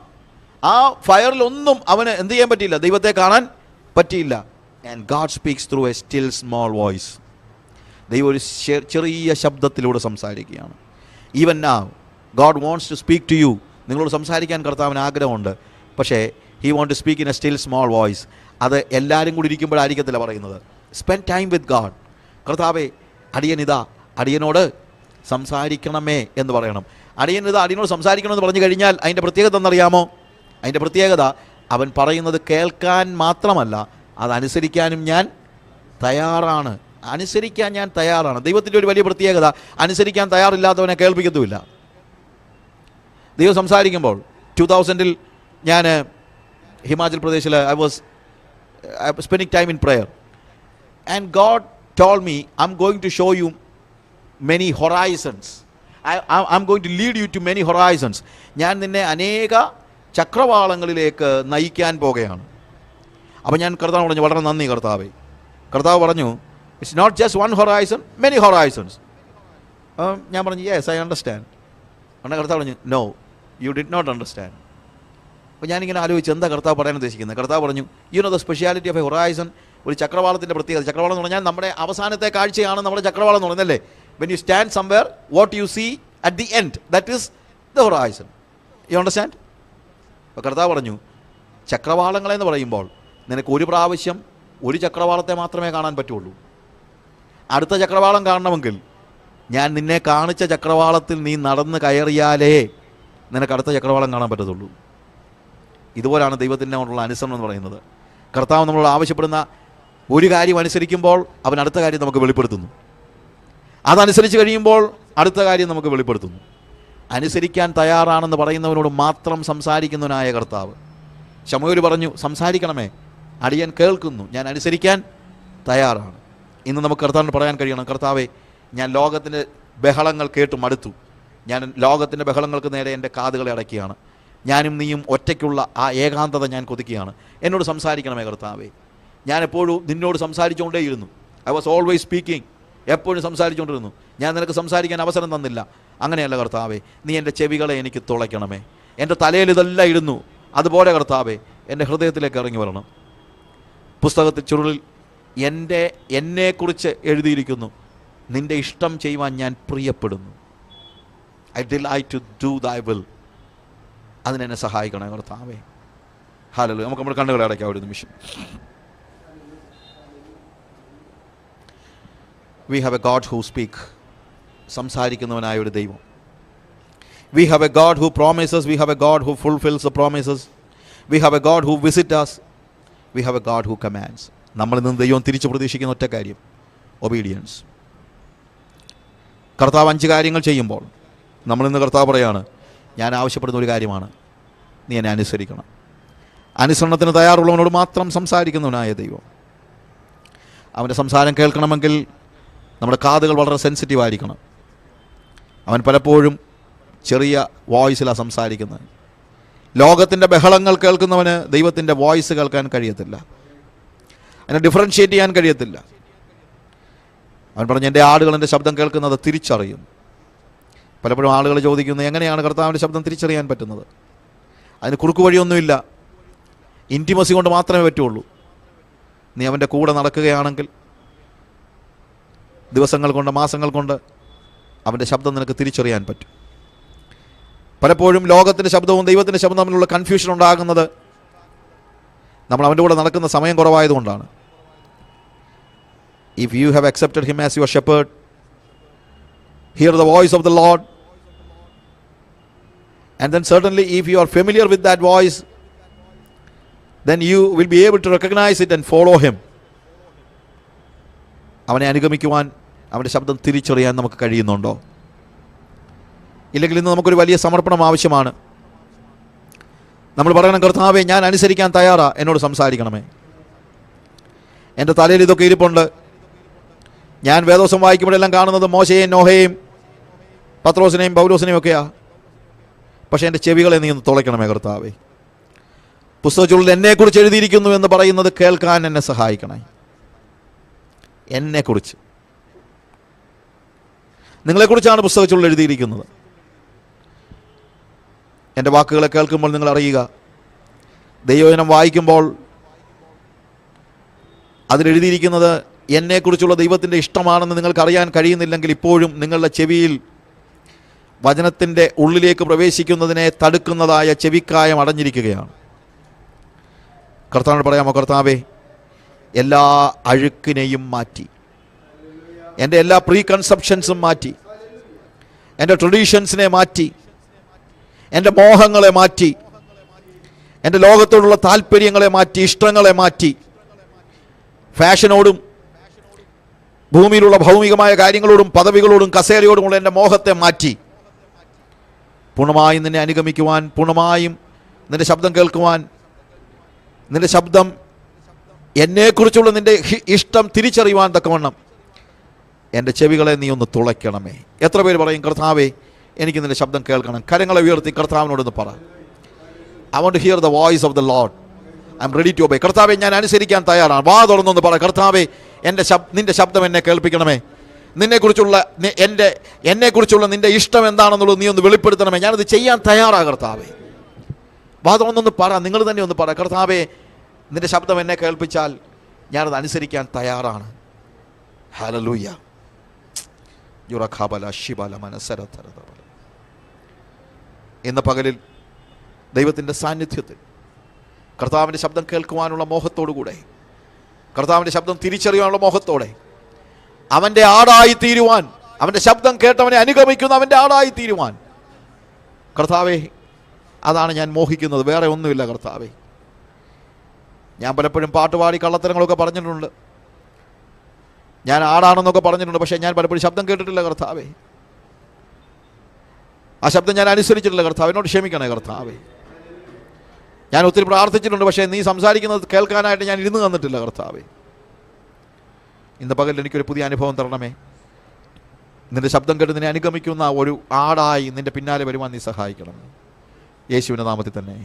ആ ഫയറിൽ ഒന്നും അവന് എന്ത് ചെയ്യാൻ പറ്റിയില്ല, ദൈവത്തെ കാണാൻ പറ്റിയില്ല. And God speaks through a still small voice. ദൈവം ഒരു ചെറിയ ശബ്ദത്തിലൂടെ സംസാരിക്കുകയാണ്. Even now God wants to speak to you. നിങ്ങളോട് സംസാരിക്കാൻ കർത്താവിന് ആഗ്രഹമുണ്ട്. പക്ഷേ he want to speak in a still small voice. അത് എല്ലാവരും കൂടി ഇരിക്കുമ്പോഴായിരിക്കത്തില്ല പറയുന്നത്. Spend time with God. കർത്താവേ, അടിയനോട് സംസാരിക്കണമേ എന്ന് പറയണം. അടിയനോട് സംസാരിക്കണമെന്ന് പറഞ്ഞു കഴിഞ്ഞാൽ അതിൻ്റെ പ്രത്യേകത എന്നറിയാമോ? അതിൻ്റെ പ്രത്യേകത അവൻ പറയുന്നത് കേൾക്കാൻ മാത്രമല്ല, അതനുസരിക്കാനും ഞാൻ തയ്യാറാണ്. ദൈവത്തിൻ്റെ ഒരു വലിയ പ്രത്യേകത, അനുസരിക്കാൻ തയ്യാറില്ലാത്തവനെ കേൾപ്പിക്കത്തുമില്ല. ദൈവം സംസാരിക്കുമ്പോൾ 2000 ഞാൻ ഹിമാചൽ പ്രദേശിൽ I was spending time in prayer and God told me, I'm going to show you many horizons. I'm going to lead you to many horizons. ഞാൻ നിന്നെ അനേക ചക്രവാളങ്ങളിലേക്ക് നയിക്കാൻ പോകുകയാണ്. അപ്പോൾ ഞാൻ കർത്താവ് പറഞ്ഞു, വളരെ നന്ദി കർത്താവേ. കർത്താവ് പറഞ്ഞു, it's not just one horizon, many horizons. ഞാൻ പറഞ്ഞു, yes, I understand. അങ്ങനെ കർത്താവ് പറഞ്ഞു, no, you did not understand. അപ്പോൾ ഞാനിങ്ങനെ ആലോചിച്ച് എന്താ കർത്താവ് പറയാൻ ഉദ്ദേശിക്കുന്നത്. കർത്താവ് പറഞ്ഞു, the speciality of A horizon. ഒരു ചക്രവാളത്തിൻ്റെ പ്രത്യേകത, ചക്രവാളം എന്ന് പറഞ്ഞാൽ നമ്മുടെ അവസാനത്തെ കാഴ്ചയാണ് നമ്മുടെ ചക്രവാളം എന്ന് പറയുന്നല്ലേ. When you stand somewhere, what you see at the end, that is the horizon. You understand? അപ്പോൾ കർത്താവ് പറഞ്ഞു, ചക്രവാളങ്ങളെന്ന് പറയുമ്പോൾ നിനക്ക് ഒരു പ്രാവശ്യം ഒരു ചക്രവാളത്തെ മാത്രമേ കാണാൻ പറ്റുള്ളൂ. അടുത്ത ചക്രവാളം കാണണമെങ്കിൽ ഞാൻ നിന്നെ കാണിച്ച ചക്രവാളത്തിൽ നീ നടന്ന് കയറിയാലേ നിനക്ക് അടുത്ത ചക്രവാളം കാണാൻ പറ്റത്തുള്ളൂ. ഇതുപോലാണ് ദൈവത്തിൻ്റെ കൊണ്ടുള്ള അനുസരണം എന്ന് പറയുന്നത്. കർത്താവ് നമ്മളോട് ആവശ്യപ്പെടുന്ന ഒരു കാര്യം അനുസരിക്കുമ്പോൾ അവൻ അടുത്ത കാര്യം നമുക്ക് വെളിപ്പെടുത്തുന്നു. അതനുസരിച്ച് കഴിയുമ്പോൾ അടുത്ത കാര്യം നമുക്ക് വെളിപ്പെടുത്തുന്നു. അനുസരിക്കാൻ തയ്യാറാണെന്ന് പറയുന്നവനോട് മാത്രം സംസാരിക്കുന്നവനായ കർത്താവ്. ശമൂവേൽ പറഞ്ഞു, സംസാരിക്കണമേ, അടിയൻ കേൾക്കുന്നു, ഞാൻ അനുസരിക്കാൻ തയ്യാറാണ്. ഇന്ന് നമുക്ക് കർത്താവിന് പറയാൻ കഴിയണം, കർത്താവേ, ഞാൻ ലോകത്തിൻ്റെ ബഹളങ്ങൾ കേട്ട് മടുത്തു. ഞാൻ ലോകത്തിൻ്റെ ബഹളങ്ങൾക്ക് നേരെ എൻ്റെ കാതുകളെ അടയ്ക്കുകയാണ്. ഞാനും നീയും ഒറ്റയ്ക്കുള്ള ആ ഏകാന്തത ഞാൻ കൊതിക്കുകയാണ്. എന്നോട് സംസാരിക്കണമേ കർത്താവേ. ഞാൻ എപ്പോഴും നിന്നോട് സംസാരിച്ചുകൊണ്ടേയിരുന്നു. I was always speaking. എപ്പോഴും സംസാരിച്ചുകൊണ്ടിരുന്നു. ഞാൻ നിനക്ക് സംസാരിക്കാൻ അവസരം തന്നില്ല. അങ്ങനെയല്ല കർത്താവേ, നീ എൻ്റെ ചെവികളെ എനിക്ക് തുളയ്ക്കണമേ. എൻ്റെ തലയിൽ ഇതെല്ലാം ഇരുന്നു, അതുപോലെ കർത്താവേ എൻ്റെ ഹൃദയത്തിലേക്ക് ഇറങ്ങി വരണം. പുസ്തകത്തിൽ ചുരുളിൽ എന്നെക്കുറിച്ച് എഴുതിയിരിക്കുന്നു, നിൻ്റെ ഇഷ്ടം ചെയ്യുവാൻ ഞാൻ പ്രിയപ്പെടുന്നു. I delight to do thy will. അതിനെന്നെ സഹായിക്കണേ കർത്താവേ. ഹല്ലേലൂയ. നമുക്ക് നമ്മുടെ കണ്ണുകളെ അടയ്ക്കാം ഒരു നിമിഷം. We have a God who speaks. സംസാരിക്കുന്നവനായ ഒരു ദൈവം. We have a God who promises. We have a God who fulfills the promises. We have a God who visits us. We have a God who commands. നമ്മളിൽ നിന്ന് ദൈവം തിരിച്ചു പ്രതീക്ഷിക്കുന്ന ഒറ്റ കാര്യം, obedience. കർത്താവ് 5 കാര്യങ്ങൾ ചെയ്യുമ്പോൾ നമ്മളിന്ന് കർത്താവ് പറയാണ്, ഞാൻ ആവശ്യപ്പെടുന്ന ഒരു കാര്യമാണ്, നീ എന്നെ അനുസരിക്കണം. അനുസരണത്തിന് തയ്യാറുള്ളവനോട് മാത്രം സംസാരിക്കുന്നവനായ ദൈവം. അവൻ്റെ സംസാരം കേൾക്കണമെങ്കിൽ നമ്മുടെ കാതുകൾ വളരെ സെൻസിറ്റീവ് ആയിരിക്കണം. അവൻ പലപ്പോഴും ചെറിയ വോയിസിലാണ് സംസാരിക്കുന്നത്. ലോകത്തിൻ്റെ ബഹളങ്ങൾ കേൾക്കുന്നവന് ദൈവത്തിൻ്റെ വോയിസ് കേൾക്കാൻ കഴിയത്തില്ല, അതിനെ ഡിഫറൻഷ്യേറ്റ് ചെയ്യാൻ കഴിയത്തില്ല. അവൻ പറഞ്ഞു, എൻ്റെ ആടുകൾ എൻ്റെ ശബ്ദം കേൾക്കുന്നത് തിരിച്ചറിയും. പലപ്പോഴും ആളുകൾ ചോദിക്കുന്നത്, എങ്ങനെയാണ് കർത്താവിൻ്റെ ശബ്ദം തിരിച്ചറിയാൻ പറ്റുന്നത്? അതിന് കുറുക്കു വഴിയൊന്നുമില്ല, ഇൻറ്റിമസി കൊണ്ട് മാത്രമേ പറ്റുള്ളൂ. നീ അവൻ്റെ കൂടെ നടക്കുകയാണെങ്കിൽ ദിവസങ്ങൾ കൊണ്ട്, മാസങ്ങൾ കൊണ്ട് അവൻ്റെ ശബ്ദം നിനക്ക് തിരിച്ചറിയാൻ പറ്റും. പലപ്പോഴും ലോകത്തിൻ്റെ ശബ്ദവും ദൈവത്തിൻ്റെ ശബ്ദവും തമ്മിലുള്ള കൺഫ്യൂഷൻ ഉണ്ടാകുന്നത് നമ്മൾ അവൻ്റെ കൂടെ നടക്കുന്ന സമയം കുറവായതുകൊണ്ടാണ്. If you have accepted him as your shepherd, hear the voice of the Lord, and then certainly if you are familiar with that voice, then you will be able to recognize it and follow him. അവനെ അനുഗമിക്കുവാൻ, അവൻ്റെ ശബ്ദം തിരിച്ചറിയാൻ നമുക്ക് കഴിയുന്നുണ്ടോ? ഇല്ലെങ്കിൽ ഇന്ന് നമുക്കൊരു വലിയ സമർപ്പണം ആവശ്യമാണ്. നമ്മൾ പറയണം, കർത്താവേ, ഞാൻ അനുസരിക്കാൻ തയ്യാറാ, എന്നോട് സംസാരിക്കണമേ. എൻ്റെ തലയിൽ ഇതൊക്കെ ഇരിപ്പുണ്ട്. ഞാൻ വേദോസം വായിക്കുമ്പോഴെല്ലാം കാണുന്നത് മോശയെയും നോഹയെയും പത്രോസിനെയും പൗലോസിനെയും ഒക്കെയാ. പക്ഷേ എൻ്റെ ചെവികളെ നീ ഒന്ന് തുളയ്ക്കണമേ കർത്താവേ. പുസ്തകത്തിൽ എന്നെക്കുറിച്ച് എഴുതിയിരിക്കുന്നു എന്ന് പറയുന്നത് കേൾക്കാൻ എന്നെ സഹായിക്കണേ. എന്നെക്കുറിച്ച്, നിങ്ങളെക്കുറിച്ചാണ് പുസ്തകത്തിൽ എഴുതിയിരിക്കുന്നത്. എൻ്റെ വാക്കുകളെ കേൾക്കുമ്പോൾ നിങ്ങൾ അറിയുക, ദൈവവചനം വായിക്കുമ്പോൾ അതിലെഴുതിയിരിക്കുന്നത് എന്നെക്കുറിച്ചുള്ള ദൈവത്തിൻ്റെ ഇഷ്ടമാണെന്ന് നിങ്ങൾക്ക് അറിയാൻ കഴിയുന്നില്ലെങ്കിൽ ഇപ്പോഴും നിങ്ങളുടെ ചെവിയിൽ വചനത്തിൻ്റെ ഉള്ളിലേക്ക് പ്രവേശിക്കുന്നതിനെ തടുക്കുന്നതായ ചെവിക്കായം അടഞ്ഞിരിക്കുകയാണ്. കർത്താവിനോട് പറയാമോ, കർത്താവേ, എല്ലാ അഴുക്കിനെയും മാറ്റി, എൻ്റെ എല്ലാ പ്രീ കൺസെപ്ഷൻസും മാറ്റി, എൻ്റെ ട്രഡീഷൻസിനെ മാറ്റി, എൻ്റെ മോഹങ്ങളെ മാറ്റി, എൻ്റെ ലോകത്തോടുള്ള താല്പര്യങ്ങളെ മാറ്റി, ഇഷ്ടങ്ങളെ മാറ്റി, ഫാഷനോടും ഭൂമിയിലുള്ള ഭൗമികമായ കാര്യങ്ങളോടും പദവികളോടും കസേരയോടുമുള്ള എൻ്റെ മോഹത്തെ മാറ്റി പൂർണ്ണമായും നിന്നെ അനുഗമിക്കുവാൻ, പൂർണ്ണമായും നിൻ്റെ ശബ്ദം കേൾക്കുവാൻ, നിൻ്റെ ശബ്ദം എന്നെക്കുറിച്ചുള്ള നിൻ്റെ ഇഷ്ടം തിരിച്ചറിയുവാൻ തക്കവണ്ണം എൻ്റെ ചെവികളെ നീ ഒന്ന് തുളയ്ക്കണമേ. എത്ര പേര് പറയും, കർത്താവേ, എനിക്ക് നിൻ്റെ ശബ്ദം കേൾക്കണം? കരങ്ങളെ ഉയർത്തി കർത്താവിനോടൊന്ന് പറ. I want to hear the voice of the Lord. I am ready to obey. കർത്താവേ, ഞാൻ അനുസരിക്കാൻ തയ്യാറാണ്. വാ തുറന്നൊന്ന് പറ, കർത്താവേ, നിൻ്റെ ശബ്ദം എന്നെ കേൾപ്പിക്കണമേ. എന്നെക്കുറിച്ചുള്ള നിൻ്റെ ഇഷ്ടം എന്താണെന്നുള്ളത് നീ ഒന്ന് വെളിപ്പെടുത്തണമേ. ഞാനത് ചെയ്യാൻ തയ്യാറാണ് കർത്താവേ. വാ തുറന്നൊന്ന് പറ, നിങ്ങൾ തന്നെ ഒന്ന് പറ, കർത്താവേ, നിൻ്റെ ശബ്ദം എന്നെ കേൾപ്പിച്ചാൽ ഞാനത് അനുസരിക്കാൻ തയ്യാറാണ്. ഹല്ലേലൂയ. ഇന്ന് പകലിൽ ദൈവത്തിൻ്റെ സാന്നിധ്യത്തിൽ കർത്താവിൻ്റെ ശബ്ദം കേൾക്കുവാനുള്ള മോഹത്തോടുകൂടെ, കർത്താവിൻ്റെ ശബ്ദം തിരിച്ചറിയാനുള്ള മോഹത്തോടെ, അവൻ്റെ ആടായി തീരുവാൻ, അവൻ്റെ ശബ്ദം കേട്ടവനെ അനുഗമിക്കുന്ന അവൻ്റെ ആടായി തീരുവാൻ, കർത്താവേ, അതാണ് ഞാൻ മോഹിക്കുന്നത്, വേറെ ഒന്നുമില്ല കർത്താവേ. ഞാൻ പലപ്പോഴും പാട്ടുപാടി കള്ളത്തരങ്ങളൊക്കെ പറഞ്ഞിട്ടുണ്ട്, ഞാൻ ആടാണെന്നൊക്കെ പറഞ്ഞിട്ടുണ്ട്. പക്ഷേ ഞാൻ പലപ്പോഴും ശബ്ദം കേട്ടിട്ടില്ല കർത്താവേ. ആ ശബ്ദം ഞാൻ അനുസരിച്ചിട്ടില്ല കർത്താവ്, എന്നോട് ക്ഷമിക്കണേ കർത്താവേ. ഞാൻ ഒത്തിരി പ്രാർത്ഥിച്ചിട്ടുണ്ട്, പക്ഷേ നീ സംസാരിക്കുന്നത് കേൾക്കാനായിട്ട് ഞാൻ ഇരുന്ന് തന്നിട്ടില്ല കർത്താവേ. ഇന്ന് പകൽ എനിക്കൊരു പുതിയ അനുഭവം തരണമേ. നിൻ്റെ ശബ്ദം കേട്ട് നിന്നെ അനുഗമിക്കുന്ന ഒരു ആടായി നിൻ്റെ പിന്നാലെ വരുവാൻ നീ സഹായിക്കണം. യേശുവിൻ്റെ നാമത്തിൽ തന്നെ.